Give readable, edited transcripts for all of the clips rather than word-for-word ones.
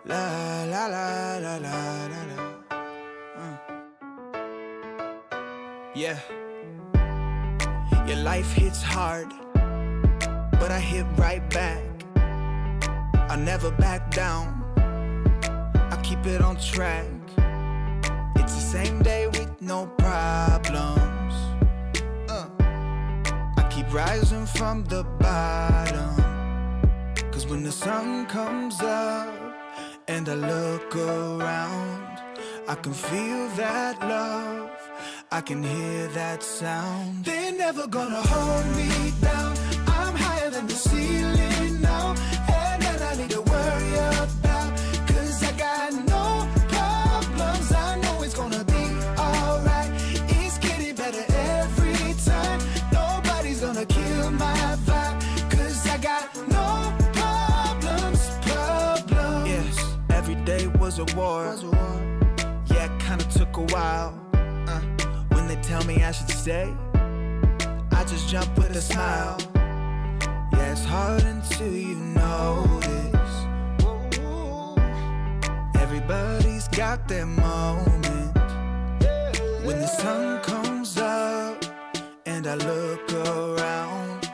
La la la la la la la. Yeah. Your life hits hard, but I hit right back. I never back down, I keep it on track. It's the same day with no problems. I keep rising from the bottom. Cause when the sun comes up and I look around, I can feel that love, I can hear that sound. They're never gonna hold me down, I'm higher than the ceiling now. And then I need to worry about, cause I got no problems. I know it's gonna be alright, it's getting better every time. Nobody's gonna kill my vibe, cause I got no problems. Yes, every day was a war. Yeah, it kinda took a while. When they tell me I should stay, I just jump with a smile. Yeah, it's hard until you notice. Everybody's got their moment. When the sun comes up and I look around,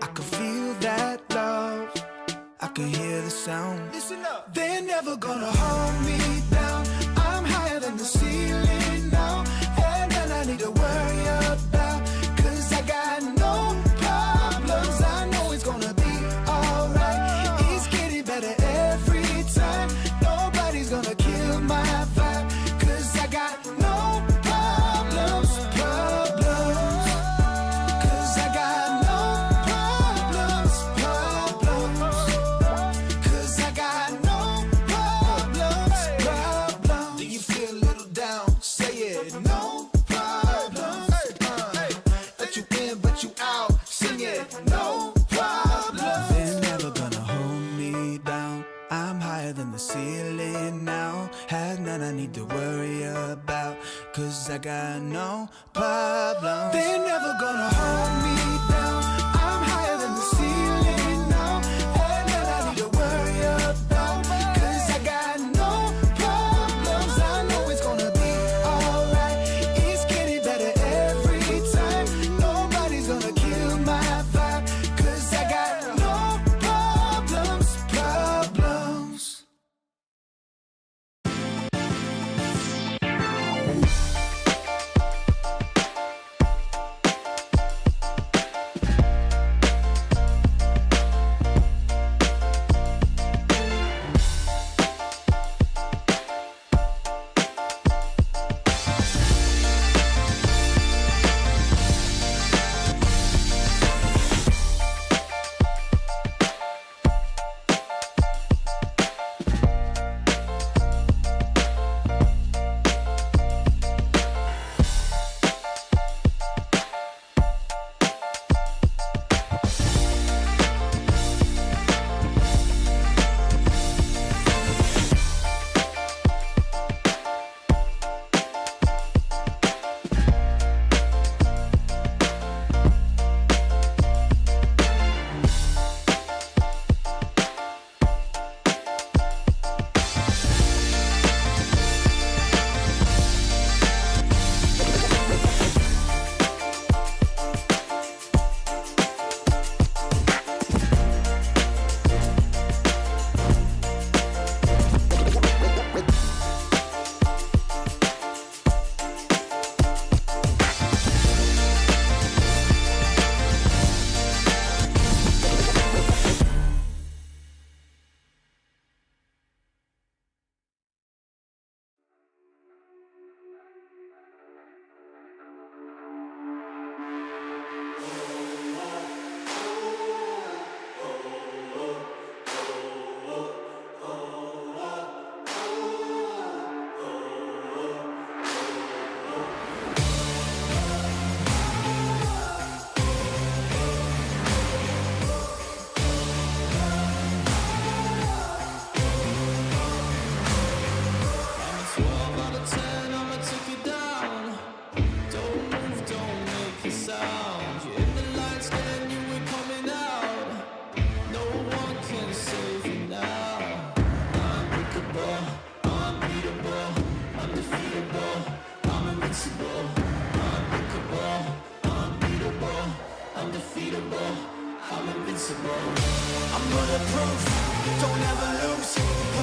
I can feel that love, I can hear the sound. Listen up. They're never gonna hold me down, I'm higher than the ceiling now. And then I need to worry about, cause I got no problems. I know it's gonna be alright, it's getting better every time. Nobody's gonna kill my vibe, cause I got no problems. Cause I got no problems. Cause I got no problems. Do you feel a little down? Say it, no problems. Let you in but you out, sing it, no problems. They're never gonna hold me down, I'm higher than the ceiling now. Have none I need to worry about, cause I got no problems. They're never gonna hold me down, I'm higher than the ceiling now. And none I need to worry about, cause I got no problems. I know it's gonna be alright, it's getting better every time. Nobody's gonna kill my vibe, cause I got no problems.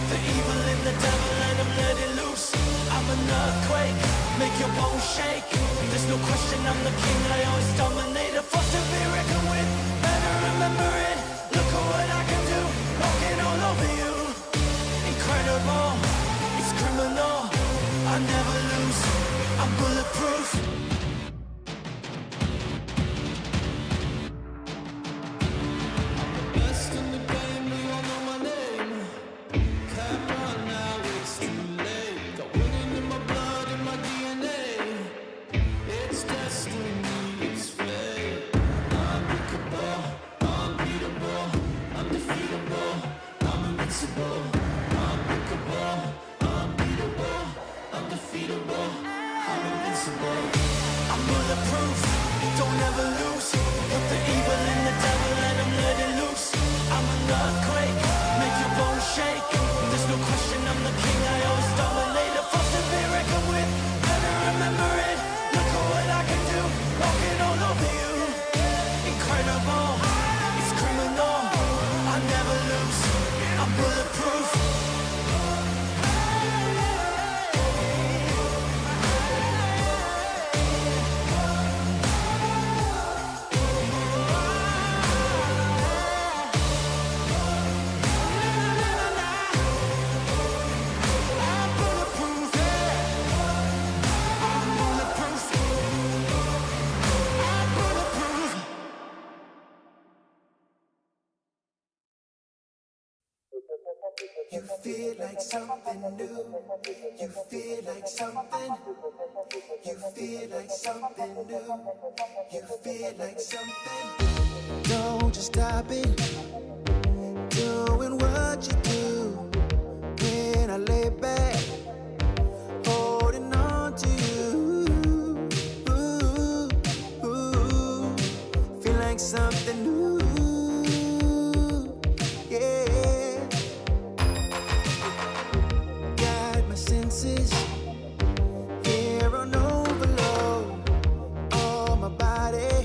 Put the evil in the devil and I'm let it loose. I'm an earthquake, make your bones shake. There's no question I'm the king, I always dominate. A force to be reckoned with, better remember it. Look at what I can do, walking all over you. Incredible, it's criminal. I never lose, I'm bulletproof. Best in the game, you all know my name. Can't run now, it's too late. Got winning in my blood, in my DNA. It's destiny, it's fate. Unbreakable, unbeatable, undefeatable. I'm invincible. Unbreakable, unbeatable, undefeatable. I'm invincible. I'm bulletproof, don't ever lose. Put the evil in the devil and I'm let it loose. I'm an earthquake, make your bones shake. There's no question I'm the king, I always dominate. A force to be reckoned with, better remember it. Look at what I can do, walking all over you. Incredible, it's criminal. I never lose, I'm bulletproof. You feel like something new. You feel like something. You feel like something new. You feel like something. Don't just stop it. Doing what you do. When I lay back, holding on to you. Ooh, ooh. Feel like something new. Yeah. Got my senses here on overload. All my body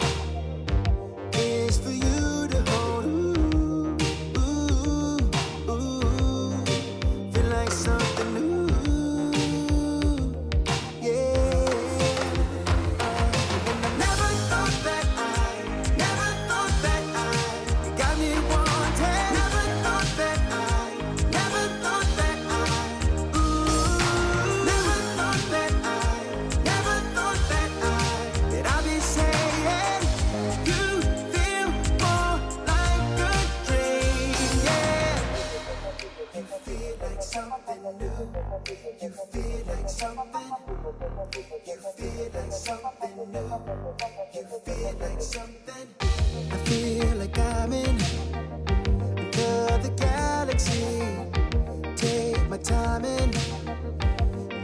is for you to hold. Ooh, ooh, ooh. Feel like something new. Yeah. And I never thought that you got me wanted. Never thought that never thought that never thought that that I'd be saying you feel more like a dream, yeah. You feel like something new. You feel like something. You feel like something new. You feel like something. I feel like I'm in another galaxy. Take my time in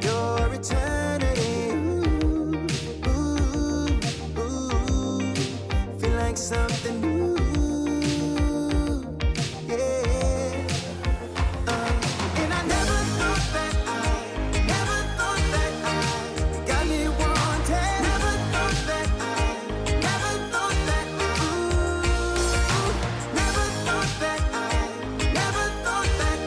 your eternity. Ooh, ooh, ooh. Feel like something new. Yeah. And I never thought that you got me wanted. Never thought that never thought that ooh. Never thought that never thought that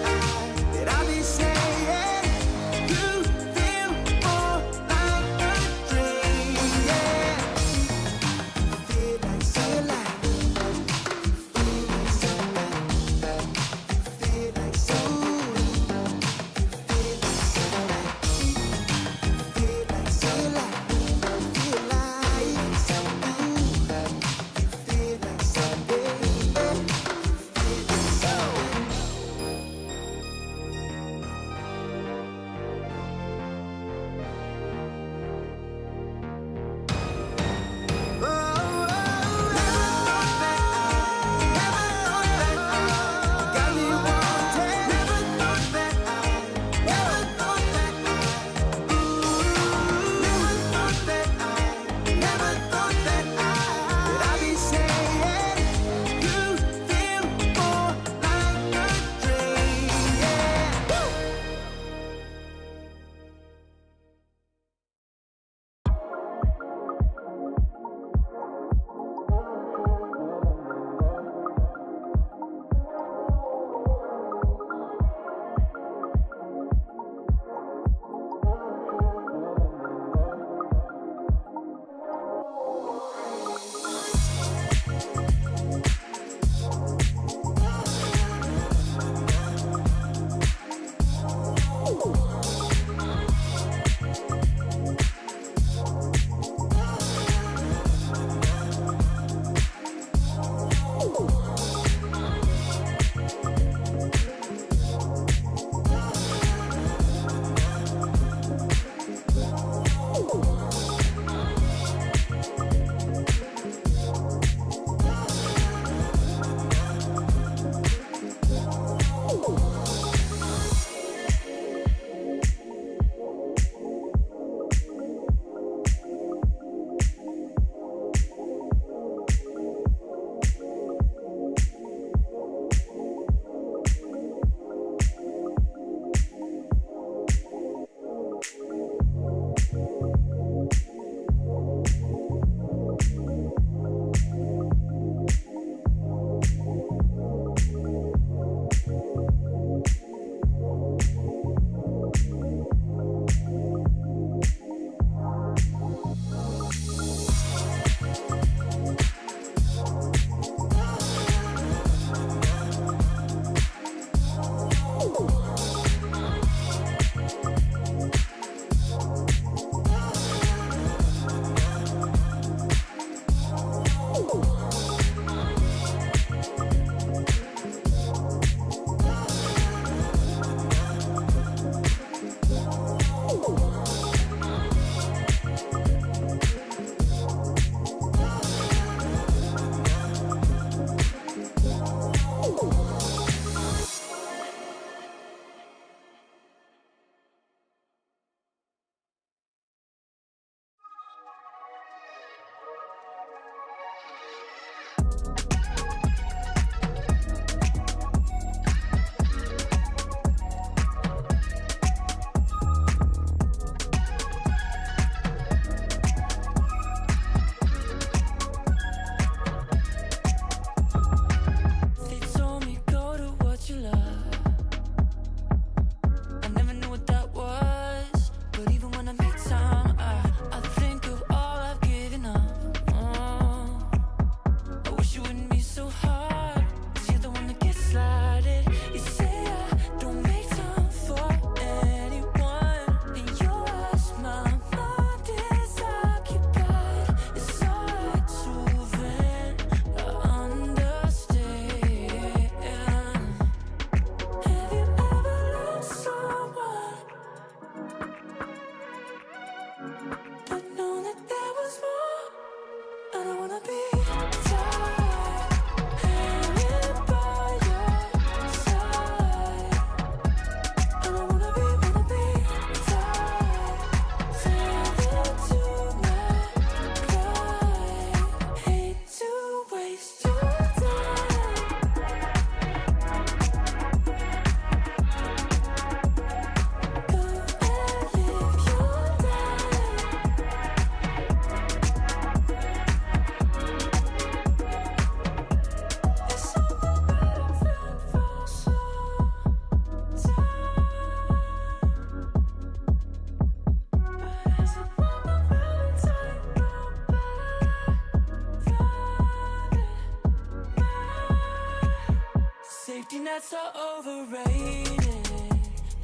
that's so overrated.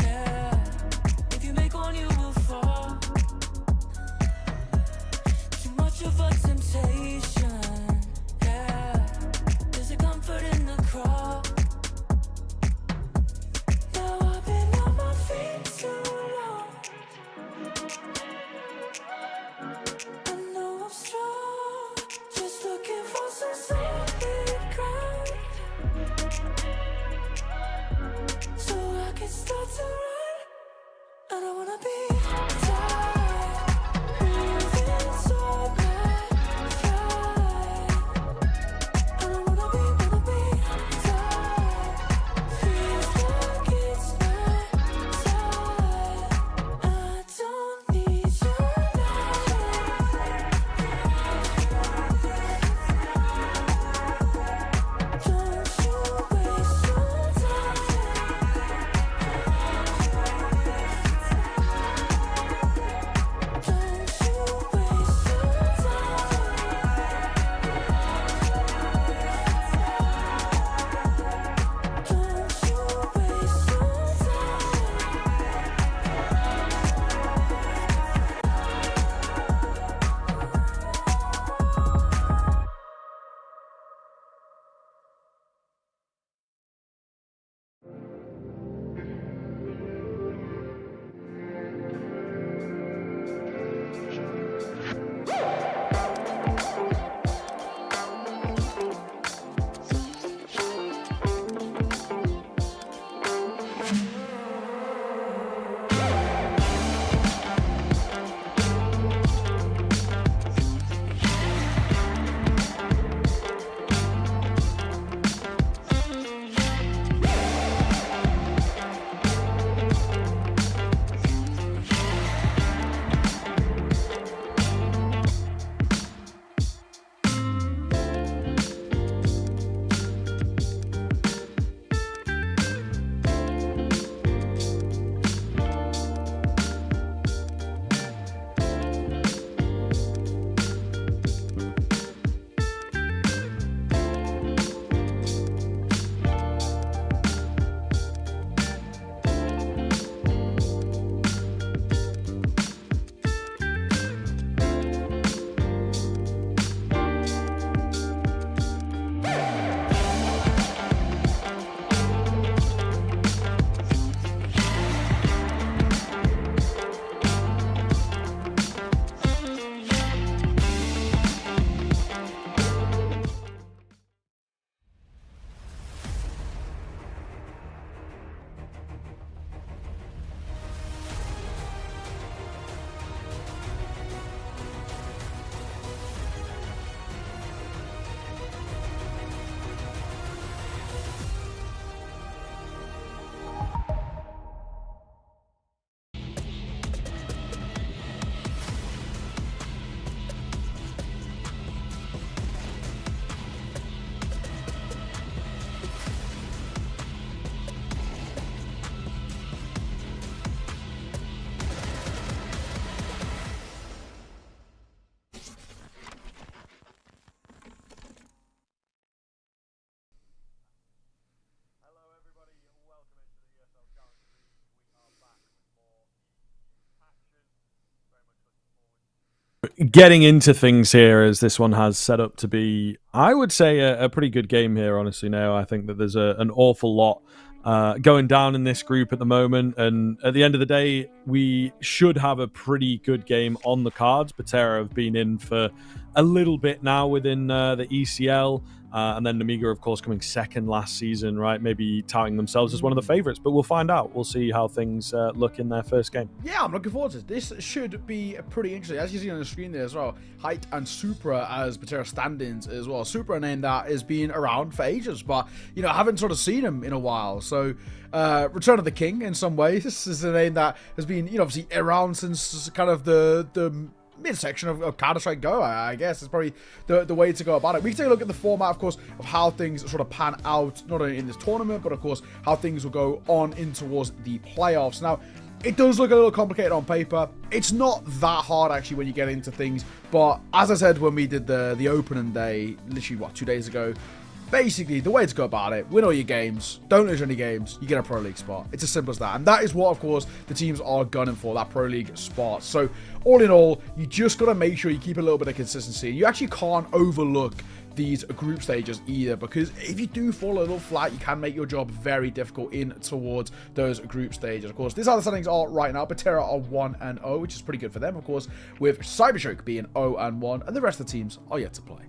Yeah, if you make one, you will fall. Too much of a temptation. Yeah, there's a comfort in the crawl. Now I've been on my feet too long. I know I'm strong, just looking for some solid ground, so I can start to run. I don't wanna be tired, moving so bad, I don't wanna be tired. Feels like it's my time. I don't need your love. Don't you waste your time. Don't you waste your time. Don't you waste your Hello everybody, welcome into the ESL Challenger League. We are back with more action. Very much looking forward. Getting into things here, as this one has set up to be, I would say, a pretty good game here, honestly. Now I think that there's an awful lot going down in this group at the moment, and at the end of the day, we should have a pretty good game on the cards. Betera have been in for a little bit now within the ECL. And then Nemiga, of course, coming second last season, right? Maybe touting themselves as one of the favourites, but we'll find out. We'll see how things look in their first game. Yeah, I'm looking forward to this. This should be pretty interesting. As you see on the screen there as well, Height and Supra as Betera stand-ins as well. Supra, a name that has been around for ages, but, you know, I haven't sort of seen him in a while. So, Return of the King in some ways. This is a name that has been, you know, obviously around since kind of the midsection of Counter-Strike Go, I guess is probably the way to go about it. We can take a look at the format, of course, of how things sort of pan out, not only in this tournament, but of course, how things will go on in towards the playoffs. Now, it does look a little complicated on paper. It's not that hard, actually, when you get into things. But as I said when we did the opening day, literally, 2 days ago, basically, the way to go about it, win all your games, don't lose any games, you get a Pro League spot. It's as simple as that. And that is what, of course, the teams are gunning for, that Pro League spot. So, all in all, you just got to make sure you keep a little bit of consistency. You actually can't overlook these group stages either, because if you do fall a little flat, you can make your job very difficult in towards those group stages. Of course, this is how the standings are right now. Betera are 1-0, which is pretty good for them, of course, with Cybershock being 0-1, and the rest of the teams are yet to play.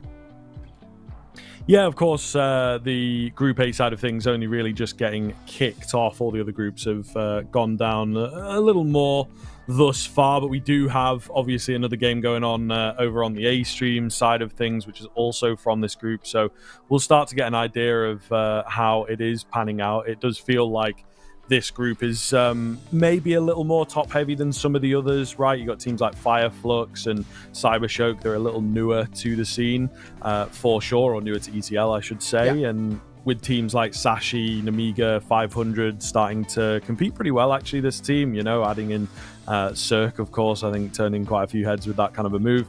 Yeah, of course, the Group A side of things only really just getting kicked off. All the other groups have gone down a little more thus far, but we do have obviously another game going on over on the A stream side of things, which is also from this group. So we'll start to get an idea of how it is panning out. It does feel like this group is maybe a little more top heavy than some of the others, right? You got teams like Fireflux and Cybershock. They're a little newer to the scene for sure, or newer to ESL, I should say. Yeah. And with teams like Sashi, Nemiga, 500 starting to compete pretty well, actually, this team, you know, adding in Cirque, of course, I think turning quite a few heads with that kind of a move.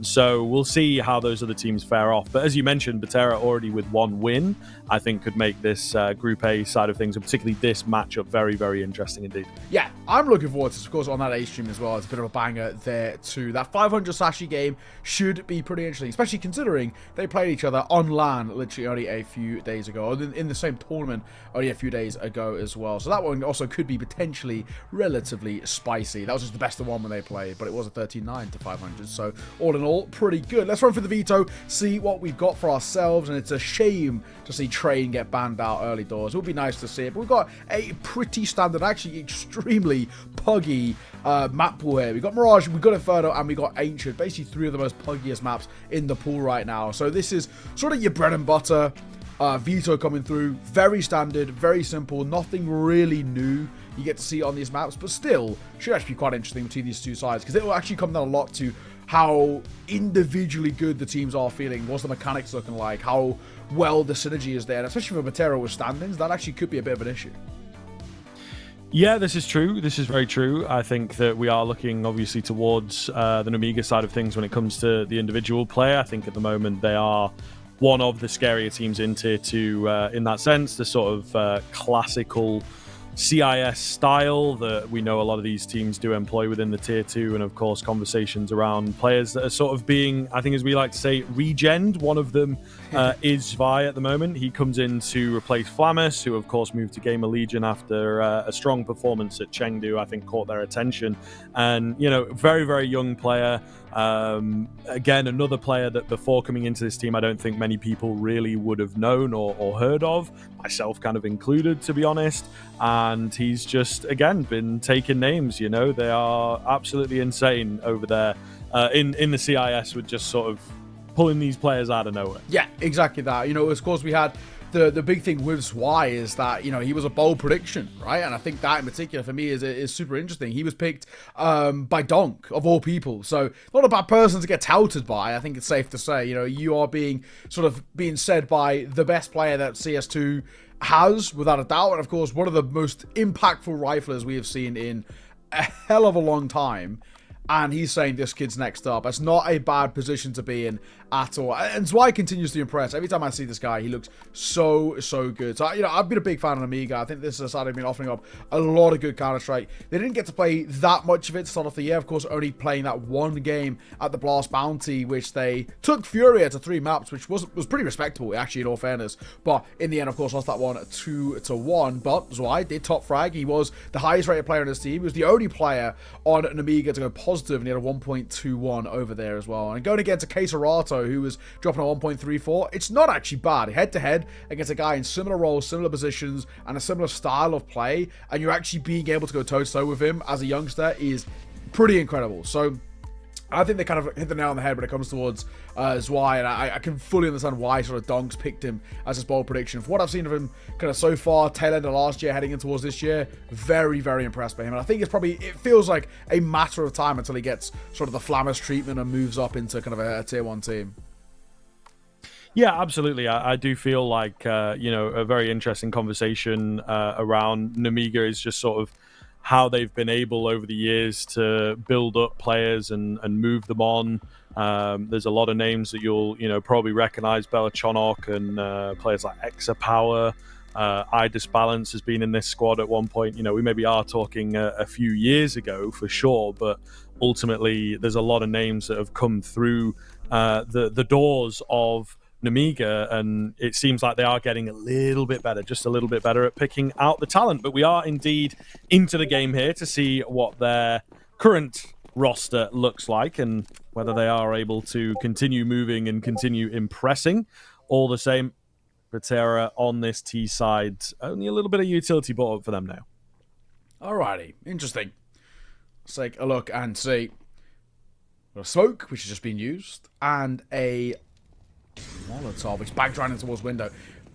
So we'll see how those other teams fare off. But as you mentioned, Betera already with one win, I think could make this Group A side of things, and particularly this matchup, very, very interesting indeed. Yeah, I'm looking forward to this, of course, on that A stream as well. It's a bit of a banger there too. That 500 Sashi game should be pretty interesting, especially considering they played each other on LAN literally only a few days ago, or in the same tournament only a few days ago as well. So that one also could be potentially relatively spicy. That was just the best of one when they played, but it was a 13-9 to 500. So all in all, pretty good. Let's run through the veto, see what we've got for ourselves, and it's a shame to see Train get banned out early doors. It would be nice to see it, but we've got a pretty standard, actually extremely puggy map pool here. We've got Mirage, we've got Inferno, and we've got Ancient. Basically three of the most puggiest maps in the pool right now. So this is sort of your bread and butter. Veto coming through, very standard, very simple, nothing really new you get to see on these maps, but still should actually be quite interesting between these two sides, because it will actually come down a lot to how individually good the teams are feeling, what's the mechanics looking like, how well the synergy is there, and especially for Betera with standings, that actually could be a bit of an issue. Yeah, this is true. This is very true. I think that we are looking obviously towards the Nemiga side of things when it comes to the individual player. I think at the moment they are one of the scarier teams in Tier 2 in that sense, the sort of classical CIS style that we know a lot of these teams do employ within the Tier 2, and of course conversations around players that are sort of being, I think as we like to say, regened. One of them is Vi at the moment. He comes in to replace Flammus, who of course moved to Gamer Legion after a strong performance at Chengdu, I think caught their attention. And, you know, very, very young player. Again, another player that before coming into this team, I don't think many people really would have known or heard of, myself kind of included, to be honest. And he's just, again, been taking names, you know, they are absolutely insane over there in the CIS with just sort of pulling these players out of nowhere. Yeah, exactly that. You know, of course, we had the big thing with Zwei is that, you know, he was a bold prediction, right? And I think that in particular for me is super interesting. He was picked by Donk, of all people. So not a bad person to get touted by. I think it's safe to say, you know, you are being said by the best player that CS2 has, without a doubt. And of course, one of the most impactful riflers we have seen in a hell of a long time. And he's saying this kid's next up. That's not a bad position to be in at all. And Zwei continues to impress. Every time I see this guy, he looks so good. So, you know, I've been a big fan of Nemiga. I think this is a side I've been offering up a lot of good Counter-Strike. They didn't get to play that much of it to start off the year. Of course, only playing that one game at the Blast Bounty, which they took Furia to 3 maps, which was pretty respectable, actually, in all fairness. But in the end, of course, lost that one 2-1. But Zwei did top frag. He was the highest rated player in his team. He was the only player on Nemiga to go positive, and he had a 1.21 over there as well. And going against a Caserato, who was dropping a 1.34, it's not actually bad. Head-to-head against a guy in similar roles, similar positions, and a similar style of play, and you're actually being able to go toe-to-toe with him as a youngster is pretty incredible. So I think they kind of hit the nail on the head when it comes towards Zwei, and I can fully understand why sort of Donks picked him as his bold prediction. For what I've seen of him kind of so far, tail end of last year, heading in towards this year, very, very impressed by him. And I think it feels like a matter of time until he gets sort of the Flammus treatment and moves up into kind of a Tier 1 team. Yeah, absolutely. I do feel like, you know, a very interesting conversation around Nemiga is just sort of how they've been able over the years to build up players and move them on There's a lot of names that you'll, probably recognize. Bella Chonok and players like Exapower. Idis Balance has been in this squad at one point. We maybe are talking a few years ago for sure, but ultimately there's a lot of names that have come through the doors of Nemiga, and it seems like they are getting a little bit better, just a little bit better at picking out the talent. But we are indeed into the game here to see what their current roster looks like and whether they are able to continue moving and continue impressing. All the same, Betera on this T side, only a little bit of utility brought up for them now. Alrighty, interesting. Let's take a look and see. A smoke, which has just been used, and a Molotov, which banked right into towards window.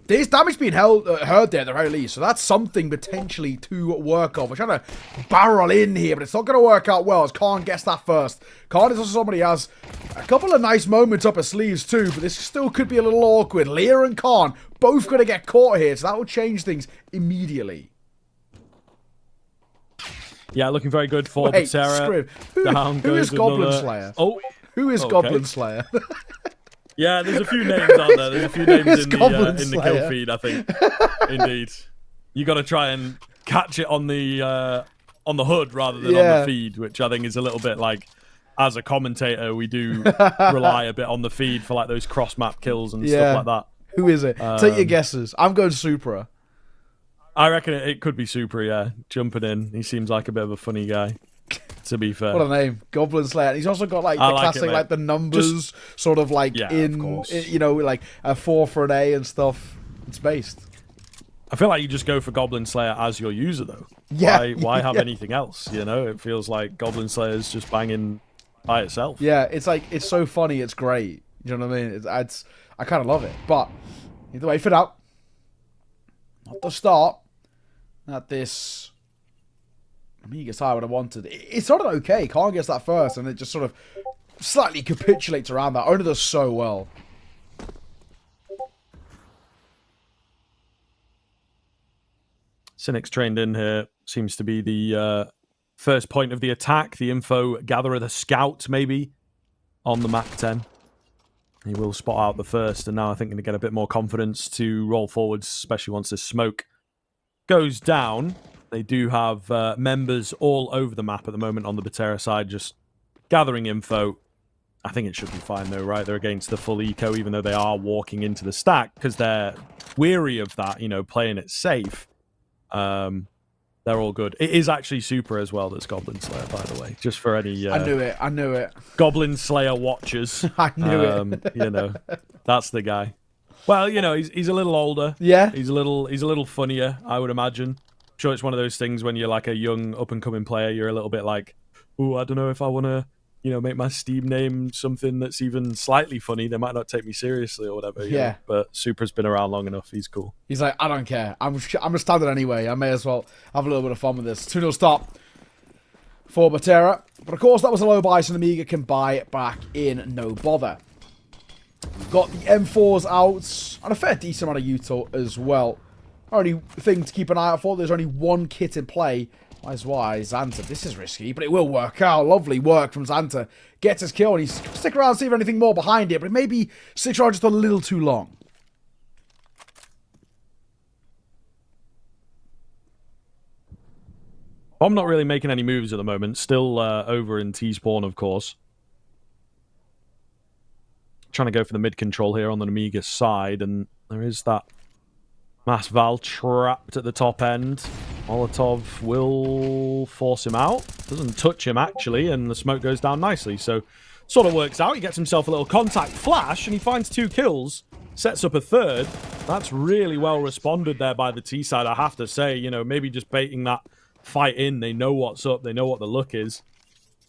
There's damage being heard there at the very least, so that's something potentially to work on. We're trying to barrel in here, but it's not going to work out well as Khan gets that first. Khan is also somebody who has a couple of nice moments up his sleeves too, but this still could be a little awkward. Leah and Khan both going to get caught here, so that will change things immediately. Yeah, looking very good for Betera. Who is Goblin Slayer? Oh, who is Goblin Slayer? Yeah, there's a few names out there. There's a few names in the kill feed, I think. Indeed, you got to try and catch it on the hood rather than on the feed, which I think is a little bit like, as a commentator, we do rely a bit on the feed for like those cross map kills and stuff like that. Who is it? Take your guesses. I'm going Supra. I reckon it could be Supra. Yeah, jumping in. He seems like a bit of a funny guy. To be fair, what a name, Goblin Slayer. He's also got like the classic, like the numbers, sort of like like a 4 for an A and stuff. It's based. I feel like you just go for Goblin Slayer as your user, though. Yeah. Why have anything else? It feels like Goblin Slayer is just banging by itself. Yeah, it's like it's so funny. It's great. You know what I mean? I kind of love it. But either way, for that, not the start at this. Nemiga side would have wanted. It started okay. Khan gets that first, and it just sort of slightly capitulates around that. Owner does so well. Cynic's trained in here. Seems to be the first point of the attack. The info gatherer, the scout, maybe, on the map 10. He will spot out the first, and now I think going to get a bit more confidence to roll forwards, especially once this smoke goes down. They do have members all over the map at the moment on the Betera side, just gathering info. I think it should be fine, though, right? They're against the full eco, even though they are walking into the stack, because they're weary of that, playing it safe. They're all good. It is actually Super as well that's Goblin Slayer, by the way, just for any... I knew it. Goblin Slayer watchers. I knew it. That's the guy. Well, he's a little older. Yeah. He's a little funnier, I would imagine. Sure, it's one of those things when you're like a young up-and-coming player, you're a little bit like, oh, I don't know if I want to, make my Steam name something that's even slightly funny. They might not take me seriously or whatever. Yeah. But Supra's been around long enough. He's cool. He's like, I don't care. I'm a standard anyway. I may as well have a little bit of fun with this. 2-0 stop for Betera. But of course, that was a low buy, so Nemiga can buy it back in no bother. We've got the M4s out and a fair decent amount of util as well. Only thing to keep an eye out for, there's only one kit in play. That's why Xanta. This is risky, but it will work out. Lovely work from Xanta. Gets his kill, and he's stick around and see if anything more behind it, but it maybe sticks around just a little too long. I'm not really making any moves at the moment. Still over in T-spawn, of course. Trying to go for the mid control here on the Nemiga side, and there is that Mass Val trapped at the top end. Molotov will force him out. Doesn't touch him, actually, and the smoke goes down nicely. So, sort of works out. He gets himself a little contact flash, and he finds 2 kills. Sets up a third. That's really well responded there by the T side, I have to say. Maybe just baiting that fight in. They know what's up. They know what the look is.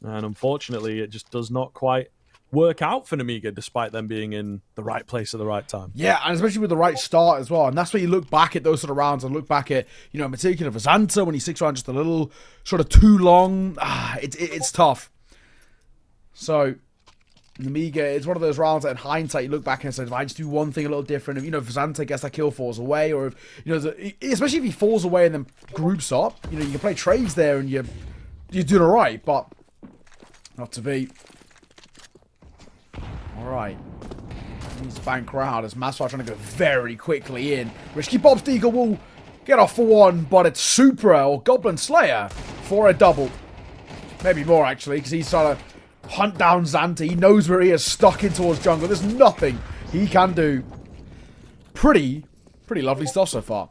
And unfortunately, it just does not quite work out for Nemiga, despite them being in the right place at the right time. Yeah, and especially with the right start as well. And that's where you look back at those sort of rounds and look back at, in particular for Xanta, when he sticks around just a little sort of too long. It's tough. So, Nemiga, it's one of those rounds that in hindsight you look back and say, if I just do one thing a little different, if Xanta gets that kill, falls away, or if, especially if he falls away and then groups up, you can play trades there and you're doing alright, but not to be. Right. He's bank round as Masfar trying to go very quickly in. Risky Bob's Deagle will get off for one, but it's Supra or Goblin Slayer for a double. Maybe more, actually, because he's trying to hunt down Xanta. He knows where he is, stuck in towards jungle. There's nothing he can do. Pretty lovely stuff so far.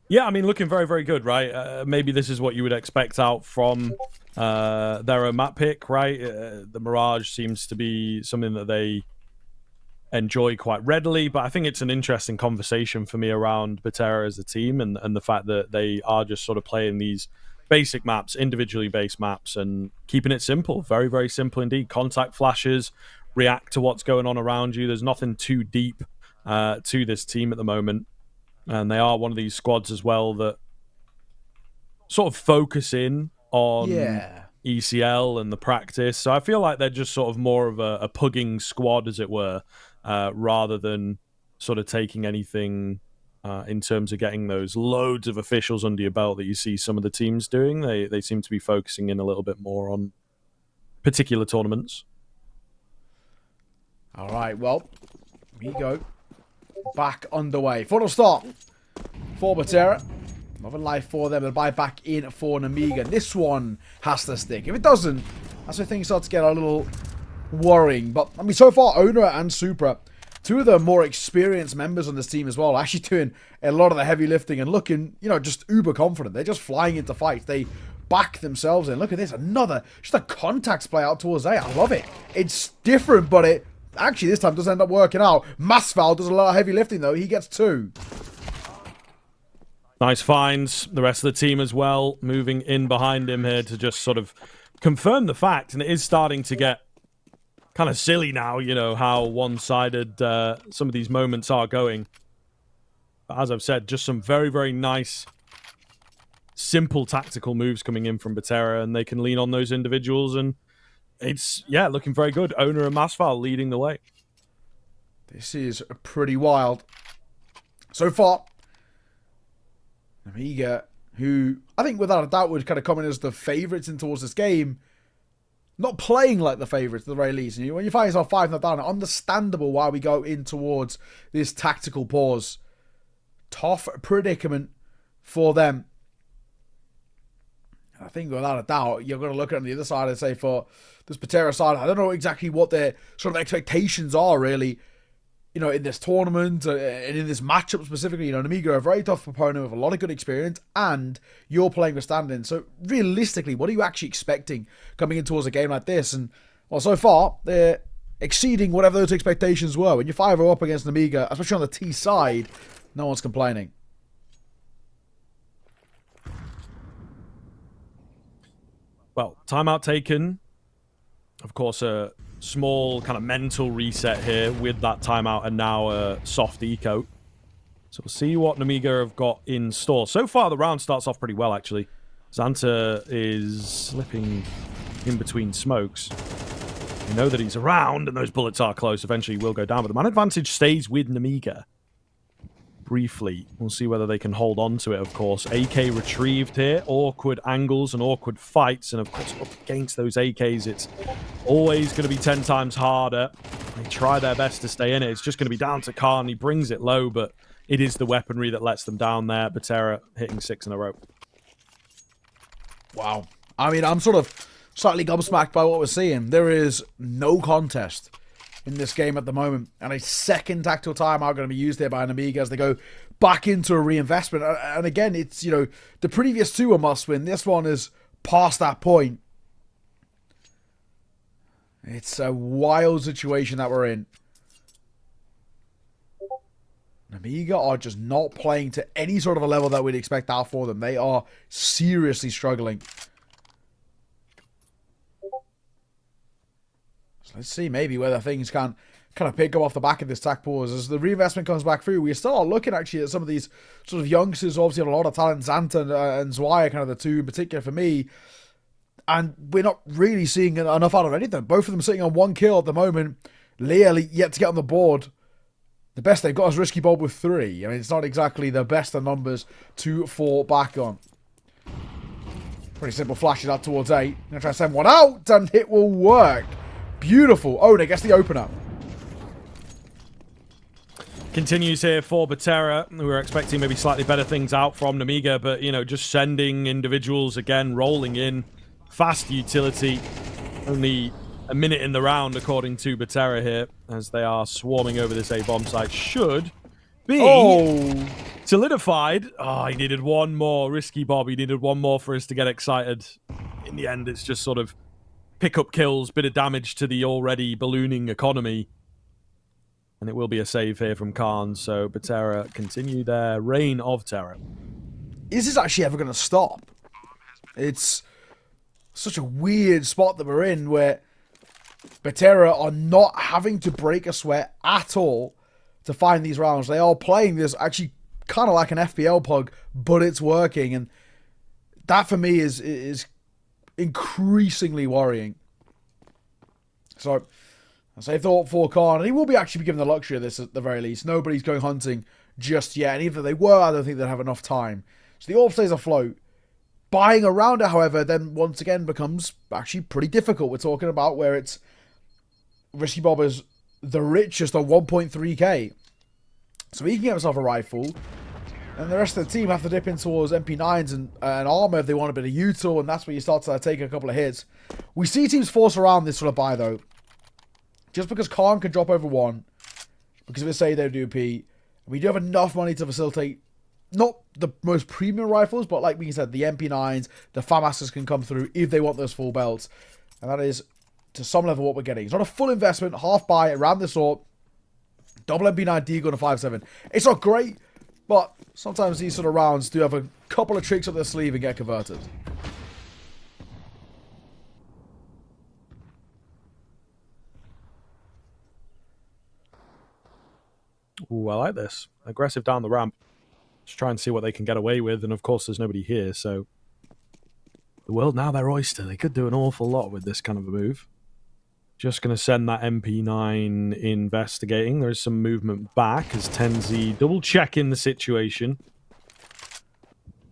Yeah, I mean, looking very, very good, right? Maybe this is what you would expect out from their own map pick, right? The Mirage seems to be something that they enjoy quite readily, but I think it's an interesting conversation for me around Betera as a team and the fact that they are just sort of playing these basic maps, individually based maps, and keeping it simple. Very, very simple indeed. Contact flashes, react to what's going on around you. There's nothing too deep to this team at the moment. And they are one of these squads as well that sort of focus in on ECL and the practice. So I feel like they're just sort of more of a pugging squad, as it were, rather than sort of taking anything in terms of getting those loads of officials under your belt that you see some of the teams doing. They seem to be focusing in a little bit more on particular tournaments. All right, well, here you go. Back underway. Final start for Betera. Nothing life for them. They'll buy back in for Nemiga. This one has to stick. If it doesn't, that's where things start to get a little worrying. But, I mean, so far, Owner and Supra, two of the more experienced members on this team as well, actually doing a lot of the heavy lifting and looking, you know, just uber confident. They're just flying into fights. They back themselves in. Look at this. Just a contacts play out towards A. I love it. It's different, but it actually this time does end up working out. Masval does a lot of heavy lifting, though. He gets 2. Nice finds. The rest of the team as well, moving in behind him here to just sort of confirm the fact. And it is starting to get kind of silly now, you know, how one-sided some of these moments are going. But as I've said, just some very, very nice, simple tactical moves coming in from Betera, and they can lean on those individuals, and it's, yeah, looking very good. Owner and Masval leading the way. This is pretty wild. So far, Nemiga, who I think without a doubt would kind of come in as the favourites in towards this game, not playing like the favourites at the very least. And when you find yourself 5-0 down, understandable why we go in towards this tactical pause. Tough predicament for them. I think without a doubt, you're going to look at it on the other side and say for this Betera side, I don't know exactly what their sort of expectations are really, you know, in this tournament and in this matchup specifically. You know, Nemiga are a very tough opponent with a lot of good experience, and you're playing with stand-in. So realistically, what are you actually expecting coming in towards a game like this? And well, so far, they're exceeding whatever those expectations were. When you're 5-0 up against Nemiga, especially on the T side, no one's complaining. Well, timeout taken. Of course, a small kind of mental reset here with that timeout and now a soft eco. So we'll see what Nemiga have got in store. So far, the round starts off pretty well, actually. Xanta is slipping in between smokes. You know that he's around, and those bullets are close. Eventually, he will go down, but the man advantage stays with Nemiga. Briefly, we'll see whether they can hold on to it, of course. AK retrieved here. Awkward angles and awkward fights. And, of course, up against those AKs, it's always going to be 10 times harder. They try their best to stay in it. It's just going to be down to Khan. He brings it low, but it is the weaponry that lets them down there. Betera hitting 6 in a row. Wow. I mean, I'm sort of slightly gobsmacked by what we're seeing. There is no contest in this game at the moment, and a second tactical timeout going to be used here by Nemiga as they go back into a reinvestment. And again, it's, you know, the previous 2 are must win. This one is past that point. It's a wild situation that we're in. Nemiga are just not playing to any sort of a level that we'd expect out for them. They are seriously struggling. Let's see maybe whether things can kind of pick up off the back of this tac pause. As the reinvestment comes back through, we still are looking actually at some of these sort of youngsters who obviously have a lot of talent. Xanta and Zwei are kind of the 2 in particular for me. And we're not really seeing enough out of anything. Both of them sitting on 1 kill at the moment. Leah yet to get on the board. The best they've got is Risky Bob with 3. I mean, it's not exactly the best of numbers to fall back on. Pretty simple flashes out towards 8. Gonna try to send one out, and it will work. Beautiful. Oda gets the opener. Continues here for Betera. We were expecting maybe slightly better things out from Nemiga, but, you know, just sending individuals again, rolling in. Fast utility. Only a minute in the round, according to Betera here, as they are swarming over this A-bomb site. Should be solidified. Oh, he needed one more. Risky Bob. He needed one more for us to get excited. In the end, it's just sort of pick up kills, bit of damage to the already ballooning economy. And it will be a save here from Khan, so Betera continue their reign of terror. Is this actually ever going to stop? It's such a weird spot that we're in where Betera are not having to break a sweat at all to find these rounds. They are playing this actually kind of like an FPL pug, but it's working. And that for me is increasingly worrying. So I save thought for Khan, and he will actually be given the luxury of this at the very least. Nobody's going hunting just yet, and even if they were, I don't think they'd have enough time. So the orb stays afloat. Buying around it, however, then once again becomes actually pretty difficult. We're talking about where it's Risky Bob is the richest on 1.3k. So he can get himself a rifle, and the rest of the team have to dip in towards MP9s and armor if they want a bit of util, and that's where you start to take a couple of hits. We see teams force around this sort of buy, though. Just because Khan can drop over one, because of his say they do P, we do have enough money to facilitate not the most premium rifles, but like we said, the MP9s, the FAMASs can come through if they want those full belts. And that is, to some level, what we're getting. It's not a full investment, half buy, around the sort, double MP9 Deagle and a 5.7. It's not great, but sometimes these sort of rounds do have a couple of tricks up their sleeve and get converted. Ooh, I like this. Aggressive down the ramp. Just try and see what they can get away with, and of course there's nobody here, so the world now their oyster. They could do an awful lot with this kind of a move. Just going to send that MP9 investigating. There is some movement back as Tenzi double-checking the situation.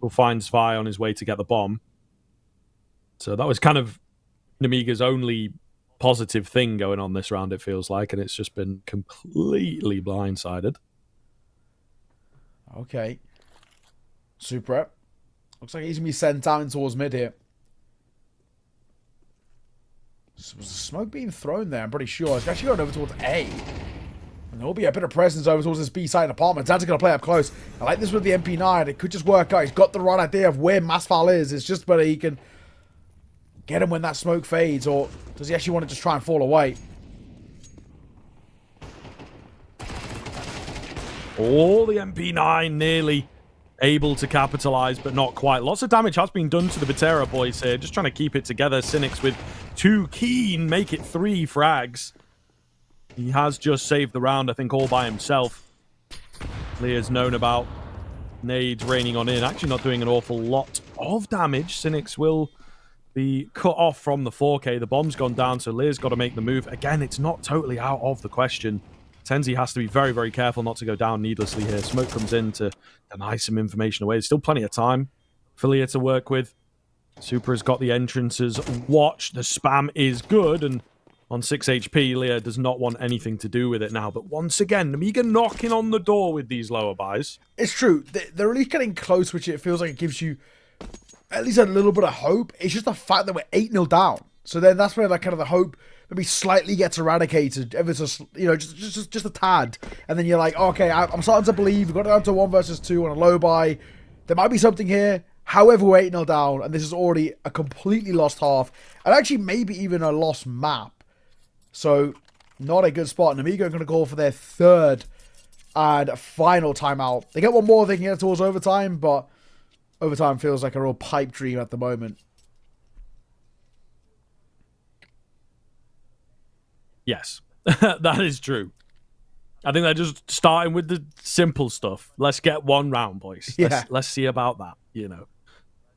Will find Zvi on his way to get the bomb. So that was kind of Nemiga's only positive thing going on this round, it feels like, and it's just been completely blindsided. Okay. Super. Looks like he's going to be sent down towards mid here. So was the smoke being thrown there? I'm pretty sure. It's actually going over towards A. And there will be a bit of presence over towards this B side apartment. Dan's going to play up close. I like this with the MP9. It could just work out. He's got the right idea of where Masfal is. It's just whether he can get him when that smoke fades, or does he actually want to just try and fall away? Oh, the MP9 nearly able to capitalize, but not quite. Lots of damage has been done to the Betera boys here. Just trying to keep it together. Cynics with 2 keen, make it 3 frags. He has just saved the round, I think, all by himself. Lear's known about nades raining on in. Actually not doing an awful lot of damage. Cynics will be cut off from the 4K. The bomb's gone down, so Lear's got to make the move. Again, it's not totally out of the question. Tenzi has to be very, very careful not to go down needlessly here. Smoke comes in to deny some information away. There's still plenty of time for Lear to work with. Super has got the entrances. Watch, the spam is good, and on 6 HP, Lear does not want anything to do with it now. But once again, Nemiga knocking on the door with these lower buys. It's true. They're really getting close, which it feels like it gives you at least a little bit of hope. It's just the fact that we're 8-0 down. So then that's where like kind of the hope maybe slightly gets eradicated, ever so, you know, just a tad. And then you're like, okay, I'm starting to believe we've got it down to 1 versus 2 on a low buy. There might be something here. However, we're 8-0 down, and this is already a completely lost half, and actually maybe even a lost map. So, not a good spot. Nemiga are going to call for their 3rd and final timeout. They get one more, they can get towards overtime, but overtime feels like a real pipe dream at the moment. Yes, that is true. I think they're just starting with the simple stuff. Let's get one round, boys. Yeah. Let's see about that, you know.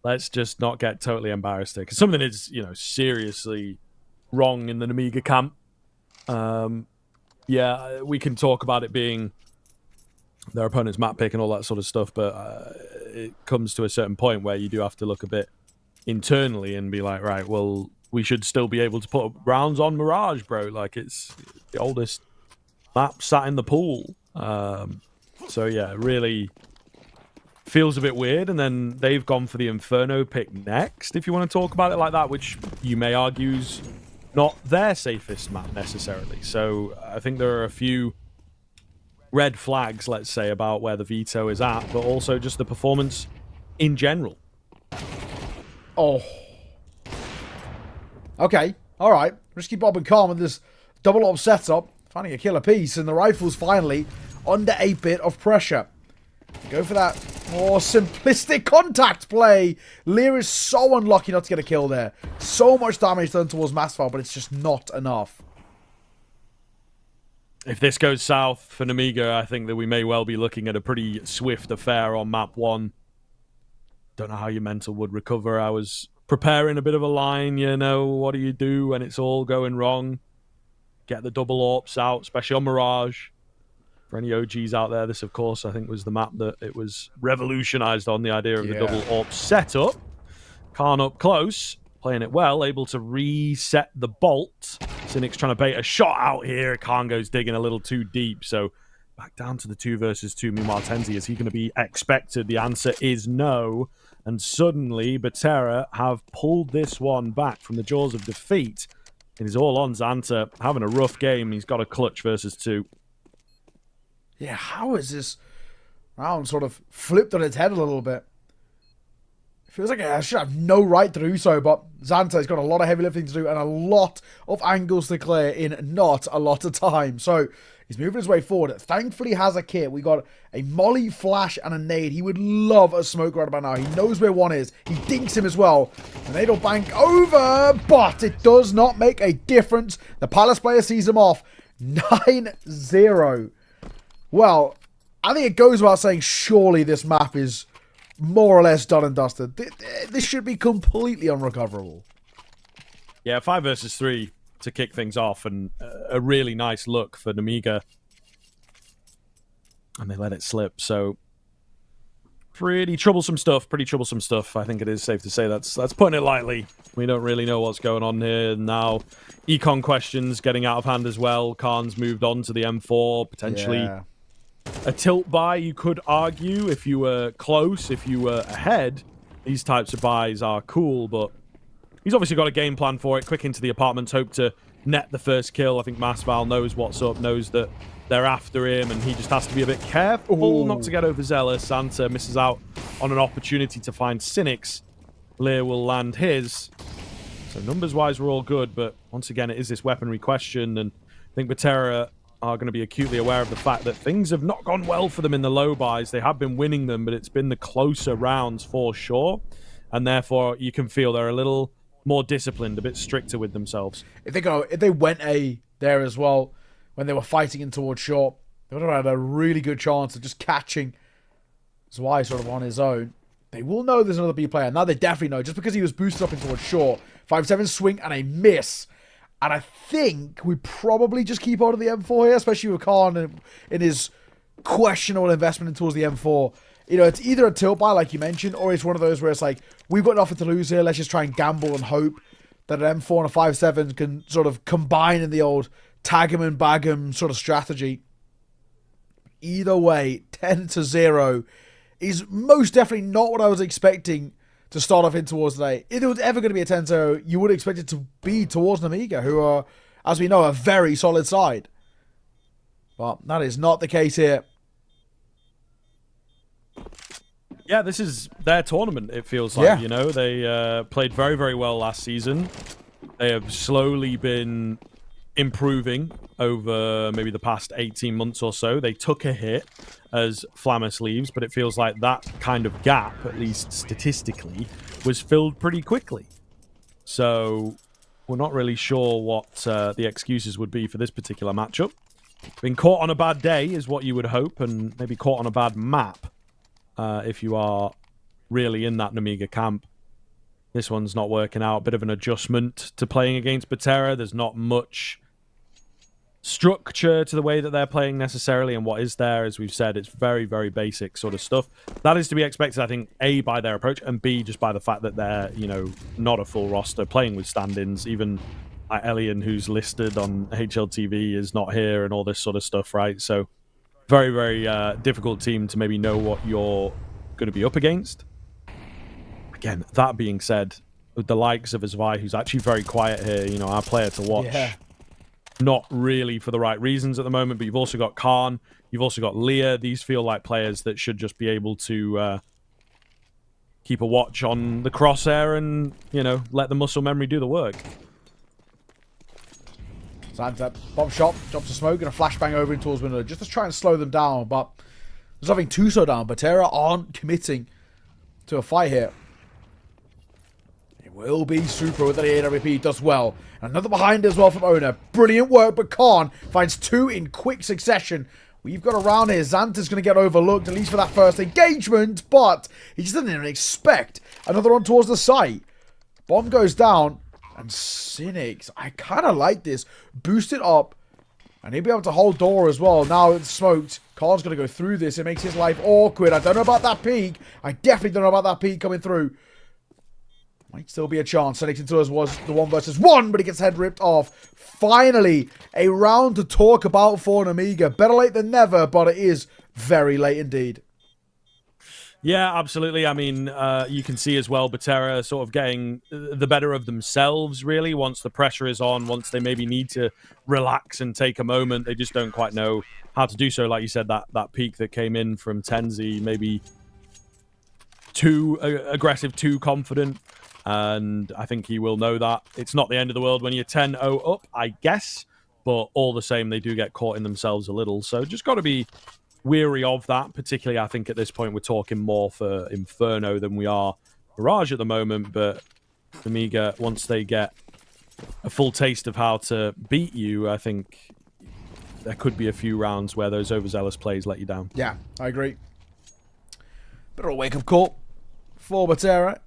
Let's just not get totally embarrassed here. Because something is, you know, seriously wrong in the Nemiga camp. Yeah, we can talk about it being their opponent's map pick and all that sort of stuff, but it comes to a certain point where you do have to look a bit internally and be like, right, well, we should still be able to put rounds on Mirage, bro. Like, it's the oldest map sat in the pool. So yeah, really feels a bit weird. And then they've gone for the Inferno pick next, if you want to talk about it like that, which you may argue's not their safest map necessarily. So I think there are a few red flags, let's say, about where the Veto is at, but also just the performance in general. Oh. Okay. All right. Risky Bob and calm with this double up setup. Finding a killer piece, and the rifle's finally under a bit of pressure. Go for that more simplistic contact play. Lear is so unlucky not to get a kill there. So much damage done towards Masval, but it's just not enough. If this goes south for Nemiga, I think that we may well be looking at a pretty swift affair on map 1. Don't know how your mental would recover. I was preparing a bit of a line, you know, what do you do when it's all going wrong? Get the double AWPs out, especially on Mirage. For any OGs out there, this, of course, I think was the map that it was revolutionized on, the idea of the double AWP setup. Khan up close, playing it well, able to reset the bolt. Cynic's trying to bait a shot out here. Khan goes digging a little too deep, so back down to the 2 versus 2. Meanwhile, Tenzi, is he going to be expected? The answer is no. And suddenly, Betera have pulled this one back from the jaws of defeat. It is all on Xanta, having a rough game. He's got a clutch versus 2. Yeah, how is this round sort of flipped on its head a little bit? It feels like I should have no right to do so, but Xanta's got a lot of heavy lifting to do and a lot of angles to clear in not a lot of time. So he's moving his way forward. Thankfully has a kit. We got a molly, flash, and a nade. He would love a smoke right about now. He knows where one is. He dinks him as well. The nade will bank over, but it does not make a difference. The Palace player sees him off. 9-0. Well, I think it goes without saying, surely this map is more or less done and dusted. This should be completely unrecoverable. Yeah, 5 versus 3 to kick things off, and a really nice look for Nemiga. And they let it slip, so pretty troublesome stuff, I think it is safe to say. That's putting it lightly. We don't really know what's going on here now. Econ questions getting out of hand as well. Khan's moved on to the M4, potentially a tilt buy, you could argue. If you were close, if you were ahead, these types of buys are cool, but he's obviously got a game plan for it. Quick into the apartments, hope to net the first kill. I think Masval knows what's up, knows that they're after him, and he just has to be a bit careful not to get overzealous. Xanta misses out on an opportunity to find Cynics. Lear will land his. So numbers-wise, we're all good, but once again, it is this weaponry question, and I think Betera are going to be acutely aware of the fact that things have not gone well for them in the low buys. They have been winning them, but it's been the closer rounds for sure, and therefore you can feel they're a little more disciplined, a bit stricter with themselves. If they went A there as well, when they were fighting in towards short, they would have had a really good chance of just catching Zwei sort of on his own. They will know there's another B player. Now they definitely know, just because he was boosted up in towards short. 5-7 swing and a miss. And I think we probably just keep on to the M4 here, especially with Khan in his questionable investment in towards the M4. You know, it's either a tilt buy, like you mentioned, or it's one of those where it's like, we've got nothing to lose here. Let's just try and gamble and hope that an M4 and a 5-7 can sort of combine in the old tag him and bag him sort of strategy. Either way, 10-0 is most definitely not what I was expecting to start off in towards today. If it was ever going to be a 10-0, you would expect it to be towards Nemiga, who are, as we know, a very solid side. But that is not the case here. Yeah, this is their tournament, it feels like. You know, they played very, very well last season. They have slowly been improving over maybe the past 18 months or so. They took a hit as Flammus leaves, but it feels like that kind of gap, at least statistically, was filled pretty quickly. So we're not really sure what the excuses would be for this particular matchup. Being caught on a bad day is what you would hope, and maybe caught on a bad map if you are really in that Nemiga camp. This one's not working out. Bit of an adjustment to playing against Betera. There's not much structure to the way that they're playing necessarily, and what is there, as we've said, it's very, very basic sort of stuff. That is to be expected, I think, A, by their approach, and B, just by the fact that they're, you know, not a full roster, playing with stand-ins. Even Elian, who's listed on HLTV, is not here, and all this sort of stuff, right? So very, very difficult team to maybe know what you're going to be up against. Again, that being said, with the likes of Azvai, who's actually very quiet here, you know, our player to watch. Yeah. Not really for the right reasons at the moment, but you've also got Khan, you've also got Leah. These feel like players that should just be able to keep a watch on the crosshair and, you know, let the muscle memory do the work. Xantep, bomb shot, drops a smoke, and a flashbang over in towards window just to try and slow them down, but there's nothing to slow down. Betera aren't committing to a fight here. It will be Super with the AWP, does well. Another behind as well from Owner. Brilliant work, but Khan finds 2 in quick succession. We've got a round here. Xanta's going to get overlooked, at least for that first engagement, but he just didn't even expect another one towards the site. Bomb goes down, and Cynics, I kind of like this. Boost it up, and he'll be able to hold door as well. Now it's smoked. Khan's going to go through this. It makes his life awkward. I don't know about that peak. I definitely don't know about that peak coming through. Might still be a chance. Cynics into us was the 1 versus 1, but he gets head ripped off. Finally, a round to talk about for Nemiga. Better late than never, but it is very late indeed. Yeah, absolutely. I mean, you can see as well Betera sort of getting the better of themselves, really, once the pressure is on, once they maybe need to relax and take a moment. They just don't quite know how to do so. Like you said, that peak that came in from Tenzi, maybe too aggressive, too confident. And I think he will know that. It's not the end of the world when you're 10-0 up, I guess. But all the same, they do get caught in themselves a little. So just got to be weary of that. Particularly, I think at this point, we're talking more for Inferno than we are Mirage at the moment. But Nemiga, once they get a full taste of how to beat you, I think there could be a few rounds where those overzealous plays let you down. Yeah, I agree. Bit of a wake-up call for Betera.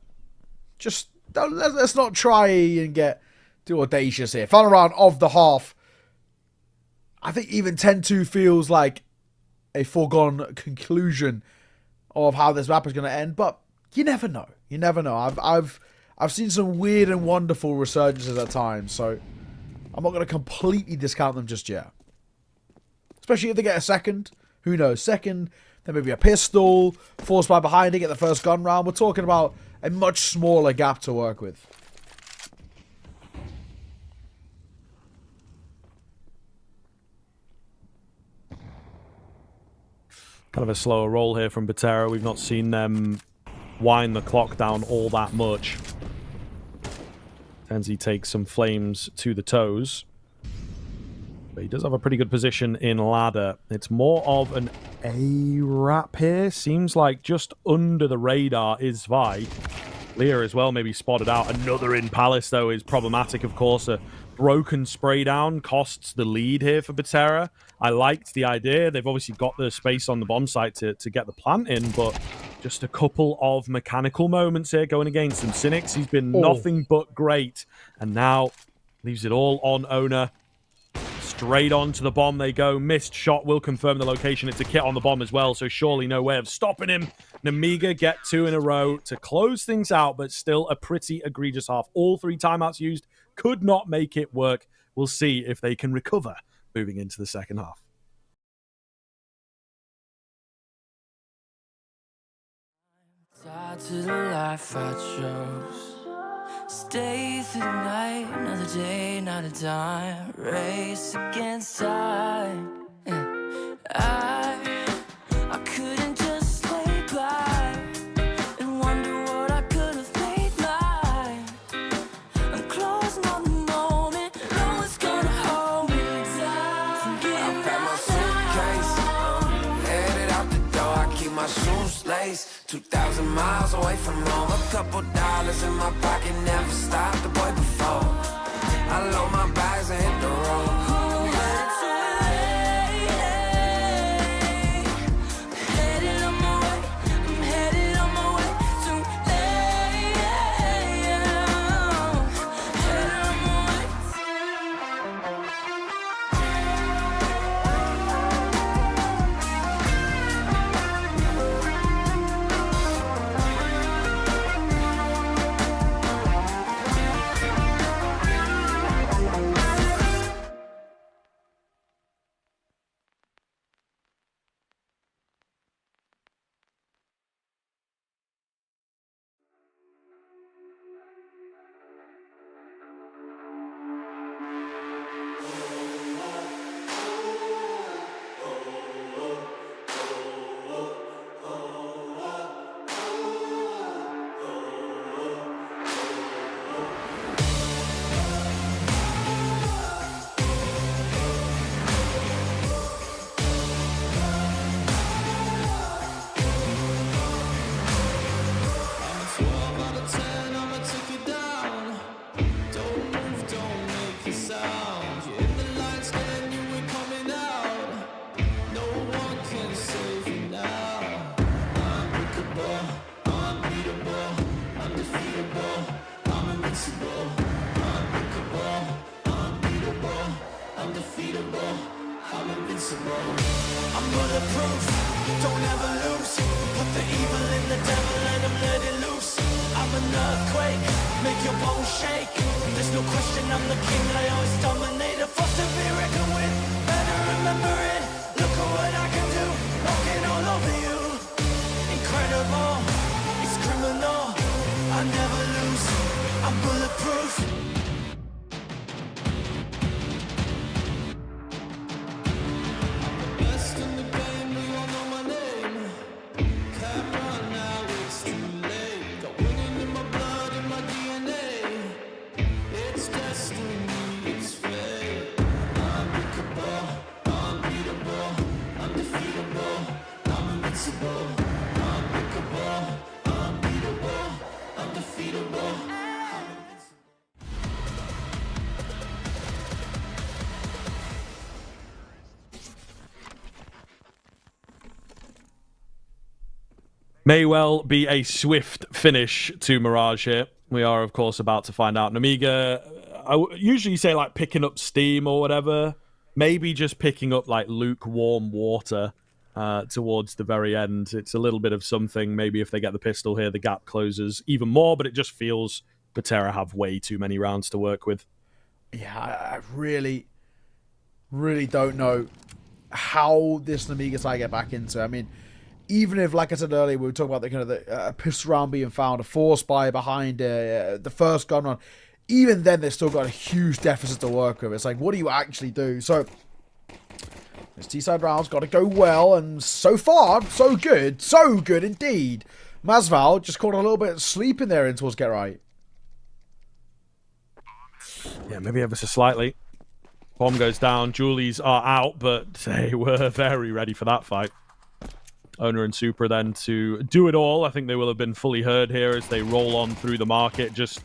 Just let's not try and get too audacious here. Final round of the half. I think even 10-2 feels like a foregone conclusion of how this map is going to end, but you never know. You never know. I've seen some weird and wonderful resurgences at times, so I'm not going to completely discount them just yet. Especially if they get a second. Who knows? Second, then maybe a pistol, forced by behind to get the first gun round. We're talking about a much smaller gap to work with. Kind of a slower roll here from Betera. We've not seen them wind the clock down all that much. Tenzi takes some flames to the toes. But he does have a pretty good position in ladder. It's more of an A-wrap here. Seems like just under the radar is Vi. Leah as well maybe spotted out. Another in Palace, though, is problematic, of course. A broken spray down costs the lead here for Betera. I liked the idea. They've obviously got the space on the bomb site to get the plant in, but just a couple of mechanical moments here going against them. Cynics, he's been nothing but great, and now leaves it all on Owner. Straight on to the bomb they go. Missed shot will confirm the location. It's a kit on the bomb as well, so surely no way of stopping him. Nemiga get 2 in a row to close things out, but still a pretty egregious half. All 3 timeouts used could not make it work. We'll see if they can recover moving into the second half. Tied to the life I chose. Stay through the night, another day, not a dime. Race against time. I couldn't just lay by and wonder what I could have made mine. I'm closing on the moment, no one's gonna hold me down. I pack my suitcase, headed out the door. I keep my shoes laced. 2,000 miles away from home. A couple dollars in my pocket, never stopped the boy before. I load my bags and hit the road. make your bones shake. There's no question I'm the king, I always dominate. A force to be reckoned with, better remember it. Look at what I can do, walking all over you. Incredible, it's criminal. I never lose, I'm bulletproof. Best in the game, you all know my name. Can't run now, it's too late. Got winning in my blood, in my DNA. It's destiny, it's fate. Unbreakable, unbeatable, undefeatable. I'm invincible. Unbreakable, unbeatable, undefeatable. May well be a swift finish to Mirage here. We are, of course, about to find out. Nemiga, usually say like picking up steam or whatever. Maybe just picking up like lukewarm water towards the very end. It's a little bit of something. Maybe if they get the pistol here, the gap closes even more. But it just feels Betera have way too many rounds to work with. Yeah, I really don't know how this Nemiga side get back into. I mean, even if, like I said earlier, we were talking about the kind of the pistol round being found, a force buy behind the first gun run. Even then, they've still got a huge deficit to work with. It's like, what do you actually do? So, this T-side round's got to go well, and so far, so good. So good indeed. Masval just caught a little bit of sleep in there in towards Get Right. Yeah, maybe ever so slightly. Bomb goes down. Julies are out, but they were very ready for that fight. Owner and Supra then to do it all. I think they will have been fully heard here as they roll on through the market. Just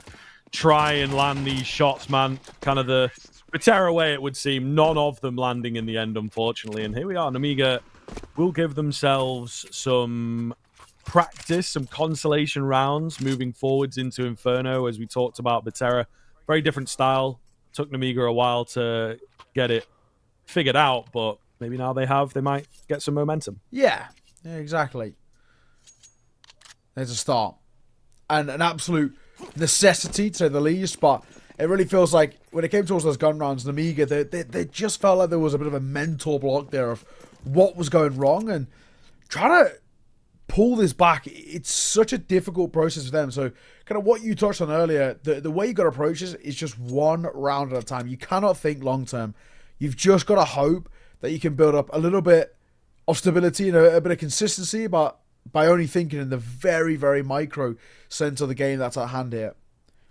try and land these shots, man. Kind of the Betera way, it would seem. None of them landing in the end, unfortunately. And here we are. Nemiga will give themselves some practice, some consolation rounds moving forwards into Inferno. As we talked about, Betera, very different style. Took Nemiga a while to get it figured out, but maybe now they might get some momentum. Yeah, exactly. There's a start. And an absolute necessity, to say the least, but it really feels like when it came towards those gun rounds, Nemiga, they just felt like there was a bit of a mental block there of what was going wrong, and trying to pull this back, it's such a difficult process for them. So kind of what you touched on earlier, the way you got to approach this is just one round at a time. You cannot think long term. You've just got to hope that you can build up a little bit of stability and a bit of consistency, but by only thinking in the very, very micro sense of the game that's at hand here.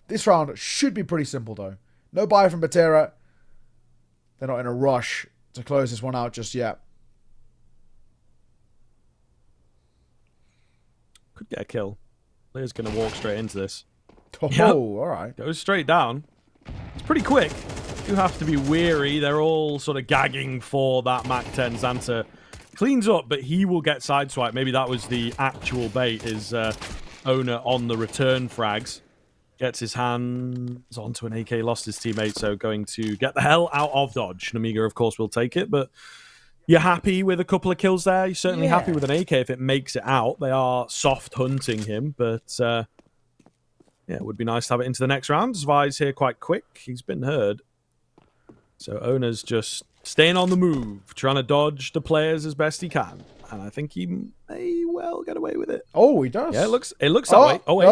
This round should be pretty simple, though. No buy from Betera. They're not in a rush to close this one out just yet. Could get a kill. Lear's going to walk straight into this. Oh, Yep. all right. Goes straight down. It's pretty quick. You have to be weary. They're all sort of gagging for that MAC-10. Xanta cleans up, but he will get sideswiped. Maybe that was the actual bait, his owner on the return frags. Gets his hands onto an AK, lost his teammate, so going to get the hell out of dodge. Nemiga, of course, will take it, but you're happy with a couple of kills there. You're certainly happy with an AK if it makes it out. They are soft hunting him, but yeah, it would be nice to have it into the next round. Zvi's here quite quick. He's been heard. So Owner's just staying on the move, trying to dodge the players as best he can. And I think he may well get away with it. Oh, he does. Yeah, it looks that way. Oh, wait.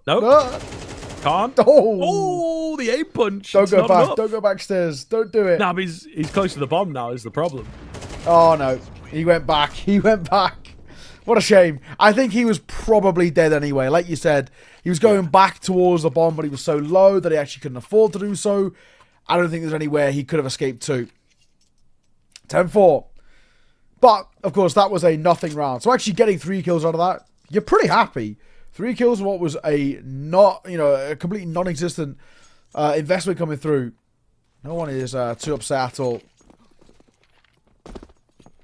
No. Can't. Oh, the aim punch. Don't It's go not back. enough. Don't go backstairs. Don't do it. Nah, but he's close to the bomb now is the problem. Oh, no. He went back. He went back. What a shame. I think he was probably dead anyway. Like you said, he was going back towards the bomb, but he was so low that he actually couldn't afford to do so. I don't think there's anywhere he could have escaped to. 10-4. But, of course, that was a nothing round. So actually getting 3 kills out of that, you're pretty happy. 3 kills in what was a completely non-existent investment coming through. No one is too upset at all.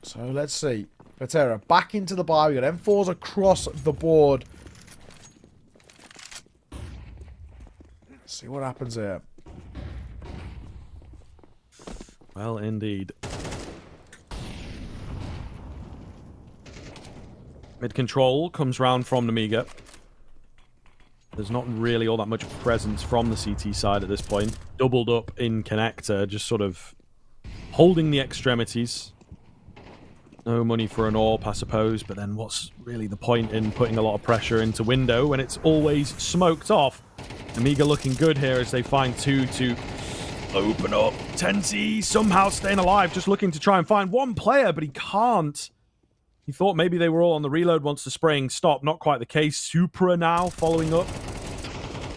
So let's see. Betera back into the bar. We got M4s across the board. Let's see what happens here. Well, indeed. Mid control comes round from Nemiga. There's not really all that much presence from the CT side at this point. Doubled up in connector, just sort of holding the extremities. No money for an AWP, I suppose, but then what's really the point in putting a lot of pressure into window when it's always smoked off? Nemiga looking good here as they find two to open up. Tenzi somehow staying alive, just looking to try and find one player, but he can't. He thought maybe they were all on the reload once the spraying stopped. Not quite the case. Supra now following up.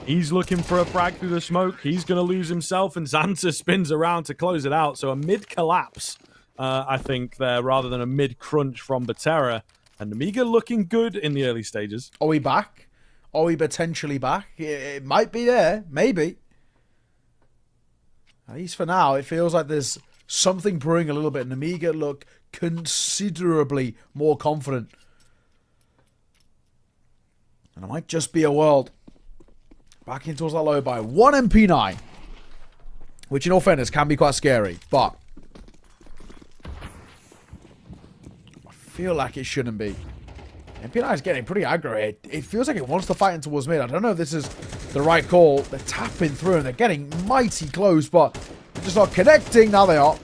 He's looking for a frag through the smoke. He's going to lose himself, and Xanta spins around to close it out. So a mid-collapse, I think, there, rather than a mid-crunch from Betera. And Nemiga looking good in the early stages. Are we back? Are we potentially back? It might be there. Maybe. At least for now, it feels like there's something brewing a little bit. Nemiga look considerably more confident. And it might just be a world. Back in towards that low by 1 MP9. Which, in all fairness, can be quite scary. But I feel like it shouldn't be. MP9 is getting pretty aggro. It feels like it wants to fight in towards mid. I don't know if this is the right call. They're tapping through and they're getting mighty close, but they're just not connecting. Now they are.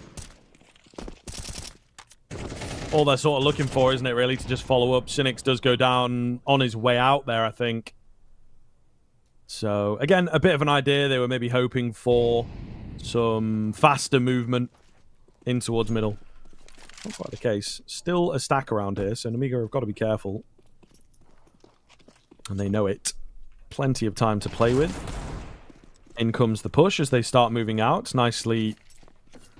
All they're sort of looking for, isn't it, really, to just follow up. Cynics does go down on his way out there, I think. So, again, a bit of an idea. They were maybe hoping for some faster movement in towards middle. Not quite the case. Still a stack around here, so Nemiga have got to be careful. And they know it. Plenty of time to play with. In comes the push as they start moving out. Nicely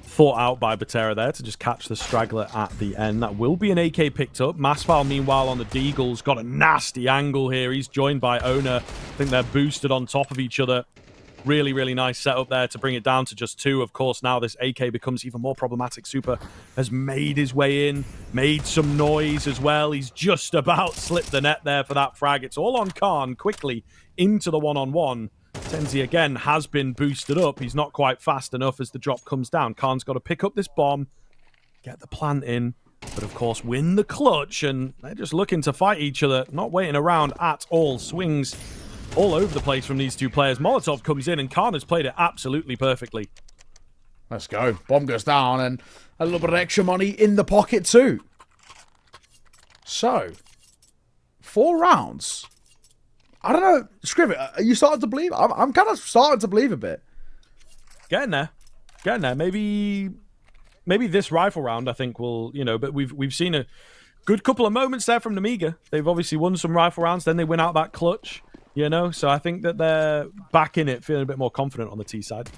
thought out by Betera there to just catch the straggler at the end. That will be an AK picked up. Massfile, meanwhile, on the Deagle's got a nasty angle here. He's joined by Owner. I think they're boosted on top of each other. Really, really nice setup there to bring it down to just 2. Of course, now this AK becomes even more problematic. Super has made his way in, made some noise as well. He's just about slipped the net there for that frag. It's all on Khan quickly into the one-on-one. Tenzi again has been boosted up. He's not quite fast enough as the drop comes down. Khan's got to pick up this bomb, get the plant in, but of course win the clutch, and they're just looking to fight each other, not waiting around at all. Swings all over the place from these two players. Molotov comes in and Khan has played it absolutely perfectly. Let's go. Bomb goes down and a little bit of extra money in the pocket too. So, 4 rounds. I don't know. Scriv, are you starting to believe? I'm kind of starting to believe a bit. Getting there. Getting there. Maybe this rifle round, I think, will, but we've seen a good couple of moments there from Nemiga. They've obviously won some rifle rounds, then they win out that clutch, so I think that they're back in it, feeling a bit more confident on the T side.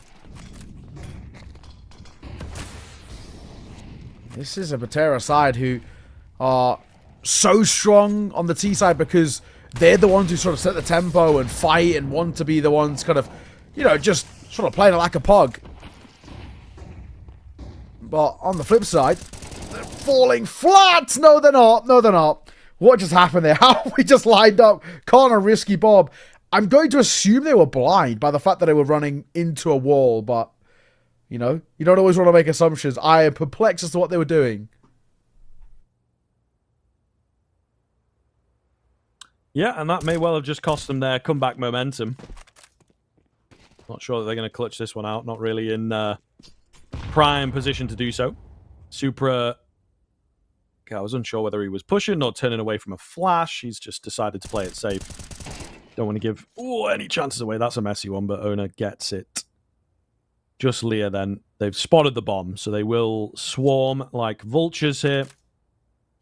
This is a Betera side who are so strong on the T side because they're the ones who sort of set the tempo and fight and want to be the ones kind of, just sort of playing it like a pug. But on the flip side, they're falling flat. No, they're not. No, they're not. What just happened there? How we just lined up Connor, Risky Bob. I'm going to assume they were blind by the fact that they were running into a wall, but, you don't always want to make assumptions. I am perplexed as to what they were doing. Yeah, and that may well have just cost them their comeback momentum. Not sure that they're going to clutch this one out. Not really in prime position to do so. Supra, okay, I was unsure whether he was pushing or turning away from a flash. He's just decided to play it safe. Don't want to give any chances away. That's a messy one, but Owner gets it. Just Leah then. They've spotted the bomb, so they will swarm like vultures here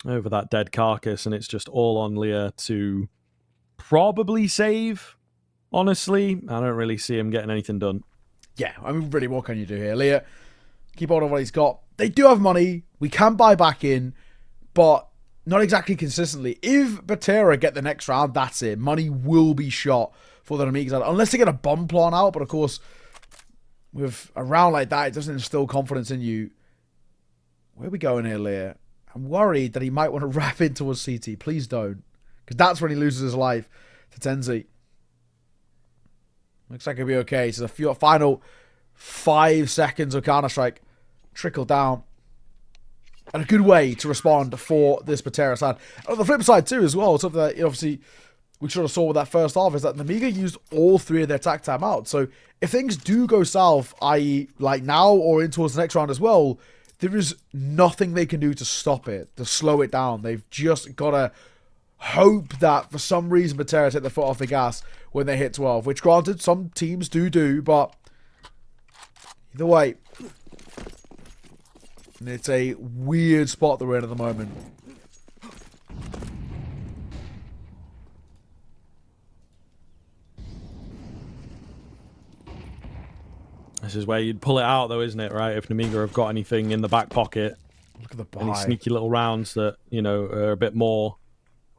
over that dead carcass, and it's just all on Leah to probably save. Honestly, I don't really see him getting anything done. Yeah, I mean, really, what can you do here? Leah, keep hold of what he's got. They do have money. We can buy back in, but not exactly consistently. If Betera get the next round, that's it. Money will be shot for the Nemiga side, unless they get a bomb plan out. But of course, with a round like that, it doesn't instill confidence in you. Where are we going here, Leah? I'm worried that he might want to wrap in towards CT. Please don't. Because that's when he loses his life to Tenzi. Looks like he'll be okay. So the final 5 seconds of Counter-Strike trickle down. And a good way to respond for this Betera side. On the flip side too as well, something that obviously we sort of saw with that first half is that Nemiga used all 3 of their attack timeouts. So if things do go south, i.e. like now or in towards the next round as well, there is nothing they can do to stop it, to slow it down. They've just got to hope that for some reason Betera take the foot off the gas when they hit 12, which granted some teams do, but either way, it's a weird spot that we're in at the moment. This is where you'd pull it out, though, isn't it? Right? If Nemiga have got anything in the back pocket, Look at the buy. any sneaky little rounds that are a bit more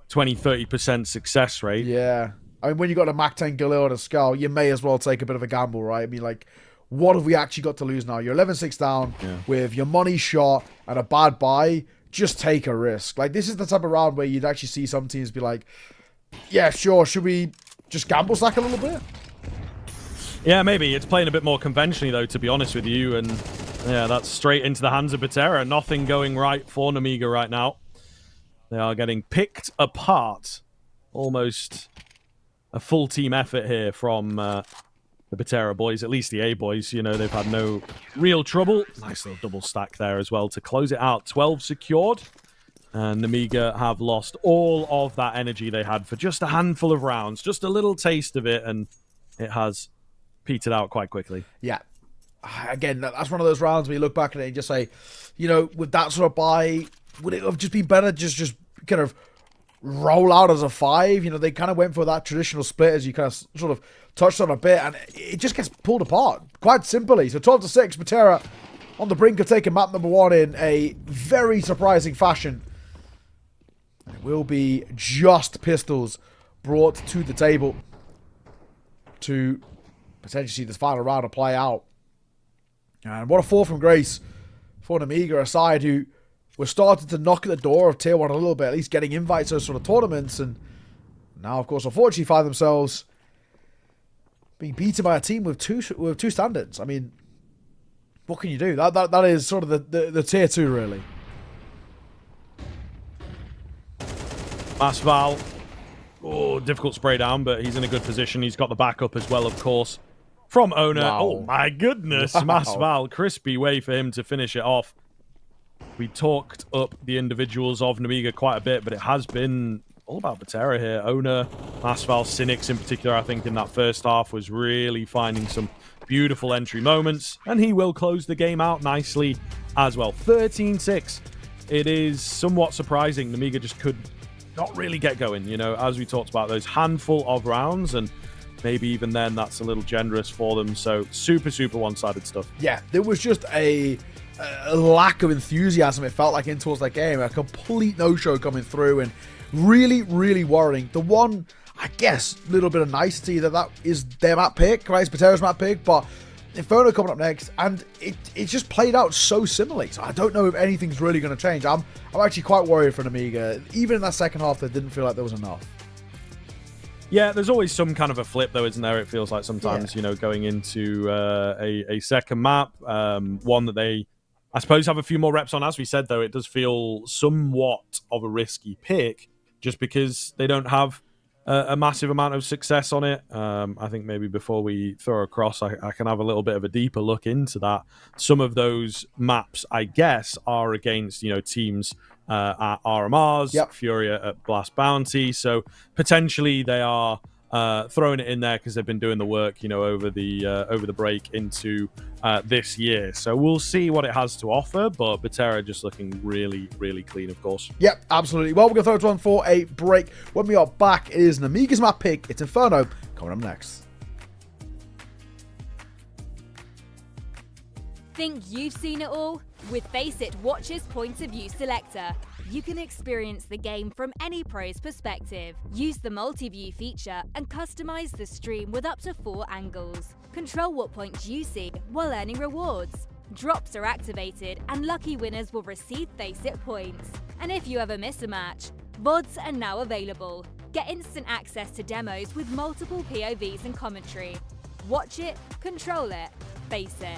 20-30% success rate. Yeah. I mean, when you got a Mac 10 Galil and a Skull, you may as well take a bit of a gamble, right? I mean, like, what have we actually got to lose now? You're 11-6 down with your money shot and a bad buy. Just take a risk. Like, this is the type of round where you'd actually see some teams be like, yeah, sure, should we just gamble stack a little bit? Yeah, maybe. It's playing a bit more conventionally, though, to be honest with you. And, yeah, that's straight into the hands of Betera. Nothing going right for Nemiga right now. They are getting picked apart. Almost a full team effort here from the Betera boys, at least the A boys. They've had no real trouble. Nice little double stack there as well to close it out. 12 secured. And Nemiga have lost all of that energy they had for just a handful of rounds. Just a little taste of it, and it has petered out quite quickly. Yeah. Again, that's one of those rounds where you look back at it and just say, with that sort of buy, would it have just been better just kind of roll out as a 5? They kind of went for that traditional split, as you kind of sort of touched on a bit, and it just gets pulled apart quite simply. So 12-6, Betera on the brink of taking map number 1 in a very surprising fashion. It will be just pistols brought to the table to potentially see this final round of play out. And what a fall from grace for Nemiga, a side who were starting to knock at the door of Tier 1 a little bit, at least getting invites to those sort of tournaments, and now, of course, unfortunately find themselves being beaten by a team with two standards. I mean, what can you do? That is sort of the Tier 2, really. Masval. Oh, difficult spray down, but he's in a good position. He's got the backup as well, of course, from Owner. Wow. Oh, my goodness. Wow. Masval, crispy way for him to finish it off. We talked up the individuals of Nemiga quite a bit, but it has been all about Betera here. Owner, Masval, Cynics in particular, I think, in that first half was really finding some beautiful entry moments, and he will close the game out nicely as well. 13-6. It is somewhat surprising. Nemiga just could not really get going, as we talked about, those handful of rounds, and maybe even then that's a little generous for them. So super one-sided stuff. Yeah, there was just a lack of enthusiasm, it felt like, in towards that game. A complete no-show coming through, and really worrying. The one, I guess, little bit of nicety that is their map pick, right? It's Betera's map pick, but Inferno coming up next, and it just played out so similarly. So I don't know if anything's really going to change. I'm actually quite worried for Nemiga. Even in that second half, there didn't feel like there was enough. Yeah, there's always some kind of a flip, though, isn't there? It feels like sometimes, going into a second map, one that they, I suppose, have a few more reps on. As we said, though, it does feel somewhat of a risky pick just because they don't have a massive amount of success on it. I think maybe before we throw across, I can have a little bit of a deeper look into that. Some of those maps, I guess, are against, teams at RMRs, Furia at Blast Bounty. So potentially they are throwing it in there because they've been doing the work, over the break into this year. So we'll see what it has to offer, but Betera just looking really clean, of course. Yep, absolutely. Well, we're going to throw it on for a break. When we are back, it is Nemiga's map pick. It's Inferno coming up next. Think you've seen it all? With Faceit Watch's Point of View Selector, you can experience the game from any pro's perspective. Use the multi-view feature and customize the stream with up to 4 angles. Control what points you see while earning rewards. Drops are activated and lucky winners will receive Faceit points. And if you ever miss a match, VODs are now available. Get instant access to demos with multiple POVs and commentary. Watch it, control it, Faceit.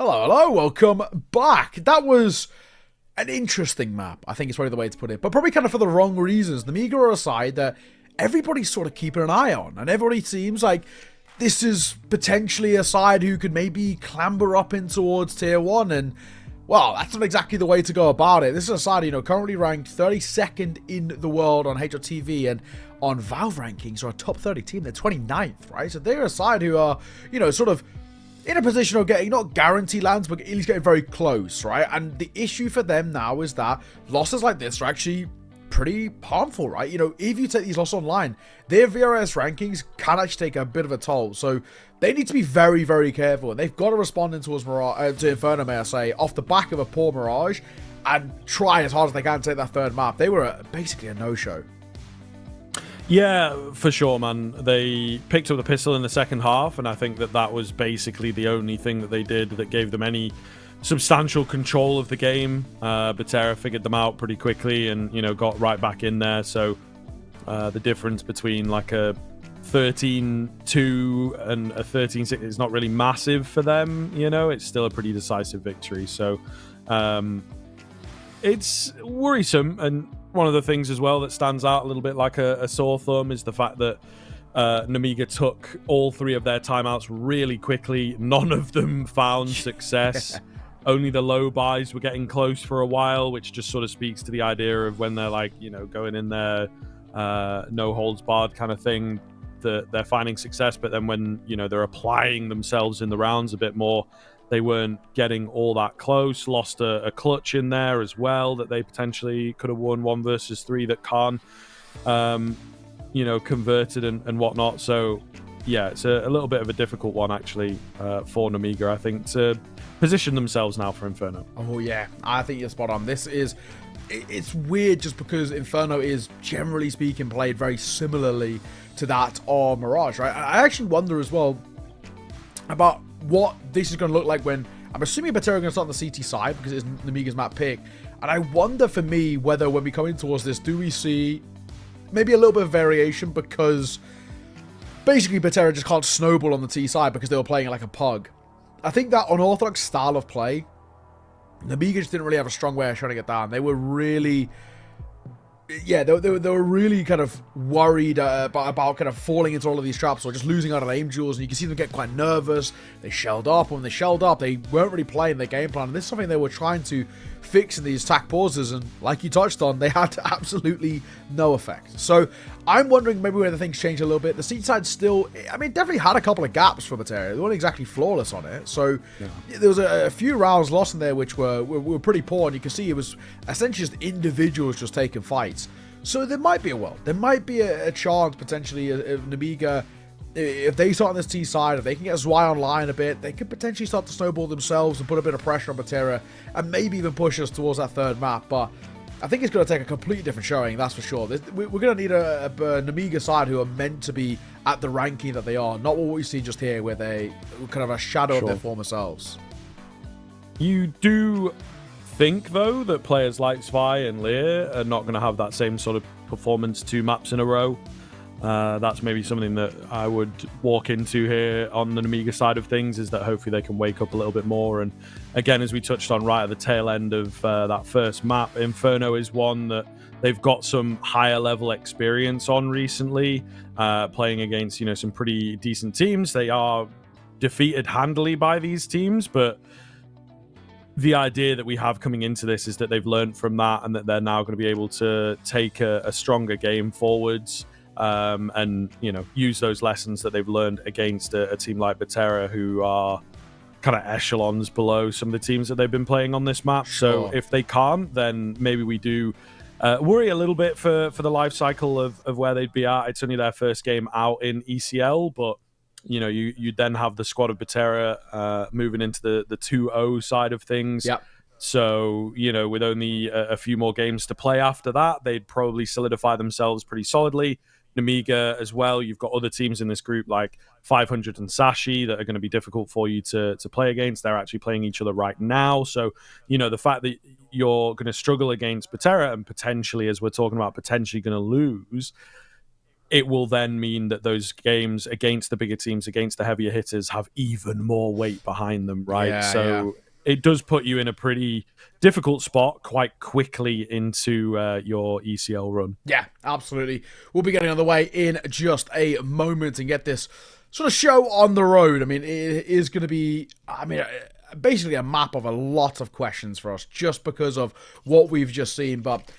Hello, welcome back. That was an interesting map, I think is probably the way to put it, but probably kind of for the wrong reasons. Nemiga are a side that everybody's sort of keeping an eye on, and everybody seems like this is potentially a side who could maybe clamber up in towards tier 1, and well, that's not exactly the way to go about it. This is a side, you know, currently ranked 32nd in the world on HLTV, and on Valve rankings are a top 30 team. They're 29th, right? So they're a side who are, you know, sort of in a position of getting, not guaranteed lands, but at least getting very close, right? And the issue for them now is that losses like this are actually pretty harmful, right? You know, if you take these losses online, their VRS rankings can actually take a bit of a toll. So they need to be very, very careful. And they've got to respond towards to Inferno, may I say, off the back of a poor Mirage, and try as hard as they can to take that third map. They were basically a no-show. Yeah, for sure, man. They picked up the pistol in the second half, and I think that was basically the only thing that they did that gave them any substantial control of the game. Betera figured them out pretty quickly and, you know, got right back in there. So the difference between like a 13-2 and a 13-6 is not really massive for them, you know. It's still a pretty decisive victory. So it's worrisome, and one of the things as well that stands out a little bit like a sore thumb is the fact that Nemiga took all 3 of their timeouts really quickly. None of them found success. Only the low buys were getting close for a while, which just sort of speaks to the idea of when they're like, you know, going in there, no holds barred kind of thing, that they're finding success. But then when, you know, they're applying themselves in the rounds a bit more, they weren't getting all that close. Lost a clutch in there as well that they potentially could have won 1 versus 3 that Khan, you know, converted and whatnot. So, yeah, it's a little bit of a difficult one, actually, for Nemiga, I think, to position themselves now for Inferno. Oh, yeah. I think you're spot on. It's weird just because Inferno is, generally speaking, played very similarly to that of Mirage, right? I actually wonder as well about what this is going to look like when, I'm assuming Betera are going to start on the CT side because it's Nemiga's map pick. And I wonder for me whether when we come in towards this, do we see maybe a little bit of variation, because basically Betera just can't snowball on the T side because they were playing like a pug. I think that unorthodox style of play, Nemiga just didn't really have a strong way of shutting it down. They were really, yeah, they were really kind of worried about kind of falling into all of these traps or just losing out on aim duels, and you can see them get quite nervous. They shelled up, and when they shelled up, they weren't really playing their game plan, and this is something they were trying to fix in these attack pauses, and like you touched on, they had absolutely no effect. So I'm wondering maybe whether things change a little bit. The seat side still, I mean, definitely had a couple of gaps for Betera. They weren't exactly flawless on it. So there was a few rounds lost in there which were pretty poor, and you can see it was essentially just individuals just taking fights. So there might be a world. There might be a chance potentially of Nemiga, if they start on this T side, if they can get Zwei online a bit, they could potentially start to snowball themselves and put a bit of pressure on Betera and maybe even push us towards that third map. But I think it's going to take a completely different showing, that's for sure. We're going to need a Nemiga side who are meant to be at the ranking that they are, not what we see just here where they kind of a shadow of their former selves. You do think, though, that players like Zwei and Lear are not going to have that same sort of performance 2 maps in a row. That's maybe something that I would walk into here on the Nemiga side of things, is that hopefully they can wake up a little bit more. And again, as we touched on right at the tail end of that first map, Inferno is one that they've got some higher level experience on recently, playing against, you know, some pretty decent teams. They are defeated handily by these teams, but the idea that we have coming into this is that they've learned from that and that they're now going to be able to take a stronger game forwards. And, you know, use those lessons that they've learned against a team like Betera, who are kind of echelons below some of the teams that they've been playing on this map. So if they can't, then maybe we do worry a little bit for the life cycle of where they'd be at. It's only their first game out in ECL, but, you know, you then have the squad of Betera moving into the 2-0 side of things. Yep. So, you know, with only a few more games to play after that, they'd probably solidify themselves pretty solidly. Nemiga as well, you've got other teams in this group like 500 and Sashi that are going to be difficult for you to play against. They're actually playing each other right now. So, you know, the fact that you're going to struggle against Betera and potentially, as we're talking about, potentially going to lose, it will then mean that those games against the bigger teams, against the heavier hitters, have even more weight behind them, right? Yeah, so it does put you in a pretty difficult spot quite quickly into your ECL run. Yeah, absolutely. We'll be getting on the way in just a moment and get this sort of show on the road. I mean, it is going to be, basically a map of a lot of questions for us just because of what we've just seen. But,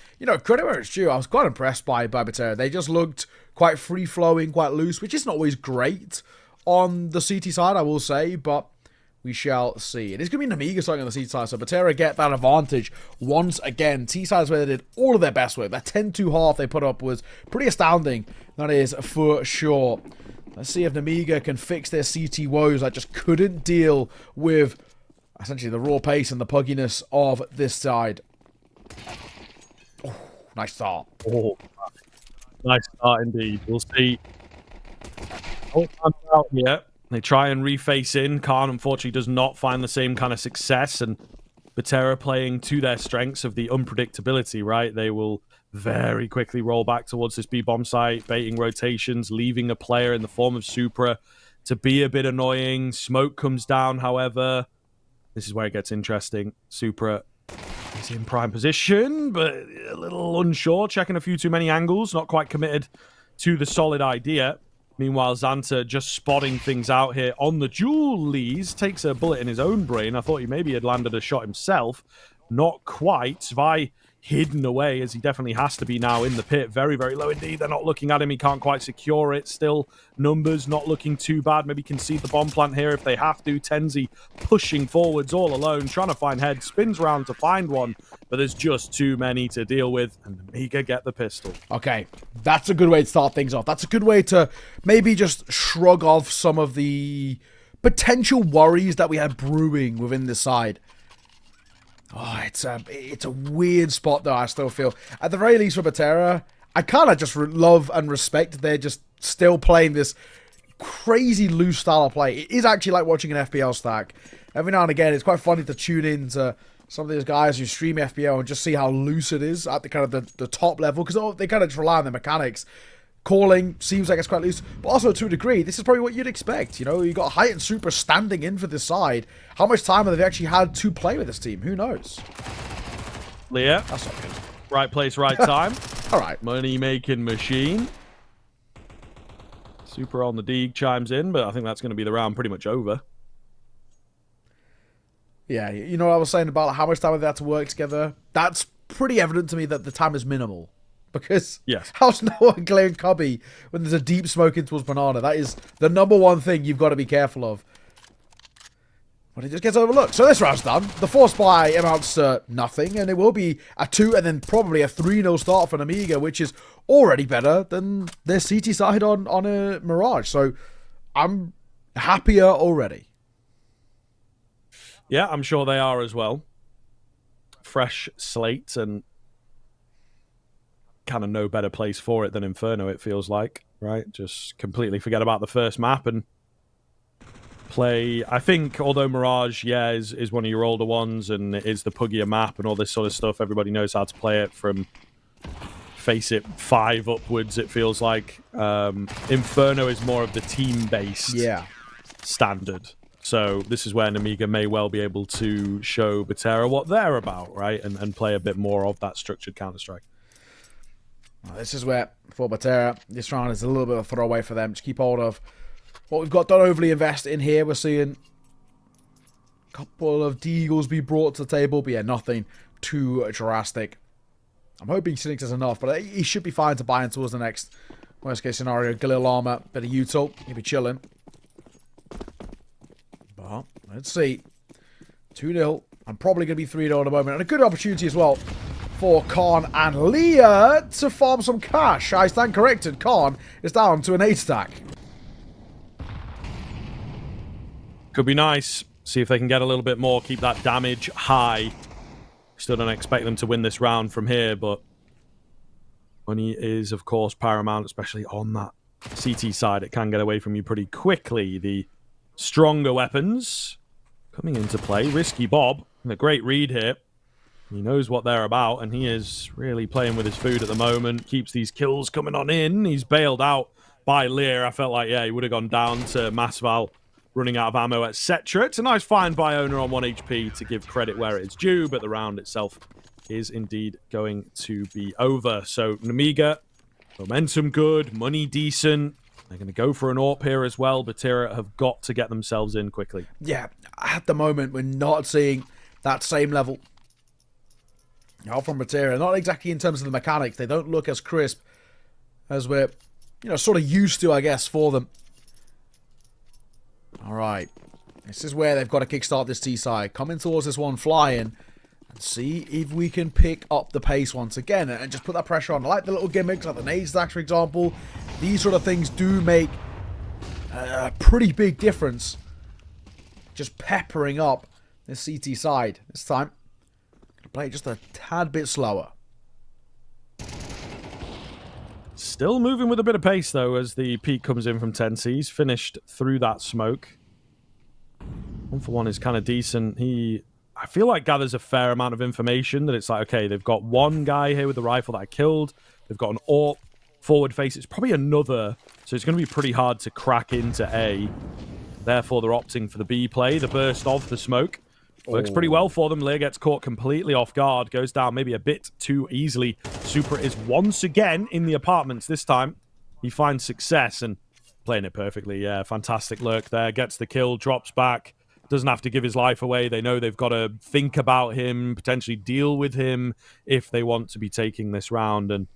credit where it's due. I was quite impressed by Betera. They just looked quite free-flowing, quite loose, which isn't always great on the CT side, I will say, but we shall see. It is going to be Nemiga starting on the C side, so Betera get that advantage once again. T side is where they did all of their best work. That 10-2 half they put up was pretty astounding. That is for sure. Let's see if Nemiga can fix their CT woes that just couldn't deal with essentially the raw pace and the pugginess of this side. Oh, nice start. Oh, nice start indeed. We'll see. Oh, I'm out here. They try and reface in. Khan, unfortunately, does not find the same kind of success. And Betera playing to their strengths of the unpredictability, right? They will very quickly roll back towards this B-bomb site, baiting rotations, leaving a player in the form of Supra to be a bit annoying. Smoke comes down, however. This is where it gets interesting. Supra is in prime position, but a little unsure, checking a few too many angles, not quite committed to the solid idea. Meanwhile, Xanta just spotting things out here on the Julies, takes a bullet in his own brain. I thought he maybe had landed a shot himself. Not quite. Zwei hidden away, as he definitely has to be now in the pit. Very, very low indeed. They're not looking at him. He can't quite secure it. Still, numbers not looking too bad. Maybe concede the bomb plant here if they have to. Tenzi pushing forwards all alone, trying to find head. Spins round to find one, but there's just too many to deal with. And Nemiga get the pistol. Okay, that's a good way to start things off. That's a good way to maybe just shrug off some of the potential worries that we had brewing within this side. Oh, it's a weird spot, though, I still feel. At the very least, for Betera, I kind of just love and respect that they're just still playing this crazy loose style of play. It is actually like watching an FPL stack. Every now and again, it's quite funny to tune in to some of these guys who stream FPL and just see how loose it is at the kind of the top level, because they kind of just rely on the mechanics. Calling seems like it's quite loose, but also to a degree, this is probably what you'd expect. You got Height and Super standing in for this side. How much time have they actually had to play with this team? Who knows? Leah. That's not good. Right place, right time. All right. Money-making machine. Super on the Deeg chimes in, but I think that's going to be the round pretty much over. Yeah, you know what I was saying about how much time have they had to work together? That's pretty evident to me that the time is minimal. Because yes, how's no one clearing Cubby when there's a deep smoke in towards Banana? That is the number one thing you've got to be careful of. But it just gets overlooked. So this round's done. The force buy amounts to nothing, and it will be a 2 and then probably a 3-0 start for Nemiga, which is already better than their CT side on a Mirage. So I'm happier already. Yeah, I'm sure they are as well. Fresh slate and kind of no better place for it than Inferno, it feels like, right? Just completely forget about the first map and play. I think, although Mirage, yeah, is one of your older ones and it is the puggier map and all this sort of stuff, everybody knows how to play it from, face it, 5 upwards, it feels like. Inferno is more of the team-based standard. So this is where Nemiga may well be able to show Betera what they're about, right? And play a bit more of that structured Counter-Strike. Well, this is where, for Betera, this round is a little bit of a throwaway for them. Just keep hold of what we've got. Don't overly invest in here. We're seeing a couple of Deagles be brought to the table, but yeah, nothing too drastic. I'm hoping Cynics is enough, but he should be fine to buy in towards the next worst case scenario. Galil armor, bit of util. He'll be chilling. But let's see. 2-0. I'm probably going to be 3-0 at the moment. And a good opportunity as well for Khan and Leah to farm some cash. I stand corrected. Khan is down to an 8 stack. Could be nice. See if they can get a little bit more. Keep that damage high. Still don't expect them to win this round from here, but money is, of course, paramount, especially on that CT side. It can get away from you pretty quickly. The stronger weapons coming into play. Risky Bob. And a great read here. He knows what they're about, and he is really playing with his food at the moment. Keeps these kills coming on in. He's bailed out by Lear. I felt like, yeah, he would have gone down to Masval, running out of ammo, etc. It's a nice find by Owner on 1 HP to give credit where it is due, but the round itself is indeed going to be over. So Nemiga, momentum good, money decent. They're going to go for an AWP here as well. Betera have got to get themselves in quickly. Yeah, at the moment, we're not seeing that same level from Betera. Not exactly in terms of the mechanics. They don't look as crisp as we're, sort of used to, I guess, for them. All right. This is where they've got to kickstart this T-side. Coming towards this one, flying. And see if we can pick up the pace once again and just put that pressure on. I like the little gimmicks, like the nade stacks, for example. These sort of things do make a pretty big difference. Just peppering up this CT side. This time, gonna play it just a tad bit slower. Still moving with a bit of pace, though, as the peak comes in from 10C. He's finished through that smoke. 1-for-1 is kind of decent. I feel like gathers a fair amount of information that it's like, okay, they've got one guy here with the rifle that I killed. They've got an AWP forward face. It's probably another, so it's going to be pretty hard to crack into A. Therefore, they're opting for the B play. The burst of the smoke works pretty well for them. Lear gets caught completely off guard. Goes down maybe a bit too easily. Supra is once again in the apartments. This time, he finds success and playing it perfectly. Yeah, fantastic lurk there. Gets the kill, drops back. Doesn't have to give his life away. They know they've got to think about him, potentially deal with him if they want to be taking this round. And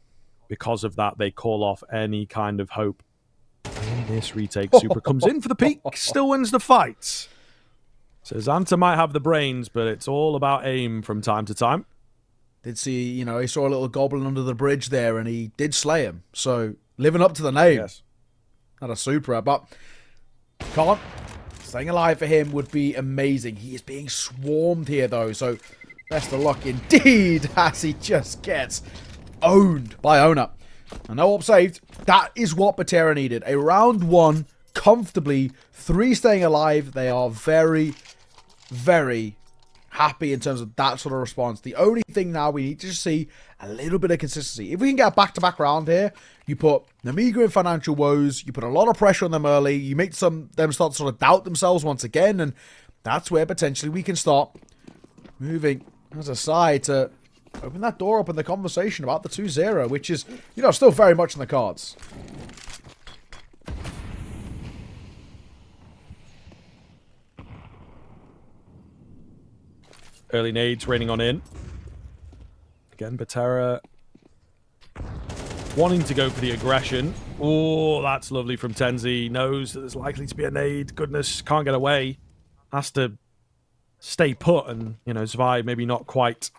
because of that, they call off any kind of hope. And this retake, Supra comes in for the peak, still wins the fight. So Xanta might have the brains, but it's all about aim from time to time. Did see, he saw a little goblin under the bridge there, and he did slay him. So living up to the name. Yes. Not a Supra, but can't. Staying alive for him would be amazing. He is being swarmed here, though, so best of luck indeed as he just gets owned by Owner. And no AWP saved. That is what Betera needed. A round 1, comfortably, 3 staying alive. They are very, very happy in terms of that sort of response. The only thing now we need to just see a little bit of consistency. If we can get a back-to-back round here, you put Nemiga in financial woes, you put a lot of pressure on them early, you make them start to sort of doubt themselves once again, and that's where potentially we can start moving as a side to open that door up in the conversation about the 2-0, which is, still very much in the cards. Early nades raining on in. Again, Betera wanting to go for the aggression. Oh, that's lovely from Tenzi. Knows that there's likely to be a nade. Goodness, can't get away. Has to stay put and, Zwei maybe not quite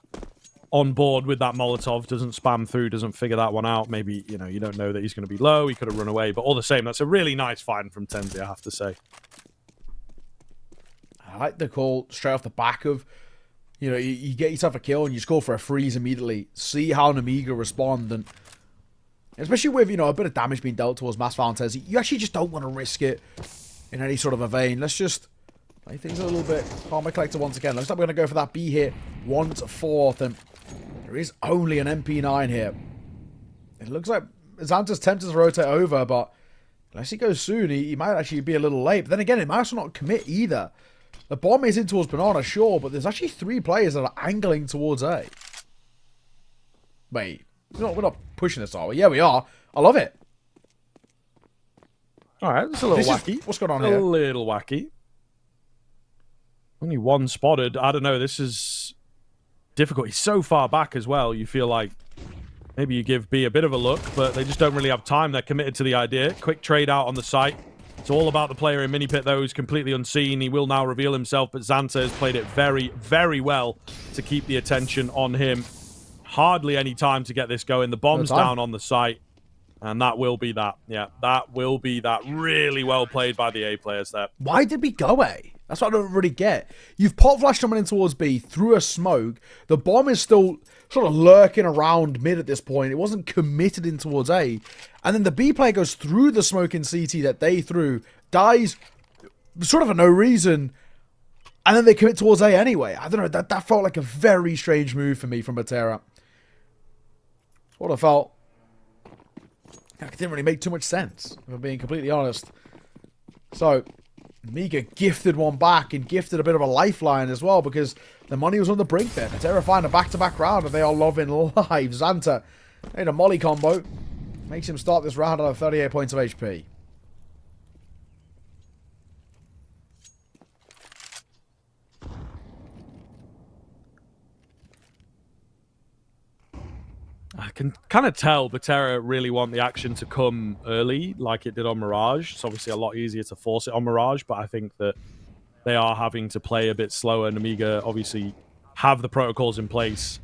on board with that Molotov. Doesn't spam through, doesn't figure that one out. Maybe, you don't know that he's going to be low. He could have run away. But all the same, that's a really nice find from Tenzi, I have to say. I like the call straight off the back of, you get yourself a kill and you just go for a freeze immediately. See how Nemiga respond, and especially with, a bit of damage being dealt towards Mass Valentez, you actually just don't want to risk it in any sort of a vein. Let's just play things a little bit calmer collected once again. Looks like we're going to go for that B hit 1/4, and there is only an MP9 here. It looks like Xanta's tempted to rotate over, but unless he goes soon, he might actually be a little late. But then again, it might also not commit either. The bomb is in towards Banana, sure, but there's actually 3 players that are angling towards A. Wait, we're not pushing this, are we? Yeah, we are. I love it. All right, it's a little wacky. What's going on here? A little wacky. Only one spotted. I don't know. This is difficult. He's so far back as well. You feel like maybe you give B a bit of a look, but they just don't really have time. They're committed to the idea. Quick trade out on the site. It's all about the player in mini pit, though, who's completely unseen. He will now reveal himself, but Xanta has played it very, very well to keep the attention on him. Hardly any time to get this going. The bomb's down on the site, and that will be that. Yeah, that will be that. Really well played by the A players there. Why did we go A? That's what I don't really get. You've pot flashed someone in towards B through a smoke. The bomb is still sort of lurking around mid at this point. It wasn't committed in towards A. And then the B player goes through the smoke in CT that they threw, dies sort of for no reason. And then they commit towards A anyway. I don't know, that felt like a very strange move for me from Betera. What I felt, it didn't really make too much sense, if I'm being completely honest. So, Nemiga gifted one back and gifted a bit of a lifeline as well, because the money was on the brink there. Betera find a back-to-back round, and they are loving live. Xanta made a molly combo. Makes him start this round on 38 points of HP. I can kind of tell Betera really want the action to come early, like it did on Mirage. It's obviously a lot easier to force it on Mirage, but I think that they are having to play a bit slower. Nemiga obviously have the protocols in place.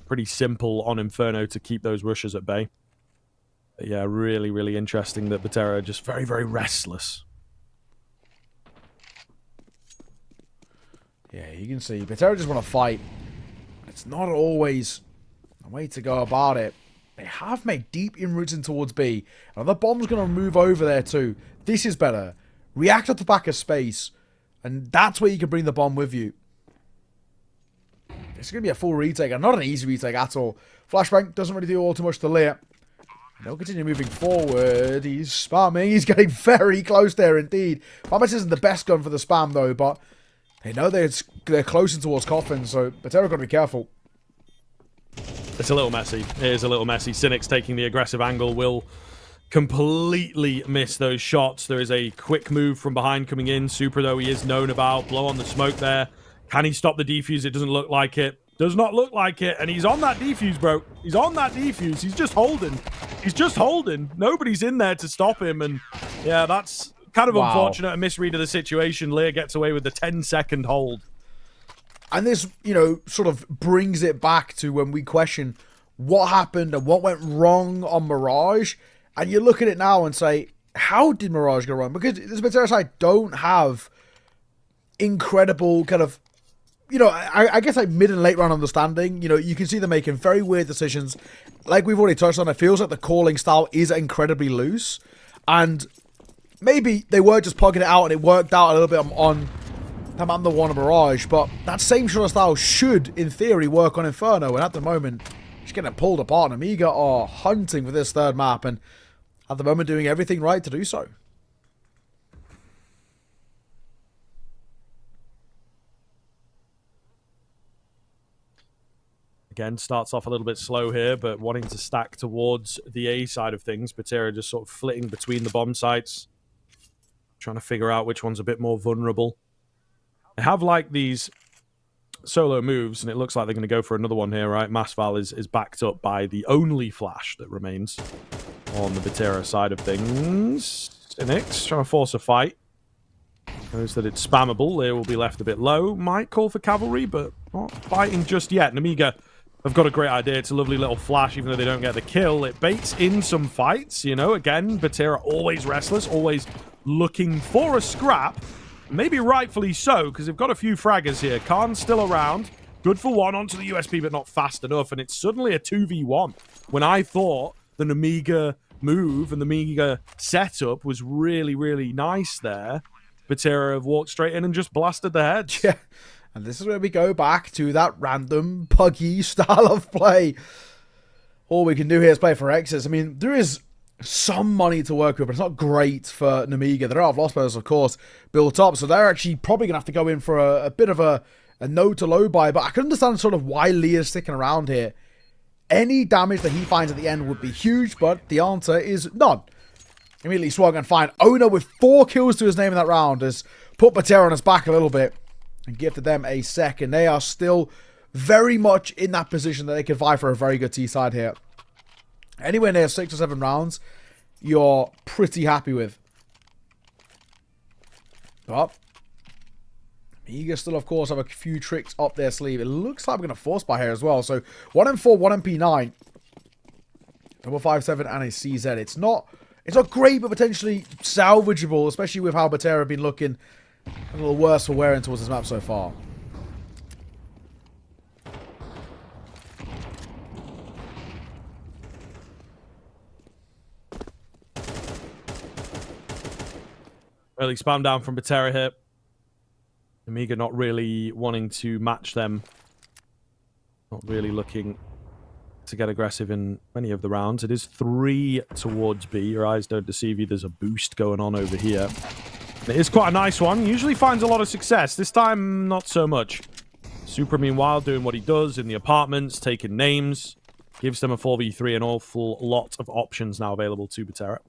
Pretty simple on Inferno to keep those rushers at bay. But yeah, really, really interesting that Betera are just very, very restless. Yeah, you can see Betera just want to fight. It's not always a way to go about it. They have made deep inroads in towards B. And the bomb's going to move over there too. This is better. React at the back of space. And that's where you can bring the bomb with you. It's going to be a full retake. And not an easy retake at all. Flashbang doesn't really do all too much to Lear. They'll continue moving forward. He's spamming. He's getting very close there indeed. Mamas isn't the best gun for the spam though. But they know they're closing towards Coffin. So Betera got to be careful. It's a little messy. It is a little messy. Cynic's taking the aggressive angle will completely miss those shots. There is a quick move from behind coming in. Super, though, he is known about. Blow on the smoke there. Can he stop the defuse? It doesn't look like it. Does not look like it. And he's on that defuse, bro. He's on that defuse. He's just holding. He's just holding. Nobody's in there to stop him. And yeah, that's kind of unfortunate. A misread of the situation. Lear gets away with the 10-second hold. And this, you know, sort of brings it back to when we question what happened and what went wrong on Mirage. And you look at it now and say, how did Mirage go wrong? Because this Betera side don't have incredible kind of, you know, I guess like mid and late round understanding. You know, you can see them making very weird decisions. Like we've already touched on, it feels like the calling style is incredibly loose. And maybe they were just plugging it out and it worked out a little bit on the one of Mirage, but that same sort of style should, in theory, work on Inferno, and at the moment, just getting pulled apart. Nemiga are hunting for this third map, and at the moment doing everything right to do so. Again, starts off a little bit slow here, but wanting to stack towards the A side of things. Betera just sort of flitting between the bomb sites, trying to figure out which one's a bit more vulnerable. They have like these solo moves, and it looks like they're going to go for another one here, right? Masval is backed up by the only flash that remains on the Betera side of things. Cynics trying to force a fight. Knows that it's spammable. They will be left a bit low. Might call for cavalry, but not fighting just yet. Nemiga have got a great idea. It's a lovely little flash, even though they don't get the kill. It baits in some fights, you know. Again, Betera always restless, always looking for a scrap. Maybe rightfully so, because they've got a few fraggers here. Khan's still around. Good for one onto the USP, but not fast enough. And it's suddenly a 2v1. When I thought the Nemiga move and the Nemiga setup was really, really nice there, Betera have walked straight in and just blasted the heads. Yeah, and this is where we go back to that random, puggy style of play. All we can do here is play for X's. I mean, there is some money to work with, but it's not great for Nemiga. There are lost players, of course, built up, so they're actually probably going to have to go in for a bit of a no to low buy, but I can understand sort of why Lear's sticking around here. Any damage that he finds at the end would be huge, but the answer is none. Immediately swung and fine. Owner with 4 kills to his name in that round has put Betera on his back a little bit and gifted them a second. They are still very much in that position that they can vie for a very good T side here. Anywhere near 6 or 7 rounds, you're pretty happy with. But Nemiga still, of course, have a few tricks up their sleeve. It looks like we're going to force buy here as well. So 1M4, 1MP9, 557, and a CZ. It's not great, but potentially salvageable, especially with how Betera have been looking a little worse for wearing towards this map so far. Early spam down from Betera here. Nemiga not really wanting to match them. Not really looking to get aggressive in many of the rounds. It is 3 towards B. Your eyes don't deceive you. There's a boost going on over here. It is quite a nice one. Usually finds a lot of success. This time, not so much. Super, meanwhile, doing what he does in the apartments, taking names. Gives them a 4v3, an awful lot of options now available to Betera.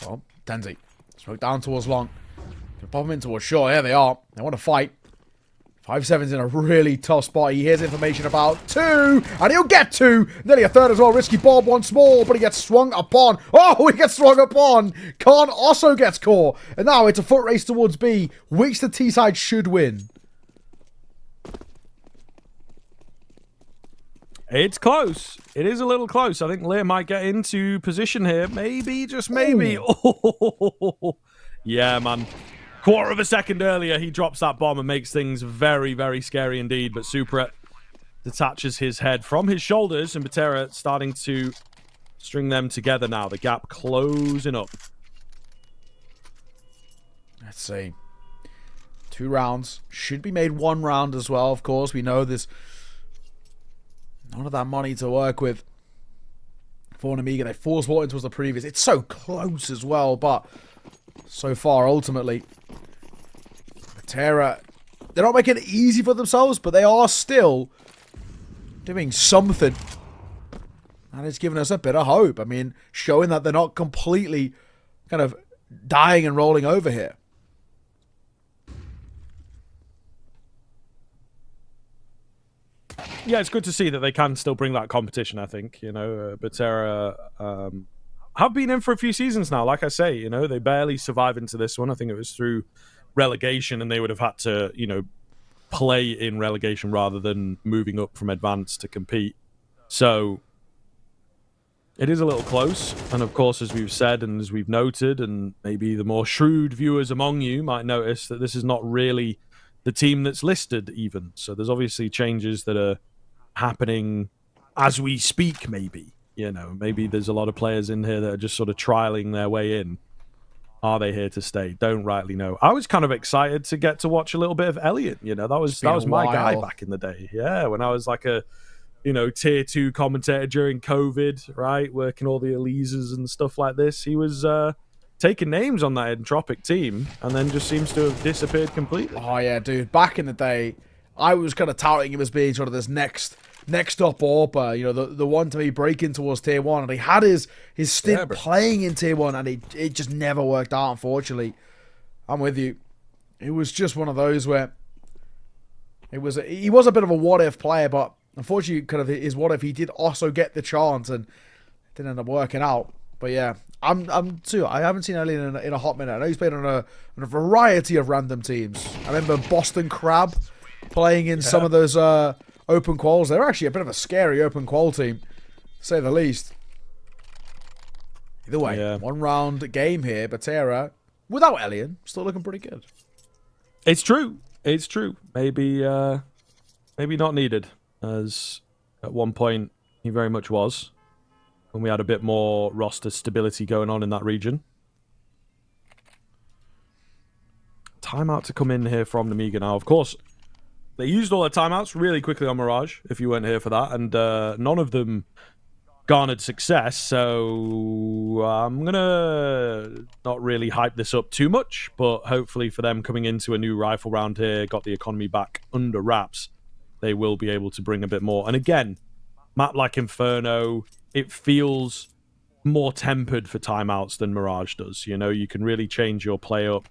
Well, Tenzi. Smoke down towards long. Gonna pop him in towards short. Here they are. They want to fight. 5-7's in a really tough spot. He hears information about 2, and he'll get 2. Nearly a third as well. Risky Bob once more, but he gets swung upon. Oh, he gets swung upon. Khan also gets caught. And now it's a foot race towards B, which the T side should win. It's close. It is a little close. I think Lear might get into position here. Maybe, just maybe. Oh, yeah, man. Quarter of a second earlier, he drops that bomb and makes things very, very scary indeed. But Supra detaches his head from his shoulders, and Betera starting to string them together now. The gap closing up. Let's see. 2 rounds. Should be made 1 round as well, of course. We know there's none of that money to work with for Nemiga. They force bought into the previous. It's so close as well, but so far, ultimately, Betera, they're not making it easy for themselves, but they are still doing something. And it's given us a bit of hope. I mean, showing that they're not completely kind of dying and rolling over here. Yeah, it's good to see that they can still bring that competition, I think. You know, Betera have been in for a few seasons now. Like I say, you know, they barely survive into this one. I think it was through relegation, and they would have had to, you know, play in relegation rather than moving up from advanced to compete. So it is a little close. And of course, as we've said and as we've noted, and maybe the more shrewd viewers among you might notice that this is not really the team that's listed even. So there's obviously changes that are happening as we speak, maybe. You know, maybe there's a lot of players in here that are just sort of trialing their way in. Are they here to stay? Don't rightly know. I was kind of excited to get to watch a little bit of Elliot. You know, that was my guy back in the day. Yeah, when I was like a, you know, tier 2 commentator during COVID, right? Working all the Elises and stuff like this. He was taking names on that Entropic team and then just seems to have disappeared completely. Oh, yeah, dude. Back in the day, I was kind of touting him as being sort of this next up AWPer, you know, the one to be breaking towards tier 1, and he had his stint playing in tier 1, and it just never worked out, unfortunately. I'm with you. It was just one of those where he was a bit of a what if player, but unfortunately, kind of his what if, he did also get the chance and it didn't end up working out. But yeah, I'm too. I haven't seen Elliot in a hot minute. I know he's played on a variety of random teams. I remember Boston Crab playing in some of those open quals. They're actually a bit of a scary open qual team, to say the least. Either way, 1 round game here. Betera, without Elian, still looking pretty good. It's true. It's true. Maybe not needed, as at one point he very much was, when we had a bit more roster stability going on in that region. Timeout to come in here from Nemiga now. Of course, they used all their timeouts really quickly on Mirage, if you weren't here for that, and none of them garnered success, so I'm going to not really hype this up too much, but hopefully for them coming into a new rifle round here, got the economy back under wraps, they will be able to bring a bit more. And again, map like Inferno, it feels more tempered for timeouts than Mirage does. You know, you can really change your play up,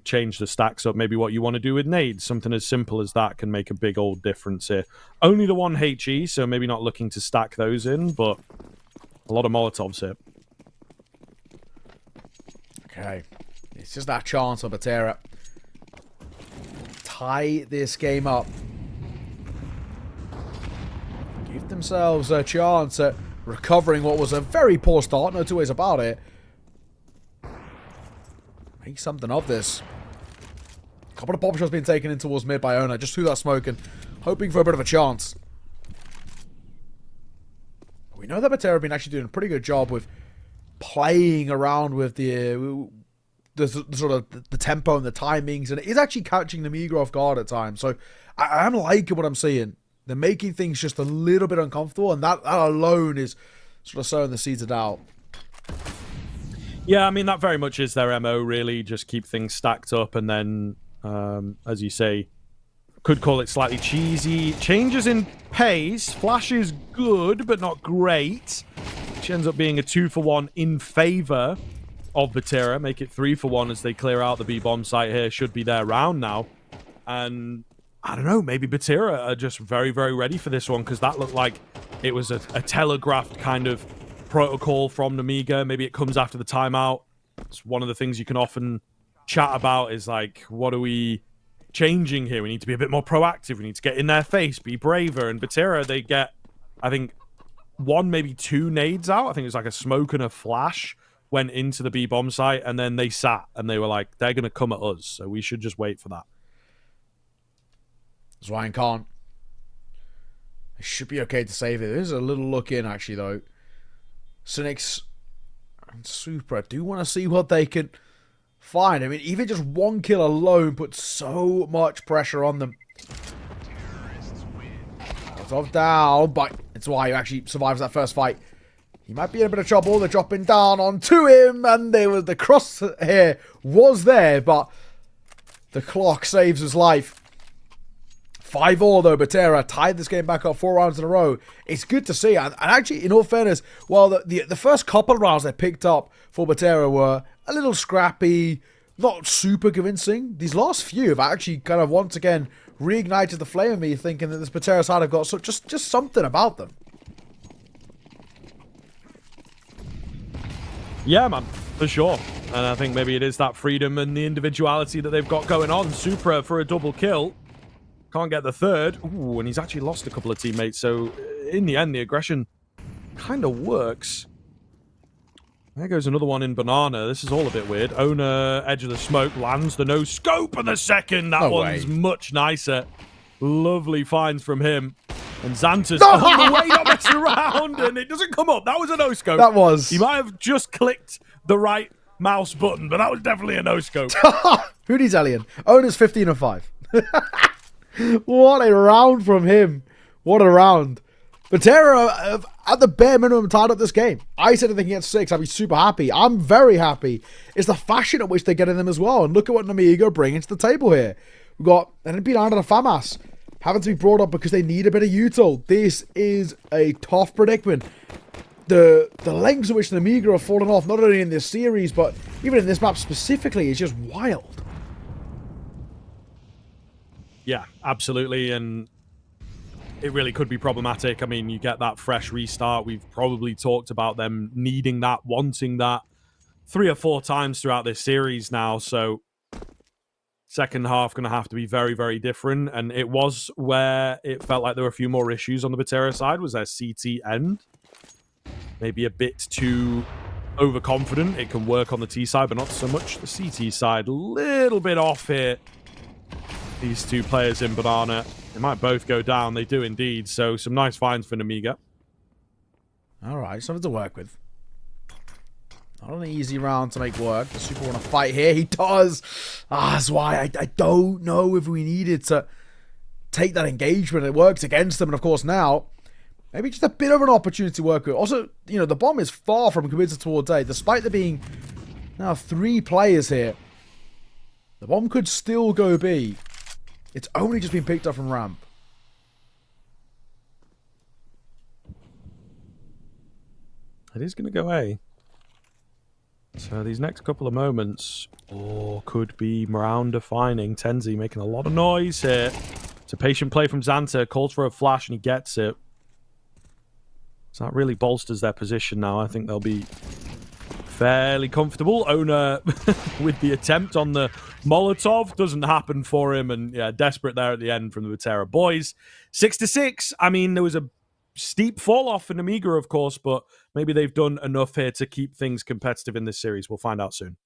change the stacks up, maybe what you want to do with nades. Something as simple as that can make a big old difference here. Only the 1 HE, so maybe not looking to stack those in, but a lot of Molotovs here. Okay, it's just that chance for Betera. Tie this game up. Give themselves a chance at recovering what was a very poor start, no two ways about it. Make something of this. A couple of pop shots being taken in towards mid by Ona, just through that smoke and hoping for a bit of a chance. We know that Betera have been actually doing a pretty good job with playing around with the the sort of the tempo and the timings, and it is actually catching Nemiga off guard at times. So I am liking what I'm seeing. They're making things just a little bit uncomfortable, and that alone is sort of sowing the seeds of doubt. Yeah, I mean, that very much is their MO, really. Just keep things stacked up, and then, as you say, could call it slightly cheesy. Changes in pace. Flash is good, but not great. Which ends up being a 2-for-1 in favor of Betera. Make it 3-for-1 as they clear out the B-bomb site here. Should be their round now. And I don't know, maybe Betera are just very, very ready for this one, because that looked like it was a telegraphed kind of protocol from Nemiga. Maybe it comes after the timeout. It's one of the things you can often chat about is like, what are we changing here? We need to be a bit more proactive. We need to get in their face, be braver. And Betera, they get, I think, 1, maybe 2 nades out. I think it was like a smoke and a flash went into the B-bomb site, and then they sat and they were like, they're going to come at us, so we should just wait for that. Ryan can't. It should be okay to save it. There's a little look in, actually, though. Cynics and Supra do want to see what they can find. I mean, even just 1 kill alone puts so much pressure on them. Off down, but it's why he actually survives that first fight. He might be in a bit of trouble. They're dropping down onto him, and the cross here was there, but the clock saves his life. 5-all though, Betera tied this game back up 4 rounds in a row. It's good to see, and actually, in all fairness, while the first couple of rounds they picked up for Betera were a little scrappy, not super convincing, these last few have actually kind of once again reignited the flame in me, thinking that this Betera side have got just something about them. Yeah, man, for sure. And I think maybe it is that freedom and the individuality that they've got going on. Supra for a double kill. Can't get the third. Ooh, and he's actually lost a couple of teammates. So in the end, the aggression kind of works. There goes another one in Banana. This is all a bit weird. Owner, edge of the smoke, lands the no scope on the second. That one's much nicer. Lovely finds from him. And Xanta's on the way, not messing around, and it doesn't come up. That was a no scope. That was. He might have just clicked the right mouse button, but that was definitely a no scope. Who needs Alien? Owner's 15-5. What a round from him. What a round. Betera, at the bare minimum, tied up this game. I said if they can get 6, I'd be super happy. I'm very happy. It's the fashion at which they're getting them as well. And look at what Nemiga are bringing to the table here. We've got an NP9 and a FAMAS having to be brought up because they need a bit of util. This is a tough predicament. The lengths at which Nemiga have fallen off, not only in this series, but even in this map specifically, is just wild. Yeah, absolutely. And it really could be problematic. I mean, you get that fresh restart. We've probably talked about them needing that, wanting that 3 or 4 times throughout this series now. So second half going to have to be very, very different. And it was where it felt like there were a few more issues on the Betera side, was their CT end. Maybe a bit too overconfident. It can work on the T side, but not so much the CT side. A little bit off here. These two players in Banana. They might both go down. They do indeed. So some nice finds for Nemiga. All right, something to work with. Not an easy round to make work. The Super want to fight here. He does. That's why I don't know if we needed to take that engagement. It works against them. And of course now, maybe just a bit of an opportunity to work with. Also, you know, the bomb is far from committed towards A. Despite there being now 3 players here, the bomb could still go B. It's only just been picked up from ramp. It is going to go A. So these next couple of moments, could be round defining. Tenzi making a lot of noise here. It's a patient play from Xanta. Calls for a flash and he gets it. So that really bolsters their position now. I think they'll be fairly comfortable. Owner with the attempt on the Molotov doesn't happen for him, and yeah, desperate there at the end from the Betera boys. 6-6. I mean, there was a steep fall off for Nemiga, of course, but maybe they've done enough here to keep things competitive in this series. We'll find out soon.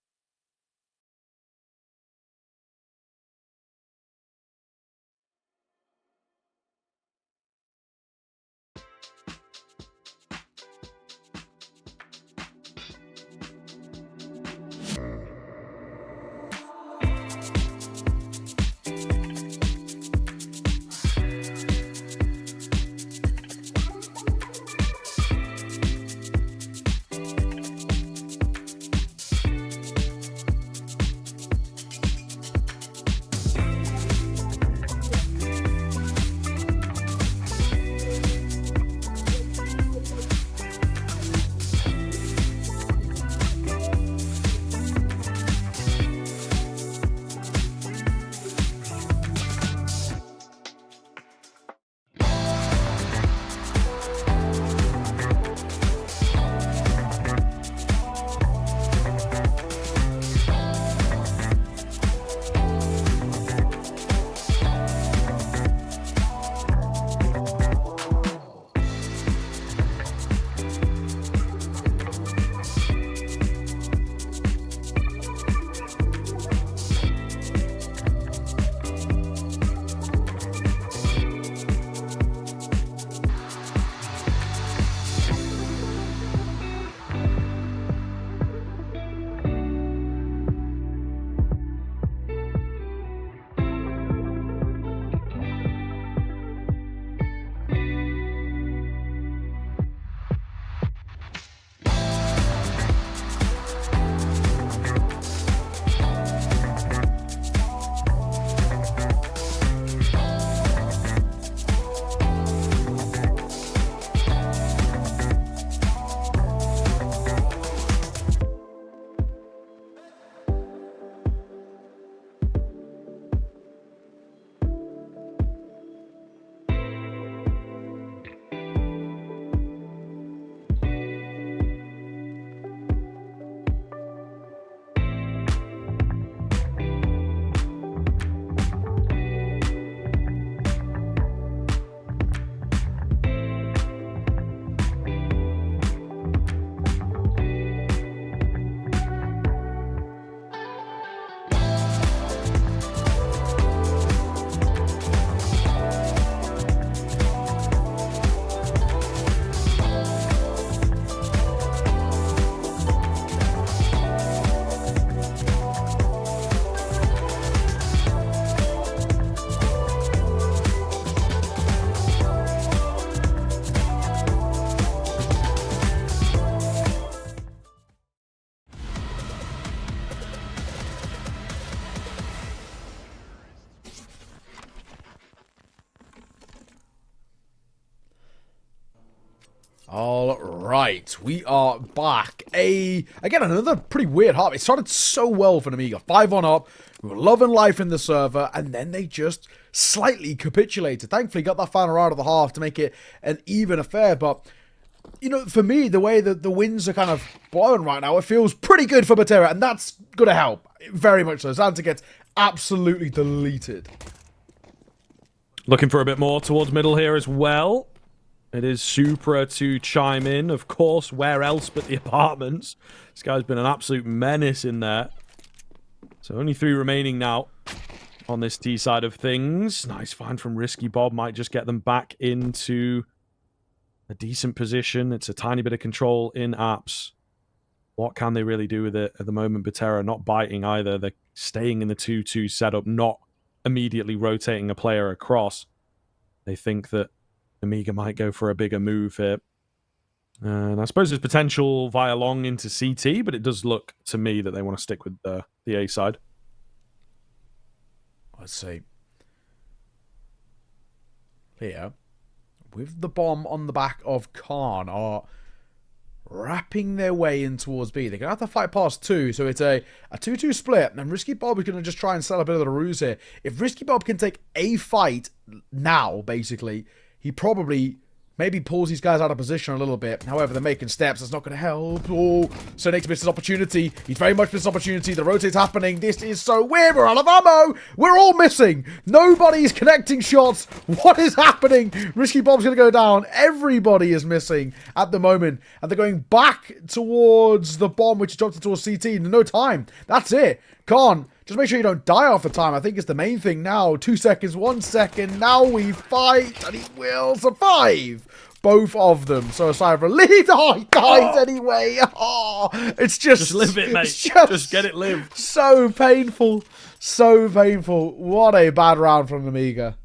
All right, we are back. Again, another pretty weird half. It started so well for Nemiga. 5-1 up. We were loving life in the server, and then they just slightly capitulated. Thankfully, got that final round of the half to make it an even affair. But, you know, for me, the way that the winds are kind of blowing right now, it feels pretty good for Betera, and that's going to help. Very much so. Xanta gets absolutely deleted. Looking for a bit more towards middle here as well. It is Supra to chime in. Of course, where else but the apartments? This guy's been an absolute menace in there. So only 3 remaining now on this T side of things. Nice find from Risky Bob. Might just get them back into a decent position. It's a tiny bit of control in apps. What can they really do with it at the moment? Betera not biting either. They're staying in the 2-2 setup, not immediately rotating a player across. They think that Nemiga might go for a bigger move here. And I suppose there's potential via long into CT, but it does look to me that they want to stick with the A side. Let's see. Here, with the bomb on the back of Khan, are wrapping their way in towards B. They're going to have to fight past 2, so it's a 2-2 split, and Risky Bob is going to just try and sell a bit of the ruse here. If Risky Bob can take a fight now, basically, he probably maybe pulls these guys out of position a little bit. However, they're making steps. That's not going to help. Oh, so Nick's missed his opportunity. He's very much missed his opportunity. The rotate's happening. This is so weird. We're out of ammo. We're all missing. Nobody's connecting shots. What is happening? Risky Bob's going to go down. Everybody is missing at the moment. And they're going back towards the bomb, which dropped towards CT in no time. That's it. Khan, just make sure you don't die off the time. I think it's the main thing now. 2 seconds, 1 second. Now we fight, and he will survive. Both of them. So aside from relief, he dies anyway. Oh, it's just live it, mate. Just get it lived. So painful. So painful. What a bad round from Nemiga.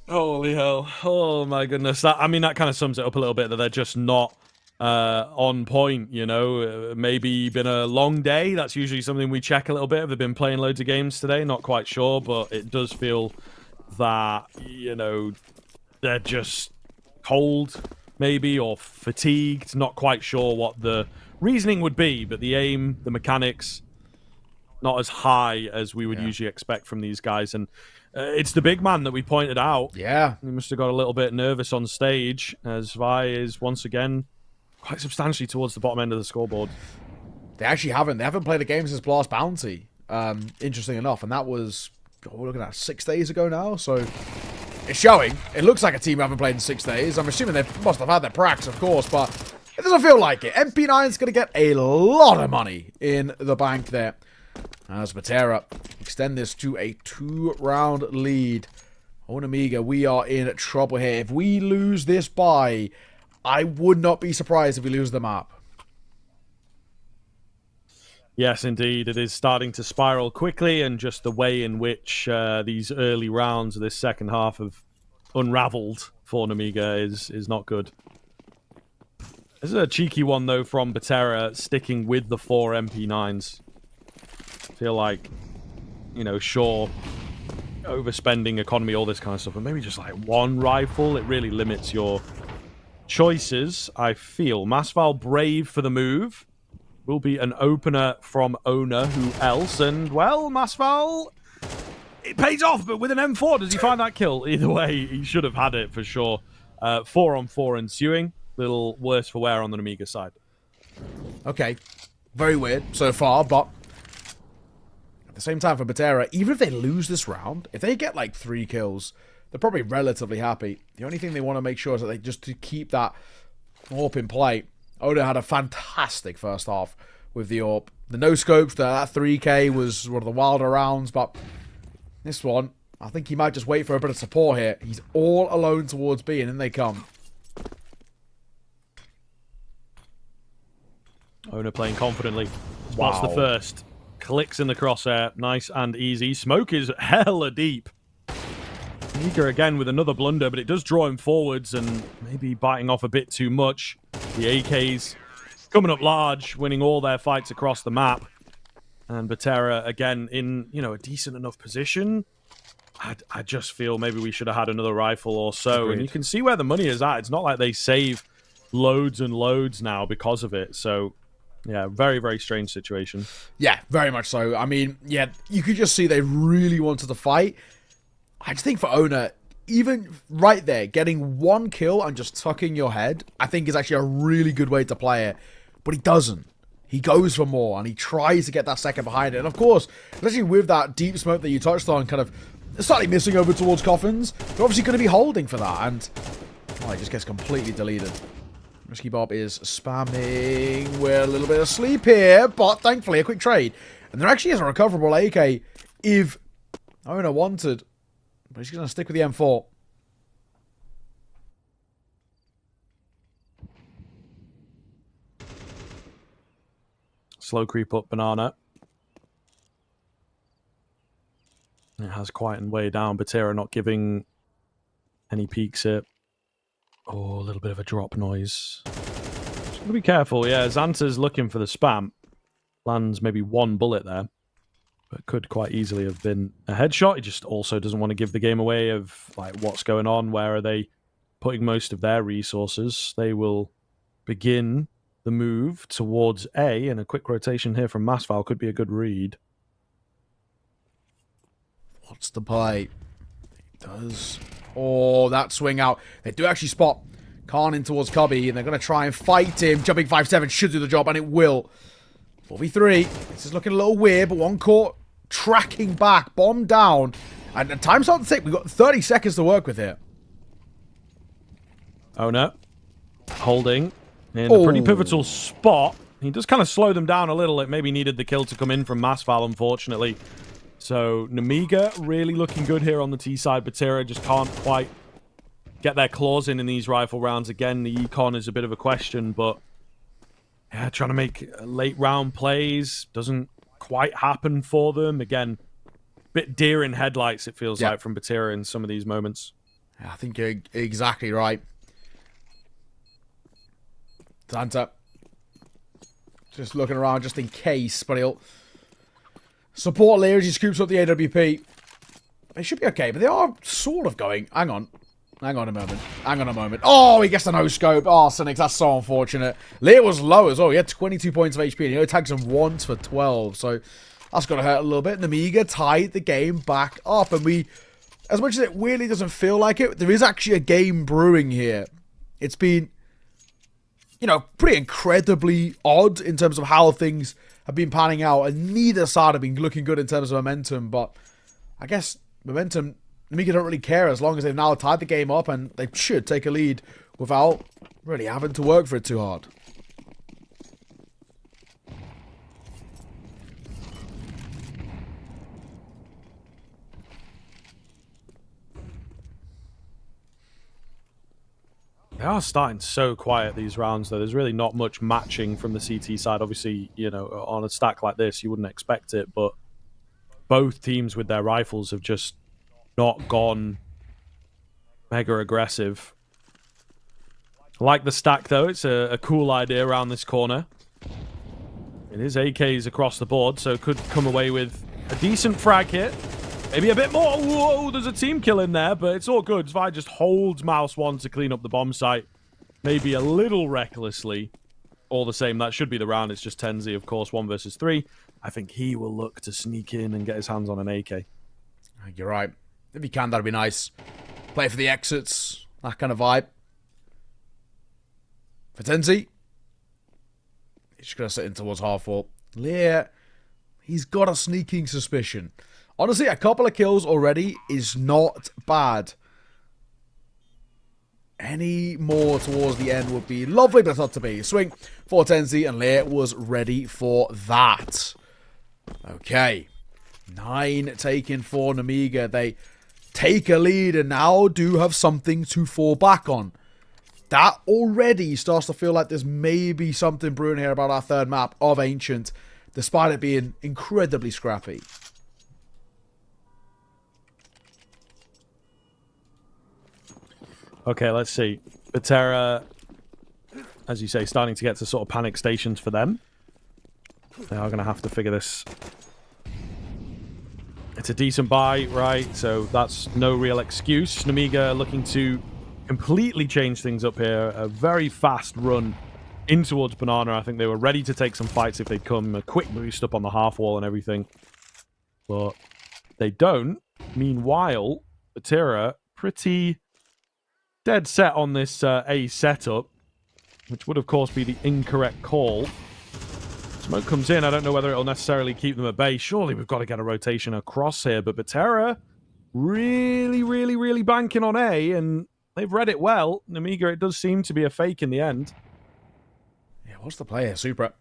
Holy hell. Oh, my goodness. That kind of sums it up a little bit, that they're just not on point, you know. Maybe been a long day. That's usually something we check a little bit. Have they been playing loads of games today? Not quite sure, but it does feel that, you know, they're just cold, maybe, or fatigued. Not quite sure what the reasoning would be, but the aim, the mechanics, not as high as we would usually expect from these guys. And it's the big man that we pointed out. Yeah. He must have got a little bit nervous on stage, as Vi is once again quite substantially towards the bottom end of the scoreboard. They actually haven't. They haven't played a game since Blast Bounty, interesting enough. And that was, we're looking at 6 days ago now. So it's showing. It looks like a team who haven't played in 6 days. I'm assuming they must have had their pracs, of course, but it doesn't feel like it. MP9 is going to get a lot of money in the bank there. As Betera extend this to a 2-round lead. Oh, Nemiga, we are in trouble here. If we lose this bye, I would not be surprised if we lose the map. Yes, indeed. It is starting to spiral quickly, and just the way in which these early rounds of this second half have unraveled for Nemiga is not good. This is a cheeky one, though, from Betera, sticking with the 4 MP9s. I feel like, you know, sure, overspending, economy, all this kind of stuff, but maybe just like 1 rifle. It really limits your choices, I feel. Masval brave for the move. Will be an opener from Owner. Who else? And, well, Masval, it pays off, but with an M4, does he find that kill? Either way, he should have had it for sure. 4-on-4 ensuing. Little worse for wear on the Nemiga side. Okay. Very weird so far, but at the same time for Betera, even if they lose this round, if they get like 3 kills, they're probably relatively happy. The only thing they want to make sure is that they just to keep that AWP in play. Oda had a fantastic first half with the AWP. The no-scopes, that 3K was one of the wilder rounds, but this one, I think he might just wait for a bit of support here. He's all alone towards B, and in they come. Owner playing confidently. Wow. Spots the first. Clicks in the crosshair. Nice and easy. Smoke is hella deep. Nemiga again with another blunder, but it does draw him forwards and maybe biting off a bit too much. The AKs coming up large, winning all their fights across the map. And Betera again in, you know, a decent enough position. I just feel maybe we should have had another rifle or so. Agreed. And you can see where the money is at. It's not like they save loads and loads now because of it. So, yeah, very, very strange situation. Yeah, very much so. I mean, yeah, you could just see they really wanted to fight. I just think for Owner, even right there, getting one kill and just tucking your head, I think is actually a really good way to play it. But he doesn't. He goes for more, and he tries to get that second behind it. And of course, especially with that deep smoke that you touched on, kind of slightly missing over towards Coffins, they're obviously going to be holding for that. And he just gets completely deleted. Risky Bob is spamming. We're a little bit asleep here, but thankfully a quick trade. And there actually is a recoverable AK if Owner wanted. But he's going to stick with the M4. Slow creep up Banana. It has quietened way down. Betera not giving any peeks here. Oh, a little bit of a drop noise. Just got to be careful. Yeah, Xanta's looking for the spam. Lands maybe one bullet there. But could quite easily have been a headshot. He just also doesn't want to give the game away of like what's going on. Where are they putting most of their resources? They will begin the move towards A. And a quick rotation here from Masval could be a good read. What's the play? He does. Oh, that swing out. They do actually spot Khan in towards Cubby, and they're going to try and fight him. Jumping 5-7 should do the job, and it will. 4v3. This is looking a little weird, but one court tracking back, bomb down. And the time's starting to tick. We've got 30 seconds to work with here. Oh, no. Holding in a pretty pivotal spot. He does kind of slow them down a little. It maybe needed the kill to come in from Masval, unfortunately. So, Nemiga really looking good here on the T side. Betera just can't quite get their claws in these rifle rounds. Again, the econ is a bit of a question, but yeah, trying to make late round plays doesn't quite happen for them. Again, bit deer in headlights, it feels like, from Betera in some of these moments. Yeah, I think you're exactly right. Xanta just looking around just in case, but he'll support Lear as he scoops up the AWP. They should be okay, but they are sort of going. Hang on a moment. Oh, he gets the no-scope. Oh, Cynics, that's so unfortunate. Lear was low as well. He had 22 points of HP, and he only tags him once for 12, so that's got to hurt a little bit. Nemiga tied the game back up, and we, as much as it really doesn't feel like it, there is actually a game brewing here. It's been, you know, pretty incredibly odd in terms of how things have been panning out, and neither side have been looking good in terms of momentum, but I guess momentum, Nemiga don't really care as long as they've now tied the game up, and they should take a lead without really having to work for it too hard. They are starting so quiet these rounds, though. There's really not much matching from the CT side. Obviously, you know, on a stack like this, you wouldn't expect it, but both teams with their rifles have just not gone mega aggressive. I like the stack, though. It's a cool idea around this corner. It is AKs across the board, so could come away with a decent frag hit. Maybe a bit more. Whoa, there's a team kill in there, but it's all good. Zvi just holds Mouse 1 to clean up the bomb site. Maybe a little recklessly. All the same, that should be the round. It's just Tenzi, of course, 1 versus 3. I think he will look to sneak in and get his hands on an AK. You're right. If he can, that'd be nice. Play for the exits. That kind of vibe. For Tenzi. He's just going to sit in towards half wall. Lear, he's got a sneaking suspicion. Honestly, a couple of kills already is not bad. Any more towards the end would be lovely, but it's not to be. Swing for Tenzi, and Lear was ready for that. Okay. 9 taken for Nemiga. They take a lead and now do have something to fall back on. That already starts to feel like there's maybe something brewing here about our third map of Ancient, despite it being incredibly scrappy. Okay, let's see. Betera, as you say, starting to get to sort of panic stations for them. They are going to have to figure this. It's a decent buy, right? So that's no real excuse. Nemiga looking to completely changed things up here. A very fast run in towards Banana. I think they were ready to take some fights if they'd come. A quick boost up on the half wall and everything. But they don't. Meanwhile, Betera pretty dead set on this A setup, which would, of course, be the incorrect call. Smoke comes in. I don't know whether it'll necessarily keep them at bay. Surely we've got to get a rotation across here. But Betera really banking on A, and they've read it well. Nemiga, it does seem to be a fake in the end. Yeah, what's the play here? Supra.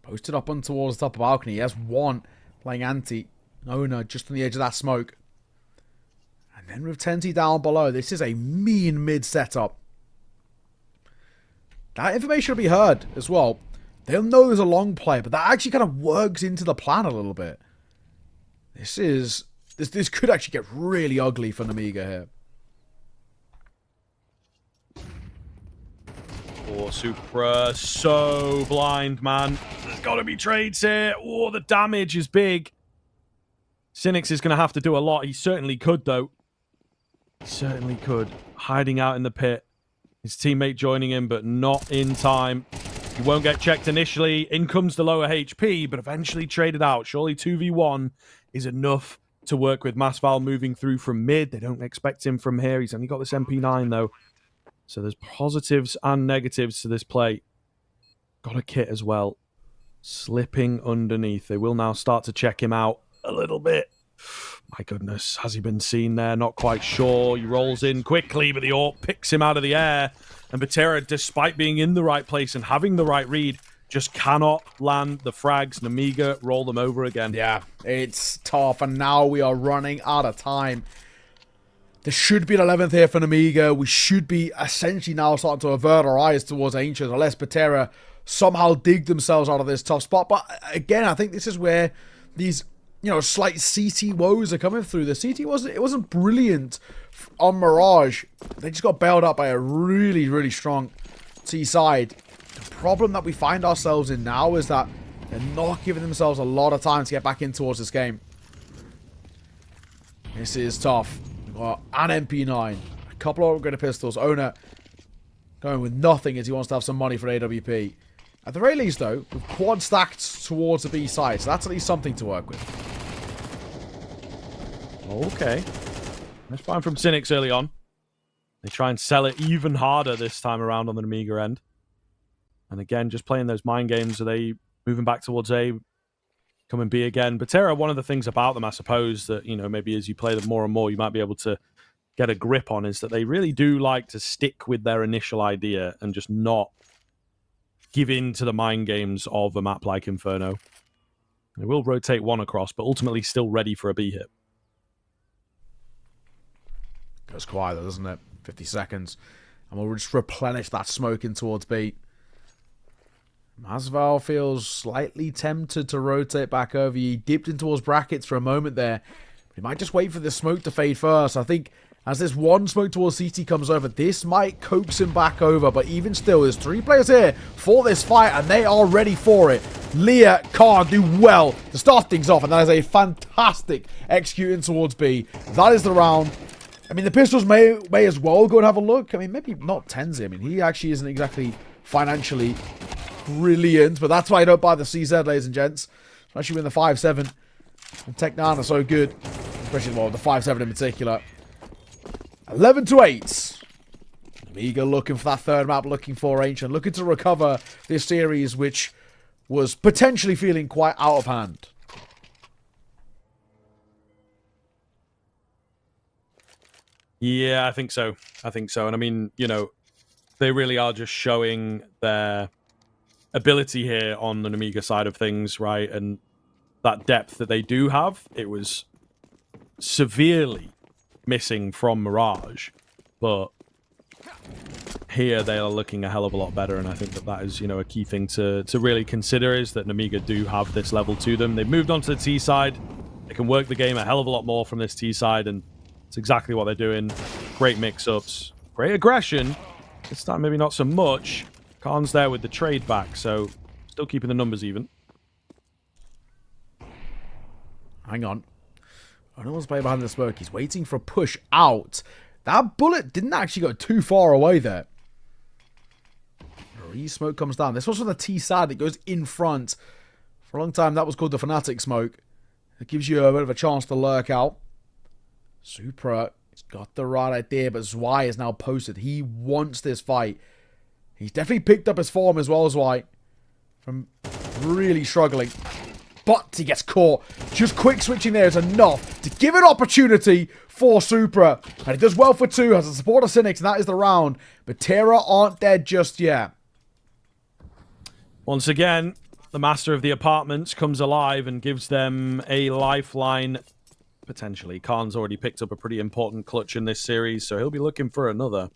Posted up on towards the top of the balcony. He has one playing anti. Owner just on the edge of that smoke. And then with Tenty down below, this is a mean mid setup. That information will be heard as well. They'll know there's a long play, but that actually kind of works into the plan a little bit. This could actually get really ugly for Nemiga here. Oh, Supra, so blind, man. There's got to be trades here. Oh, the damage is big. Cynics is going to have to do a lot. He certainly could, though. He certainly could. Hiding out in the pit. His teammate joining him, but not in time. He won't get checked initially. In comes the lower HP, but eventually traded out. Surely 2v1 is enough to work with Masval moving through from mid. They don't expect him from here. He's only got this MP9, though. So there's positives and negatives to this play. Got a kit as well. Slipping underneath. They will now start to check him out a little bit. My goodness, has he been seen there? Not quite sure. He rolls in quickly, but the AWP picks him out of the air. And Betera, despite being in the right place and having the right read, just cannot land the frags. Nemiga roll them over again. Yeah, it's tough. And now we are running out of time. There should be an 11th here for Nemiga. We should be essentially now starting to avert our eyes towards Ancient, unless Betera somehow dig themselves out of this tough spot. But again, I think this is where these, slight CT woes are coming through. The CT wasn't brilliant on Mirage. They just got bailed out by a really strong T side. The problem that we find ourselves in now is that they're not giving themselves a lot of time to get back in towards this game. This is tough. We've got an MP9, a couple of upgraded pistols. Owner going with nothing as he wants to have some money for AWP. At the very least, though, we've quad stacked towards the B side, so that's at least something to work with. Okay. That's fine from Cynics early on. They try and sell it even harder this time around on the Nemiga end. And again, just playing those mind games. Are they moving back towards A? Coming B again. Betera, one of the things about them, I suppose, that, maybe as you play them more and more, you might be able to get a grip on, is that they really do like to stick with their initial idea and just not give in to the mind games of a map like Inferno. They will rotate one across, but ultimately still ready for a B hit. Goes quiet, though, doesn't it? 50 seconds. And we'll just replenish that smoke in towards B. Masval feels slightly tempted to rotate back over. He dipped in towards brackets for a moment there. He might just wait for the smoke to fade first. I think as this one smoke towards CT comes over, this might coax him back over. But even still, there's 3 players here for this fight, and they are ready for it. Leah can't do well to start things off, and that is a fantastic executing towards B. That is the round. I mean, the Pistols may as well go and have a look. I mean, maybe not Tenzi. I mean, he actually isn't exactly financially brilliant, but that's why I don't buy the CZ, ladies and gents. Especially when the 5-7 and Tech 9 are so good. Especially, the 5-7 in particular. 11-8. Nemiga looking for that third map, looking for Ancient, looking to recover this series, which was potentially feeling quite out of hand. Yeah, I think so. And I mean, they really are just showing their ability here on the Nemiga side of things, right? And that depth that they do have, it was severely missing from Mirage. But here they are looking a hell of a lot better, and I think that is, a key thing to really consider, is that Nemiga do have this level to them. They've moved on to the T side. They can work the game a hell of a lot more from this T side, and it's exactly what they're doing. Great mix-ups. Great aggression. This time maybe not so much. Khan's there with the trade back, so still keeping the numbers even. Hang on. Oh, no one's playing behind the smoke. He's waiting for a push out. That bullet didn't actually go too far away there. Smoke comes down. This was from the T side. It goes in front. For a long time, that was called the Fnatic smoke. It gives you a bit of a chance to lurk out. Supra has got the right idea, but Zwei is now posted. He wants this fight. He's definitely picked up his form as well, Zwei. From really struggling. But he gets caught. Just quick switching there is enough to give an opportunity for Supra. And he does well for 2. Has the support of Cynics, and that is the round. But Betera aren't dead just yet. Once again, the master of the apartments comes alive and gives them a lifeline, potentially. Khan's already picked up a pretty important clutch in this series, so he'll be looking for another.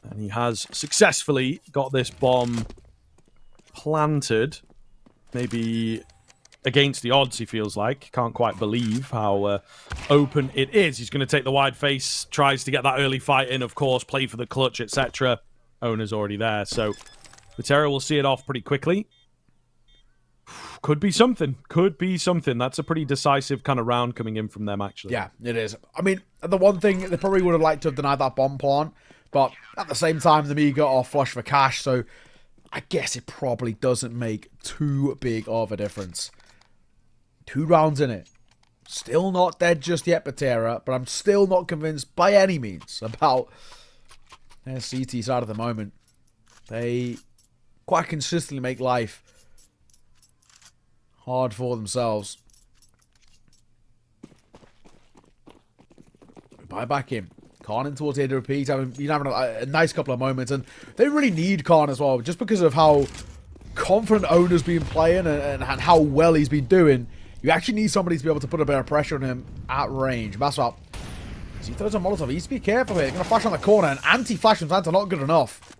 And he has successfully got this bomb planted. Maybe against the odds, he feels like. Can't quite believe how open it is. He's going to take the wide face, tries to get that early fight in, of course, play for the clutch, etc. Owner's already there, so Betera will see it off pretty quickly. Could be something. Could be something. That's a pretty decisive kind of round coming in from them, actually. Yeah, it is. I mean, the one thing, they probably would have liked to have denied that bomb plant, but at the same time, the Nemiga are flush for cash, so I guess it probably doesn't make too big of a difference. 2 rounds in it. Still not dead just yet, Betera, but I'm still not convinced by any means about their CT side at the moment. They quite consistently make life hard for themselves. Buy back in. Khan in towards the end of repeat. He's having a nice couple of moments, and they really need Khan as well, just because of how confident Owner's been playing and how well he's been doing. You actually need somebody to be able to put a bit of pressure on him at range. That's what. As he throws a Molotov, he needs to be careful here. He's going to flash on the corner, and anti-flash from Xanta not good enough.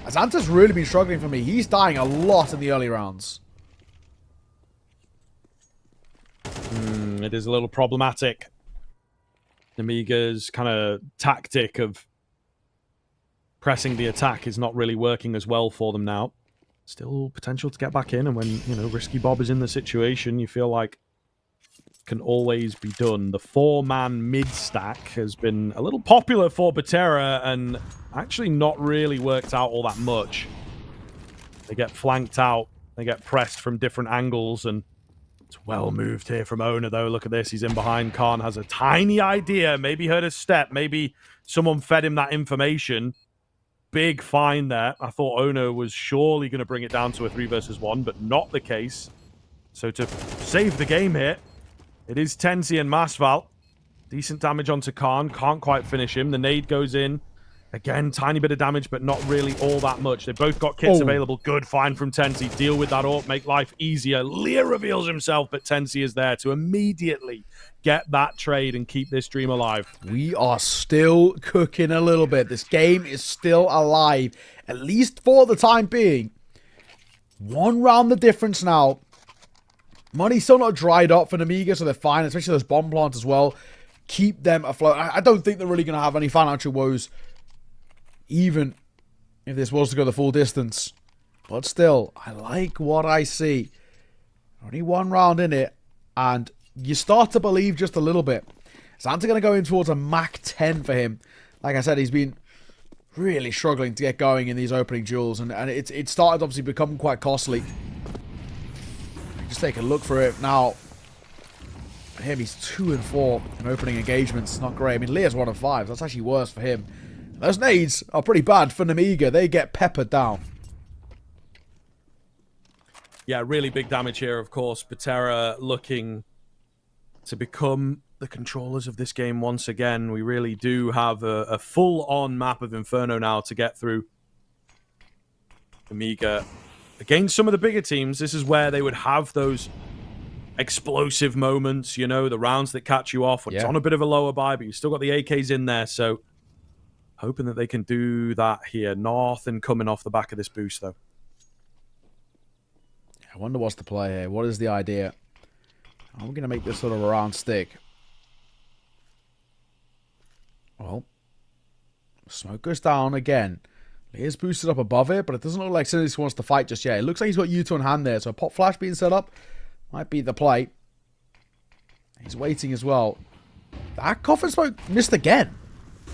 As Xanta's really been struggling for me. He's dying a lot in the early rounds. It is a little problematic. Nemiga's kind of tactic of pressing the attack is not really working as well for them now. Still potential to get back in, and when, you know, Risky Bob is in the situation, you feel like it can always be done. The 4-man mid stack has been a little popular for Betera and actually not really worked out all that much. They get flanked out, they get pressed from different angles, and it's well moved here from Owner, though. Look at this. He's in behind. Khan has a tiny idea. Maybe heard a step. Maybe someone fed him that information. Big find there. I thought Owner was surely going to bring it down to a 3 versus 1, but not the case. So to save the game here, it is Tensi and Masval. Decent damage onto Khan. Can't quite finish him. The nade goes in. Again, tiny bit of damage, but not really all that much. They both got kits available. Good find from Tensi. Deal with that AWP, make life easier. Lear reveals himself, but Tensi is there to immediately get that trade and keep this dream alive. We are still cooking a little bit. This game is still alive, at least for the time being. 1 round the difference now. Money's still not dried up for Nemiga, so they're fine, especially those bomb plants as well. Keep them afloat. I don't think they're really going to have any financial woes, even if this was to go the full distance. But still, I like what I see. Only 1 round in it, and you start to believe just a little bit. Xanta going to go in towards a Mach 10 for him. Like I said, he's been really struggling to get going in these opening duels, and it started obviously become quite costly. Just take a look for it now. For him, he's 2 and 4 in opening engagements. Not great. I mean, Lear's 1 of 5. That's actually worse for him. Those nades are pretty bad for Nemiga. They get peppered down. Yeah, really big damage here, of course. Betera looking to become the controllers of this game once again. We really do have a full-on map of Inferno now to get through. Nemiga, against some of the bigger teams, this is where they would have those explosive moments, you know, the rounds that catch you off when it's on a bit of a lower buy, but you've still got the AKs in there, so hoping that they can do that here. Nothing coming off the back of this boost, though. I wonder what's the play here. What is the idea? Are we going to make this sort of a round stick? Well, smoke goes down again. He's boosted up above it, but it doesn't look like Sinise wants to fight just yet. It looks like he's got U2 in hand there, so a pop flash being set up might be the play. He's waiting as well. That coffin smoke missed again.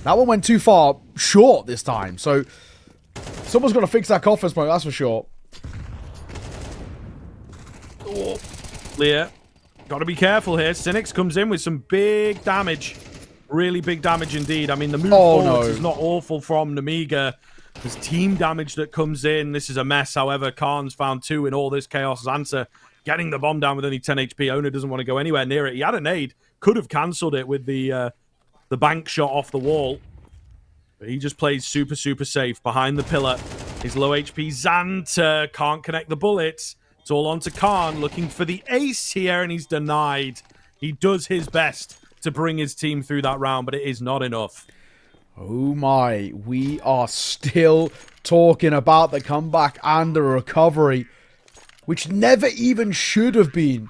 That one went too far short this time. So someone's got to fix that coffin smoke, that's for sure. Oh, Leah, got to be careful here. Cynics comes in with some big damage. Really big damage indeed. I mean, the move forwards is not awful from Nemiga. There's team damage that comes in. This is a mess. However, Khan's found 2 in all this chaos. Xanta getting the bomb down with only 10 HP. Owner doesn't want to go anywhere near it. He had a nade. Could have cancelled it with the bank shot off the wall. But he just plays super, super safe behind the pillar. His low HP Xanta can't connect the bullets. It's all on to Khan, looking for the ace here, and he's denied. He does his best to bring his team through that round, but it is not enough. Oh my, we are still talking about the comeback and the recovery, which never even should have been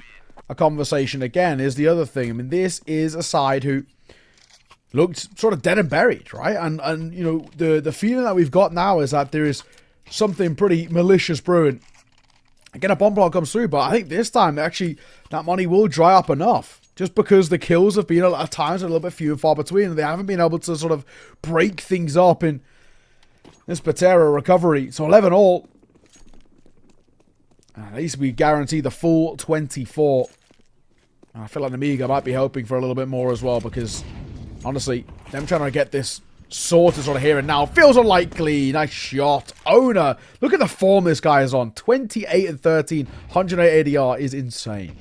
a conversation again, is the other thing. I mean, this is a side who looked sort of dead and buried, right? And you know, the feeling that we've got now is that there is something pretty malicious brewing. Again, a bomb block comes through, but I think this time, actually, that money will dry up enough. Just because the kills have been at times a little bit few and far between, and they haven't been able to sort of break things up in this Betera recovery. So 11 all. At least we guarantee the full 24. And I feel like Nemiga might be hoping for a little bit more as well, because honestly, them trying to get this sorted sort of here and now feels unlikely. Nice shot. Owner. Look at the form this guy is on. 28 and 13. 108 ADR is insane.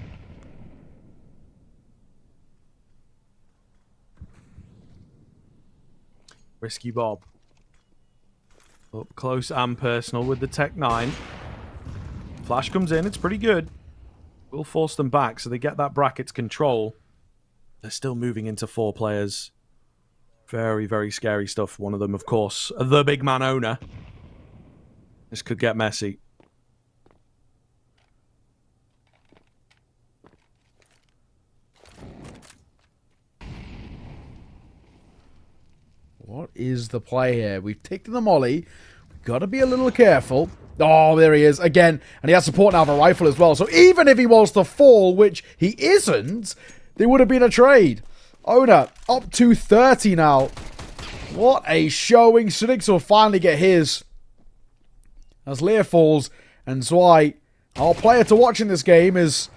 Risky Bob. Up close and personal with the Tech 9. Flash comes in. It's pretty good. We'll force them back so they get that bracket's control. They're still moving into 4 players. Very, very scary stuff. One of them, of course, the big man Owner. This could get messy. What is the play here? We've taken the molly. We've got to be a little careful. Oh, there he is again. And he has support now of a rifle as well. So even if he was to fall, which he isn't, there would have been a trade. Owner up to 30 now. What a showing. Cynics will finally get his. As Lear falls. And Zwei, our player to watch in this game is...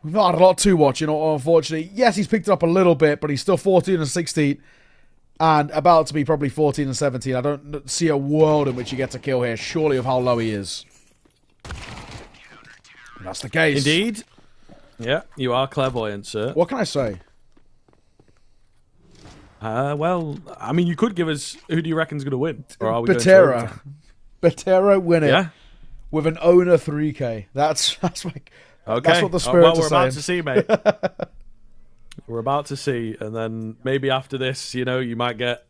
We've not had a lot to watch, unfortunately. Yes, he's picked it up a little bit, but he's still 14 and 16. And about to be probably 14 and 17. I don't see a world in which he gets a kill here, surely of how low he is. And that's the case. Indeed. Yeah, you are clairvoyant, sir. What can I say? Well, I mean, you could give us who do you reckon's going to win? Or are we Betera. Betera win it. Yeah? With an Owner 3k. That's like... Okay. That's what the spirits we're are about to see, mate. We're about to see, and then maybe after this, you might get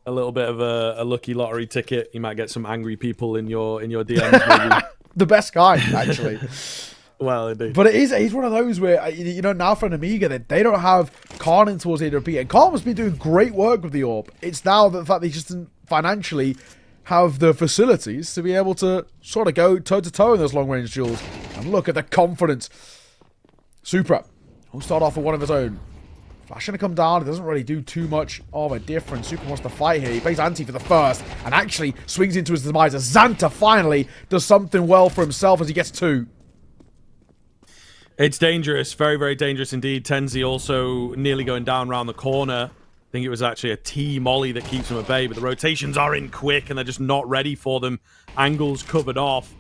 a little bit of a lucky lottery ticket. You might get some angry people in your DMs. Maybe. The best guy, actually. Well, indeed. But he's one of those where, now for Nemiga, they don't have Khan in towards AWP, and Khan has been doing great work with the AWP. It's now the fact they just didn't financially have the facilities to be able to sort of go toe-to-toe in those long-range duels. And look at the confidence. Supra. He'll start off with one of his own. Flash gonna come down. It doesn't really do too much of a difference. Super wants to fight here. He plays anti for the first and actually swings into his demise. As Xanta finally does something well for himself as he gets 2. It's dangerous. Very, very dangerous indeed. Tenzi also nearly going down around the corner. I think it was actually a T-molly that keeps him at bay, but the rotations are in quick and they're just not ready for them. Angles covered off.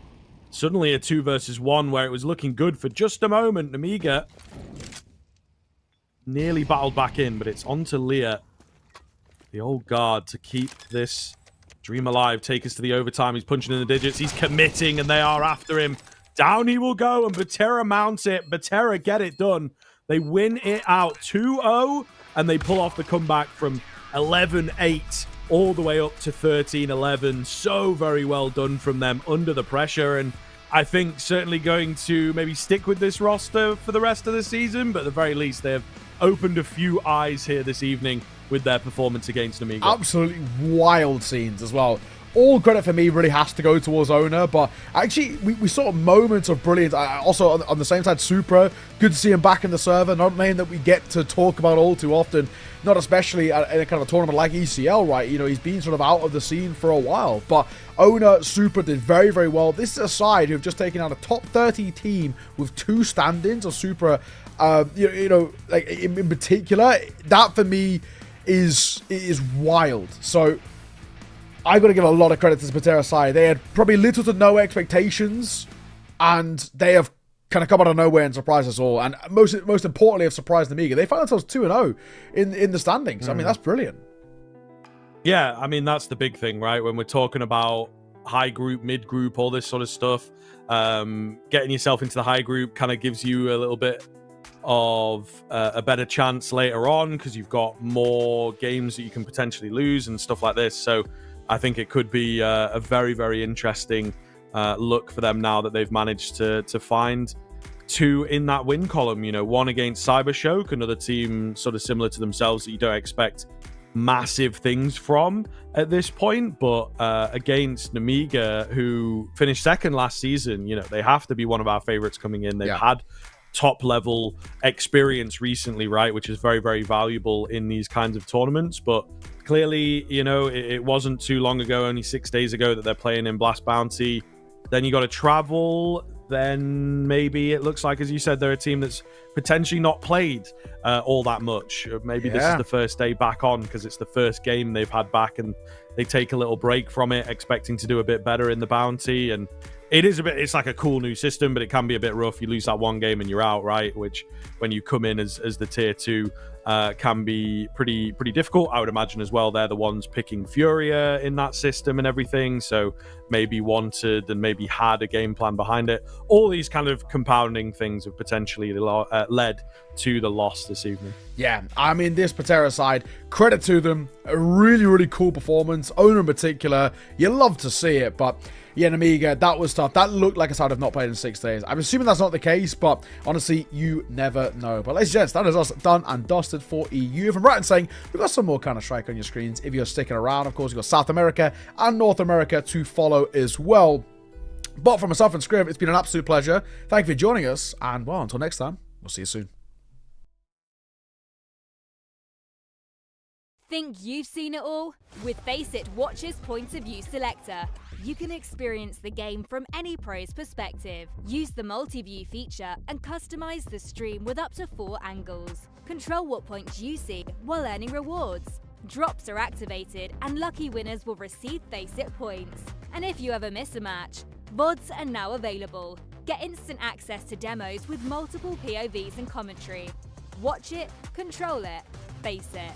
Suddenly a 2 versus 1 where it was looking good for just a moment. Nemiga nearly battled back in, but it's on to Leah, the old guard, to keep this dream alive, take us to the overtime. He's punching in the digits. He's committing, and they are after him. Down he will go, and Betera mounts it. Betera get it done. They win it out 2-0, and they pull off the comeback from 11-8 all the way up to 13-11. So very well done from them under the pressure, and I think certainly going to maybe stick with this roster for the rest of the season, but at the very least they have opened a few eyes here this evening with their performance against Nemiga. Absolutely wild scenes as well. all credit for me really has to go towards Owner, but actually we saw moments of brilliance. Also on the same side, Supra, good to see him back in the server, not a name that we get to talk about all too often, not especially in a kind of a tournament like ECL, right? You know, he's been sort of out of the scene for a while, but Owner, Supra did very, very well. This is a side who have just taken out a top 30 team with 2 stand-ins of Supra, you know, like in particular, that for me is wild. So I got to give a lot of credit to the Betera side. They had probably little to no expectations, and they have kind of come out of nowhere and surprised us all. And most importantly, have surprised Nemiga. They found themselves 2-0 in the standings. I mean, that's brilliant. Yeah, I mean, that's the big thing, right? When we're talking about high group, mid group, all this sort of stuff, getting yourself into the high group kind of gives you a little bit of a better chance later on because you've got more games that you can potentially lose and stuff like this. So I think it could be a very, very interesting look for them now that they've managed to find 2 in that win column. You know, one against Cybershock, another team sort of similar to themselves that you don't expect massive things from at this point, but against Nemiga, who finished second last season, you know, they have to be one of our favorites coming in. They've had top level experience recently, right, which is very, very valuable in these kinds of tournaments. But clearly, you know, it wasn't too long ago, only 6 days ago, that they're playing in Blast Bounty. Then you got to travel. Then maybe it looks like, as you said, they're a team that's potentially not played all that much. Maybe this is the first day back on because it's the first game they've had back, and they take a little break from it, expecting to do a bit better in the bounty. And it's like a cool new system, but it can be a bit rough. You lose that one game and you're out, right? Which when you come in as the tier 2 can be pretty difficult. I would imagine as well they're the ones picking Furia in that system and everything, so maybe wanted and maybe had a game plan behind it. All these kind of compounding things have potentially led to the loss this evening. Yeah, I mean, this Betera side, credit to them, a really, really cool performance. Owner in particular, you love to see it, but yeah, Nemiga, that was tough. That looked like a side I've not played in 6 days. I'm assuming that's not the case, but honestly, you never know. But ladies and gents, that is us done and dusted for EU. If I'm right in saying, we've got some more Counter-Strike on your screens. If you're sticking around, of course, you've got South America and North America to follow as well. But for myself and Scriv, it's been an absolute pleasure. Thank you for joining us, and well, until next time, we'll see you soon. Think you've seen it all? With Faceit Watch's Point of View Selector, you can experience the game from any pro's perspective. Use the multi-view feature and customize the stream with up to 4 angles. Control what points you see while earning rewards. Drops are activated and lucky winners will receive Faceit points. And if you ever miss a match, VODs are now available. Get instant access to demos with multiple POVs and commentary. Watch it, control it, Faceit.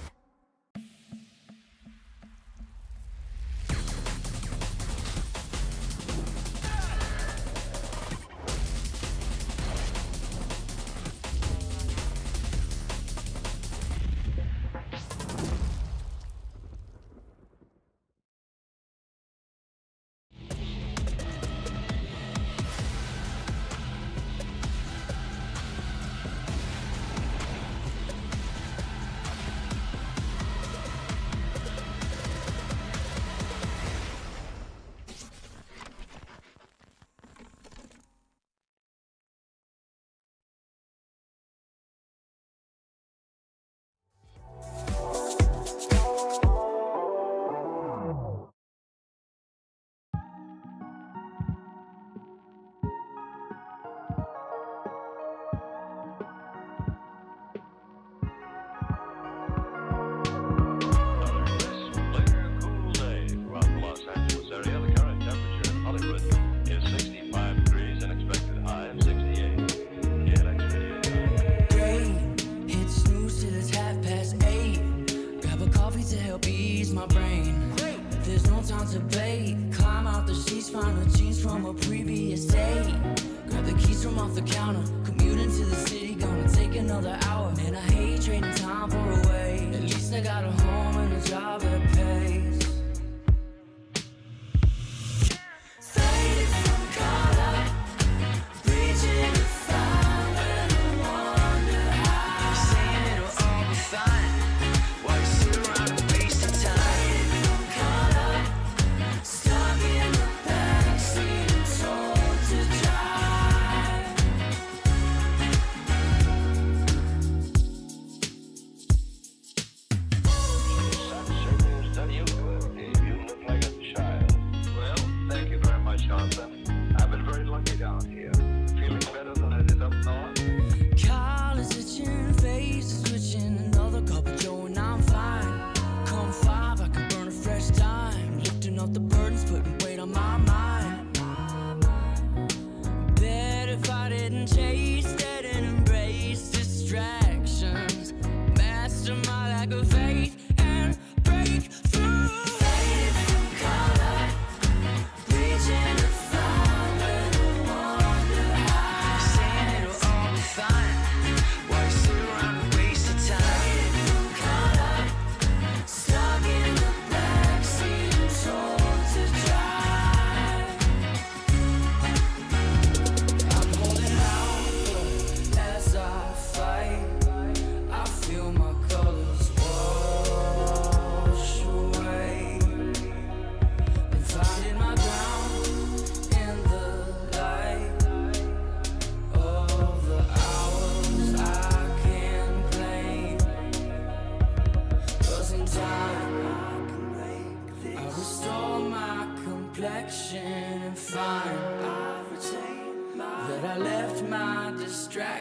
Stop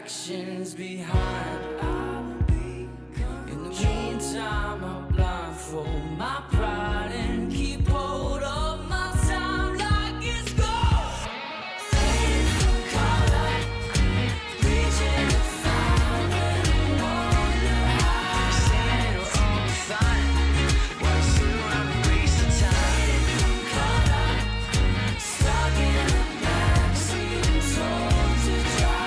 actions behind. I will be gone. In the meantime, I'll blindfold my pride and keep hold of my time like it's gold. Fading from color, reaching to find and wonder how. Saying we're all fine. What's the right waste of time? Fading from color, stuck in the backseat, told to drive.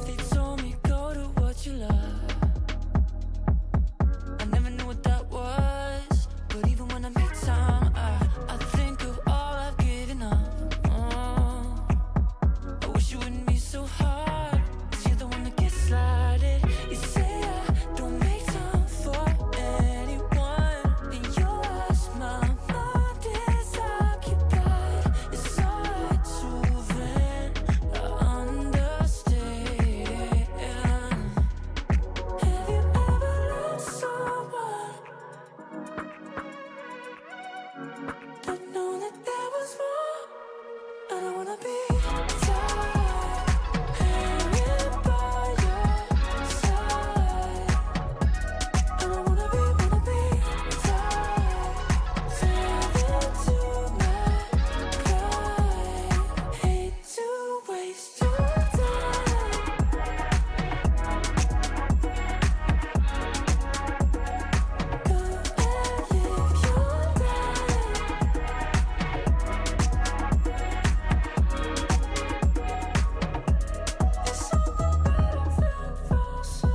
They told me go to what you love. I never knew what that was, but even when I make time, I think of all I've given up. I wish it wouldn't be so hard, 'cause you're the one that gets slighted. You say I don't make time for anyone, and you ask my mind is occupied. It's hard to vent, I understand. Have you ever loved someone that know that there was more? I don't wanna be tied, hanging by your side. I don't wanna be tied, tethered to my pride. Hate to waste your time. Go and live your life. It's something that I've felt for so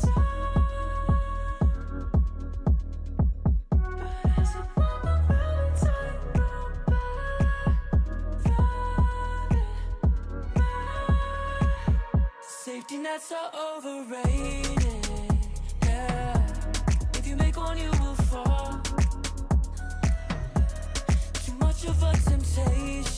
time. But as I walk around tight rope, safety nets are overrated. Yeah, if you make one, you will fall. Too much of a temptation.